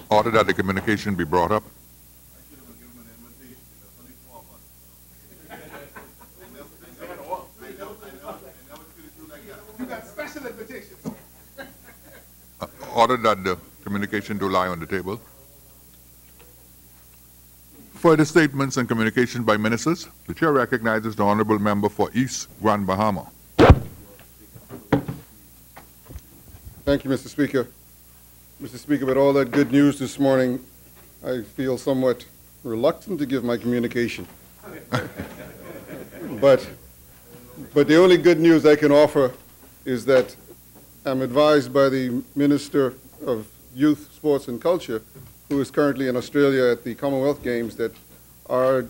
Order that the communication be brought up. You got special invitations. Order that the communication do lie on the table. Further statements and communication by ministers. The chair recognizes the honorable member for East Grand Bahama. Thank you, Mr. Speaker. Mr. Speaker, with all that good news this morning, I feel somewhat reluctant to give my communication. But the only good news I can offer is that I'm advised by the Minister of Youth, Sports and Culture, who is currently in Australia at the Commonwealth Games, that our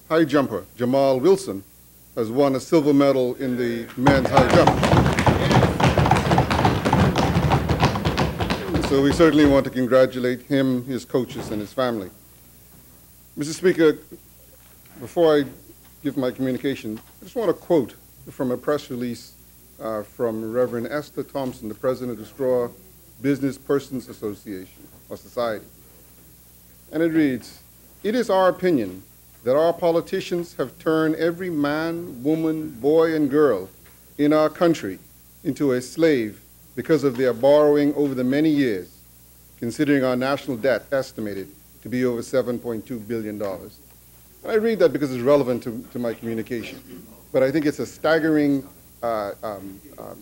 high jumper, Jamal Wilson, has won a silver medal in the men's high jump. So we certainly want to congratulate him, his coaches, and his family. Mr. Speaker, before I give my communication, I just want to quote from a press release from Reverend Esther Thompson, the president of the Straw Business Persons Association, or Society. And it reads, "It is our opinion that our politicians have turned every man, woman, boy, and girl in our country into a slave because of their borrowing over the many years, considering our national debt estimated to be over $7.2 billion. And I read that because it's relevant to my communication. But I think it's a staggering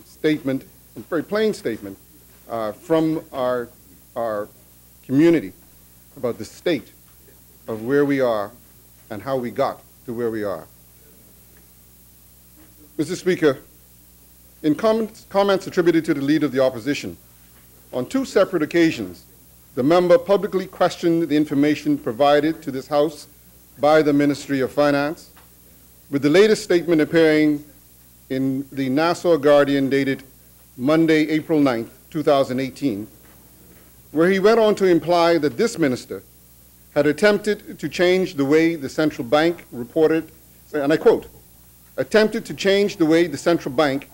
statement, a very plain statement from our community about the state of where we are and how we got to where we are. Mr. Speaker, in comments attributed to the leader of the opposition, on two separate occasions, the member publicly questioned the information provided to this House by the Ministry of Finance, with the latest statement appearing in the Nassau Guardian dated Monday, April 9th, 2018, where he went on to imply that this minister had attempted to change the way the central bank reported, and I quote, attempted to change the way the central bank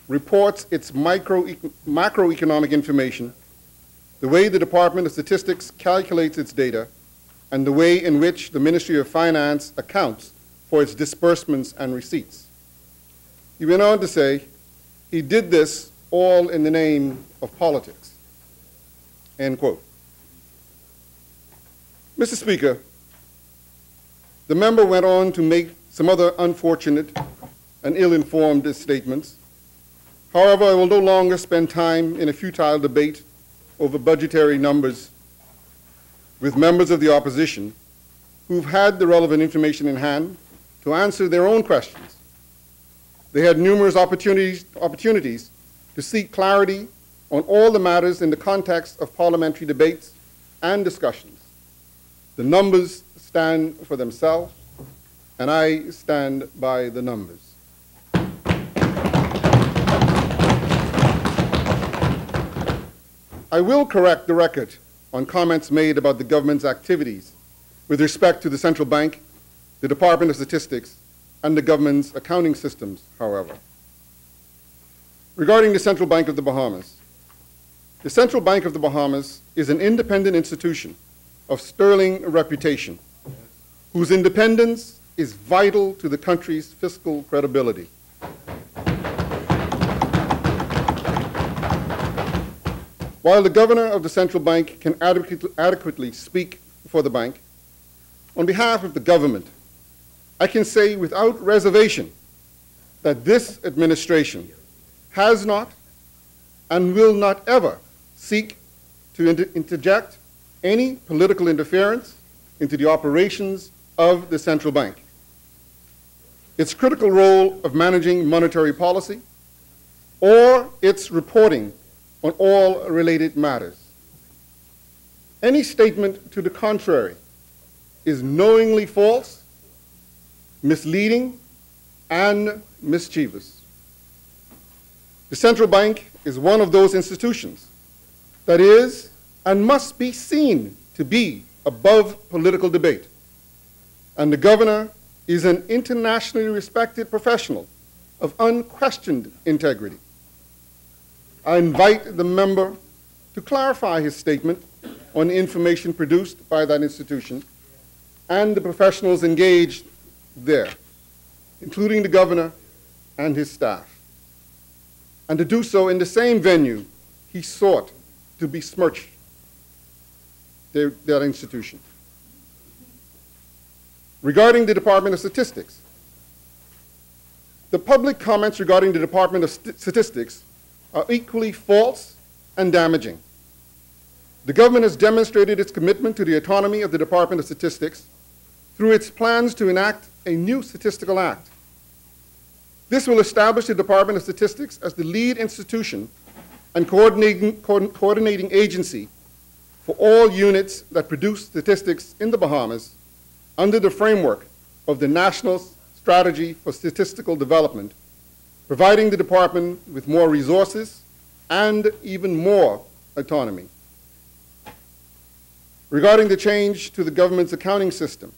reports its macroeconomic information, the way the Department of Statistics calculates its data, and the way in which the Ministry of Finance accounts for its disbursements and receipts. He went on to say he did this all in the name of politics, end quote. Mr. Speaker, the member went on to make some other unfortunate and ill-informed statements. However, I will no longer spend time in a futile debate over budgetary numbers with members of the opposition who've had the relevant information in hand to answer their own questions. They had numerous opportunities to seek clarity on all the matters in the context of parliamentary debates and discussions. The numbers stand for themselves, and I stand by the numbers. I will correct the record on comments made about the government's activities with respect to the central bank, the Department of Statistics, and the government's accounting systems, however. Regarding the Central Bank of the Bahamas, the Central Bank of the Bahamas is an independent institution of sterling reputation, whose independence is vital to the country's fiscal credibility. While the governor of the central bank can adequately speak for the bank, on behalf of the government, I can say without reservation that this administration has not and will not ever seek to interject any political interference into the operations of the central bank. Its critical role of managing monetary policy or its reporting on all related matters. Any statement to the contrary is knowingly false, misleading, and mischievous. The central bank is one of those institutions that is and must be seen to be above political debate. And the governor is an internationally respected professional of unquestioned integrity. I invite the member to clarify his statement on the information produced by that institution and the professionals engaged there, including the governor and his staff, and to do so in the same venue he sought to besmirch that institution. Regarding the Department of Statistics, the public comments regarding the Department of Statistics are equally false and damaging. The government has demonstrated its commitment to the autonomy of the Department of Statistics through its plans to enact a new statistical act. This will establish the Department of Statistics as the lead institution and coordinating agency for all units that produce statistics in the Bahamas under the framework of the National Strategy for Statistical Development, providing the department with more resources and even more autonomy. Regarding the change to the government's accounting system,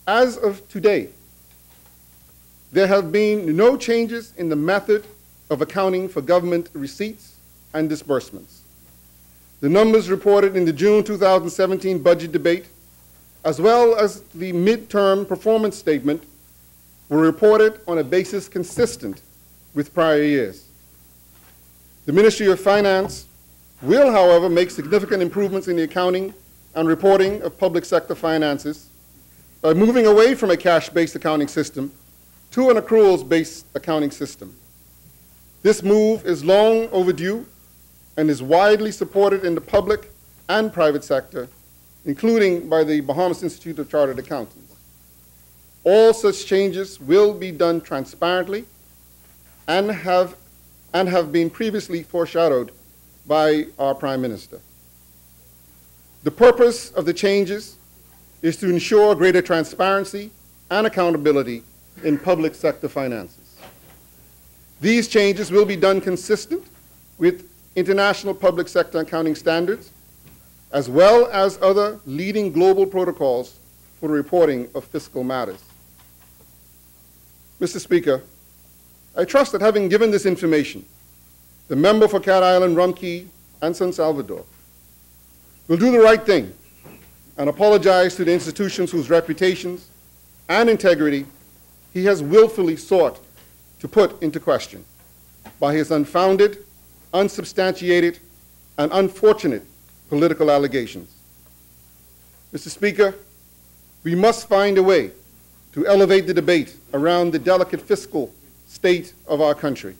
as of today, there have been no changes in the method of accounting for government receipts and disbursements. The numbers reported in the June 2017 budget debate, as well as the midterm performance statement, were reported on a basis consistent with prior years. The Ministry of Finance will, however, make significant improvements in the accounting and reporting of public sector finances by moving away from a cash-based accounting system to an accruals-based accounting system. This move is long overdue and is widely supported in the public and private sector, including by the Bahamas Institute of Chartered Accountants. All such changes will be done transparently and have been previously foreshadowed by our Prime Minister. The purpose of the changes is to ensure greater transparency and accountability in public sector finances. These changes will be done consistent with international public sector accounting standards, as well as other leading global protocols for the reporting of fiscal matters. Mr. Speaker, I trust that having given this information, the member for Cat Island, Rum Cay, and San Salvador will do the right thing and apologize to the institutions whose reputations and integrity he has willfully sought to put into question by his unfounded, unsubstantiated, and unfortunate political allegations. Mr. Speaker, we must find a way to elevate the debate around the delicate fiscal state of our country,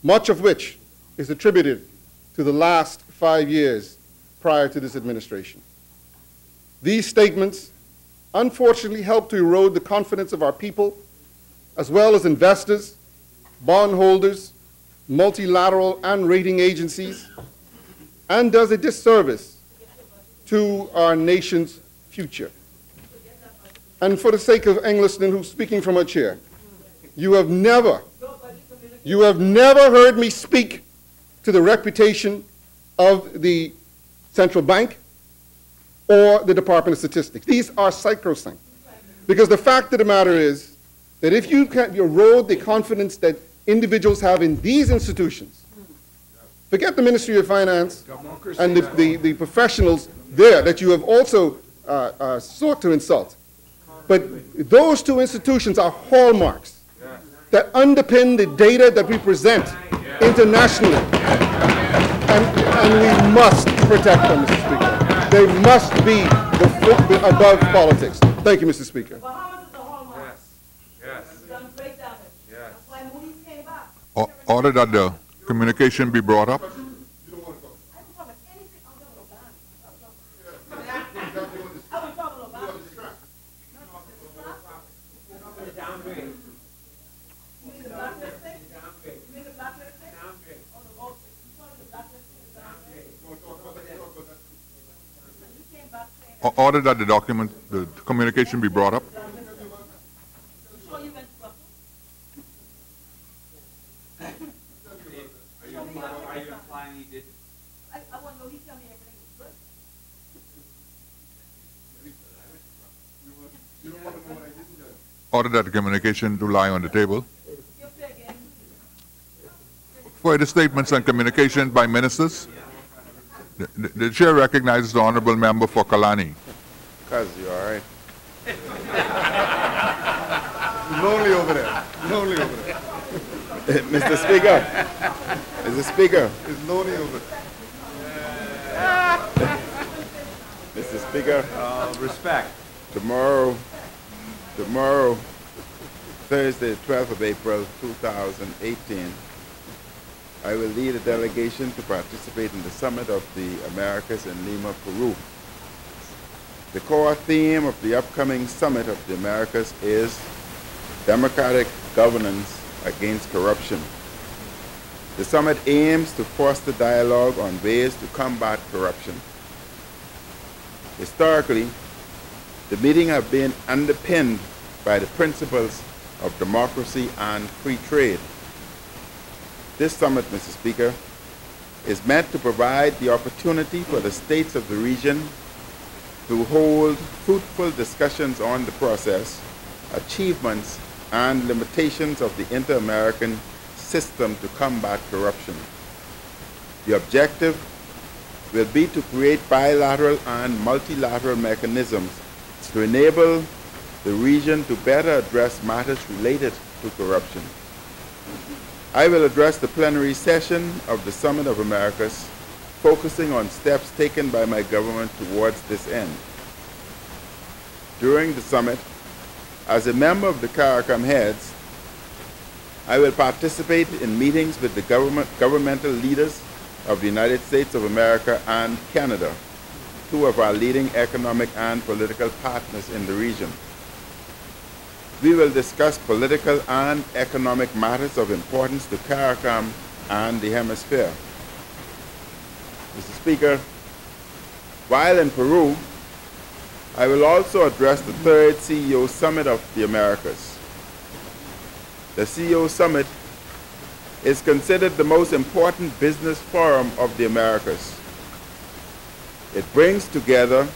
much of which is attributed to the last 5 years prior to this administration. These statements unfortunately help to erode the confidence of our people, as well as investors, bondholders, multilateral and rating agencies, and does a disservice to our nation's future. And for the sake of Engliston, who's speaking from her chair, you have never heard me speak to the reputation of the central bank or the Department of Statistics. These are sacrosanct. Because the fact of the matter is that if you can erode the confidence that individuals have in these institutions, forget the Ministry of Finance and the professionals there that you have also sought to insult. But those two institutions are hallmarks that underpin the data that we present internationally. And and we must protect them, Mr. Speaker. They must be above politics. Thank you, Mr. Speaker. Order that the communication be brought up. Order that the communication be brought up. Order that the communication to lie on the table. Further statements and communication by ministers. The chair recognizes the honourable member for Kalani. Cuz, you all right? Lonely over there. Lonely over there. Mr. Speaker. Mr. Speaker. It's lonely over there. Mr. Speaker. Respect. Tomorrow, Thursday, 12th of April, 2018, I will lead a delegation to participate in the Summit of the Americas in Lima, Peru. The core theme of the upcoming Summit of the Americas is democratic governance against corruption. The summit aims to foster dialogue on ways to combat corruption. Historically, the meeting have been underpinned by the principles of democracy and free trade. This summit, Mr. Speaker, is meant to provide the opportunity for the states of the region to hold fruitful discussions on the process, achievements, and limitations of the inter-American system to combat corruption. The objective will be to create bilateral and multilateral mechanisms to enable the region to better address matters related to corruption. I will address the plenary session of the Summit of Americas, focusing on steps taken by my government towards this end. During the summit, as a member of the CARICOM heads, I will participate in meetings with the governmental leaders of the United States of America and Canada, two of our leading economic and political partners in the region. We will discuss political and economic matters of importance to CARICOM and the hemisphere. Mr. Speaker, while in Peru, I will also address the third CEO Summit of the Americas. The CEO Summit is considered the most important business forum of the Americas. It brings together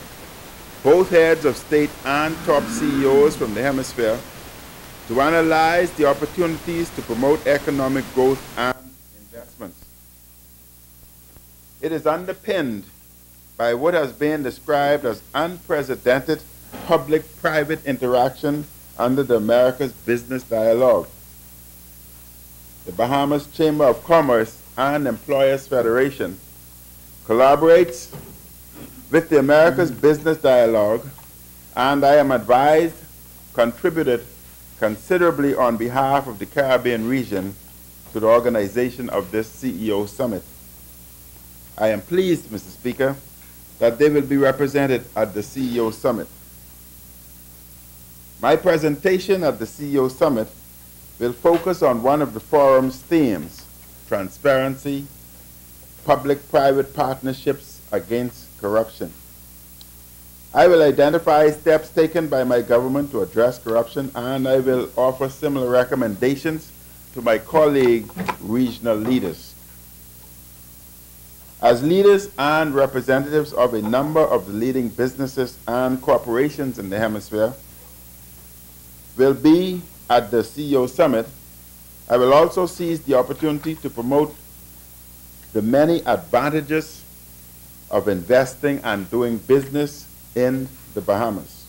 both heads of state and top CEOs from the hemisphere to analyze the opportunities to promote economic growth and investments. It is underpinned by what has been described as unprecedented public-private interaction under the Americas Business Dialogue. The Bahamas Chamber of Commerce and Employers Federation collaborates with the Americas Business Dialogue, and I am advised contributed considerably on behalf of the Caribbean region to the organization of this CEO Summit. I am pleased, Mr. Speaker, that they will be represented at the CEO Summit. My presentation at the CEO Summit will focus on one of the forum's themes, transparency, public-private partnerships against corruption. I will identify steps taken by my government to address corruption, and I will offer similar recommendations to my colleague regional leaders. As leaders and representatives of a number of the leading businesses and corporations in the hemisphere will be at the CEO Summit, I will also seize the opportunity to promote the many advantages of investing and doing business in the Bahamas.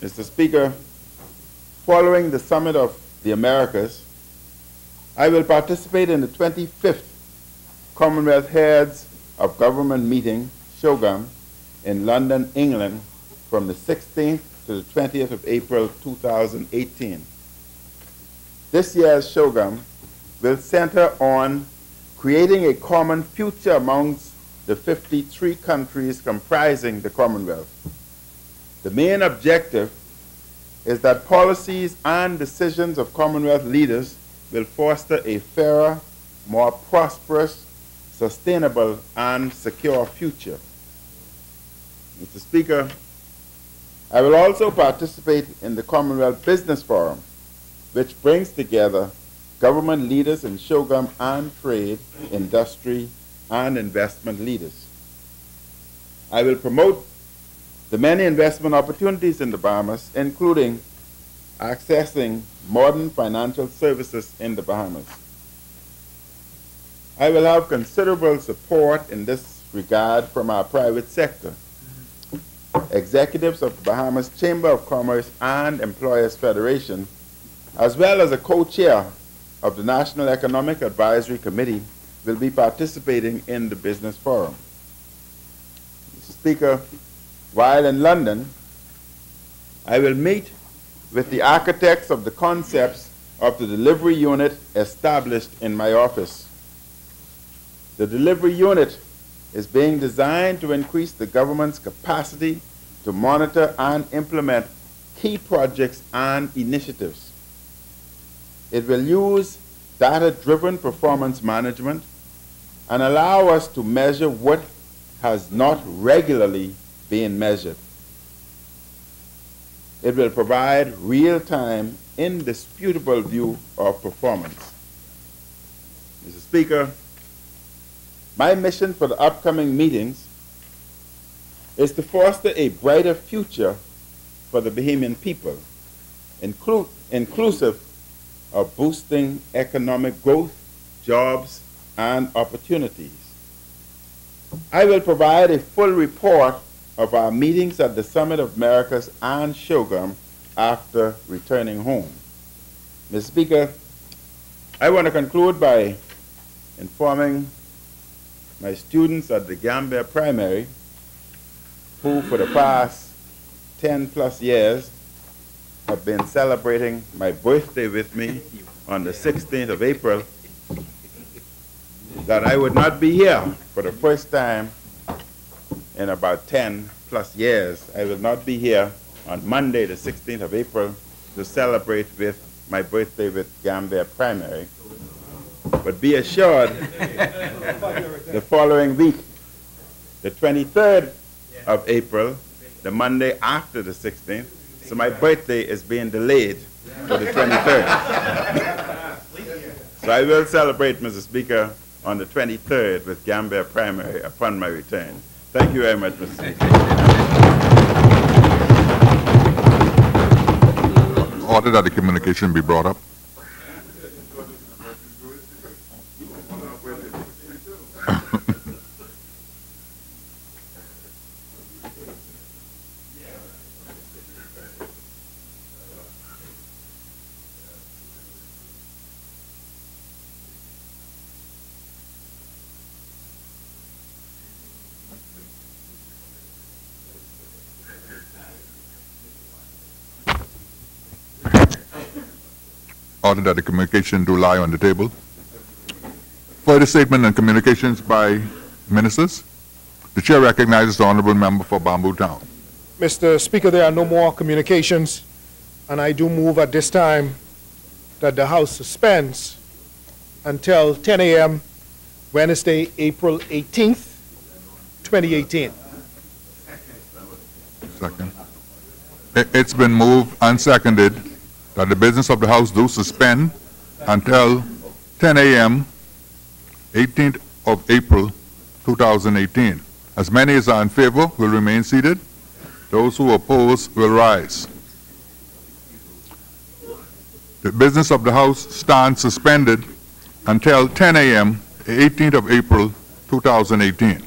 Mr. Speaker, following the Summit of the Americas, I will participate in the 25th Commonwealth Heads of Government meeting, SHOGM, in London, England, from the 16th to the 20th of April 2018. This year's SHOGM will center on creating a common future amongst the 53 countries comprising the Commonwealth. The main objective is that policies and decisions of Commonwealth leaders will foster a fairer, more prosperous, sustainable, and secure future. Mr. Speaker, I will also participate in the Commonwealth Business Forum, which brings together government leaders in SHOGM and trade, industry, and investment leaders. I will promote the many investment opportunities in the Bahamas, including accessing modern financial services in the Bahamas. I will have considerable support in this regard from our private sector. Executives of the Bahamas Chamber of Commerce and Employers Federation, as well as a co-chair of the National Economic Advisory Committee, will be participating in the Business Forum. Mr. Speaker, while in London, I will meet with the architects of the concepts of the delivery unit established in my office. The delivery unit is being designed to increase the government's capacity to monitor and implement key projects and initiatives. It will use data-driven performance management and allow us to measure what has not regularly been measured. It will provide real-time, indisputable view of performance. Mr. Speaker, my mission for the upcoming meetings is to foster a brighter future for the Bahamian people, inclusive of boosting economic growth, jobs, and opportunities. I will provide a full report of our meetings at the Summit of Americas and SHOGM after returning home. Mr. Speaker, I want to conclude by informing my students at the Gambia Primary, who for the past 10+ years have been celebrating my birthday with me on the 16th of April, that I would not be here for the first time in about 10+ years. I will not be here on Monday, the 16th of April, to celebrate with my birthday with Gambia Primary. But be assured, the following week, the 23rd of April, the Monday after the 16th, so my birthday is being delayed for the 23rd. So I will celebrate, Mr. Speaker, on the 23rd with Gambia Primary upon my return. Thank you very much, Mr. Speaker. Order that the communication be brought up. Order that the communication do lie on the table. Further statement and communications by ministers. The chair recognizes the honorable member for Bamboo Town. Mr. Speaker, there are no more communications, and I do move at this time that the House suspends until 10 a.m. Wednesday, April 18th, 2018. Second. It's been moved and seconded that the business of the House do suspend until 10 a.m., 18th of April, 2018. As many as are in favor will remain seated. Those who oppose will rise. The business of the House stands suspended until 10 a.m., 18th of April, 2018.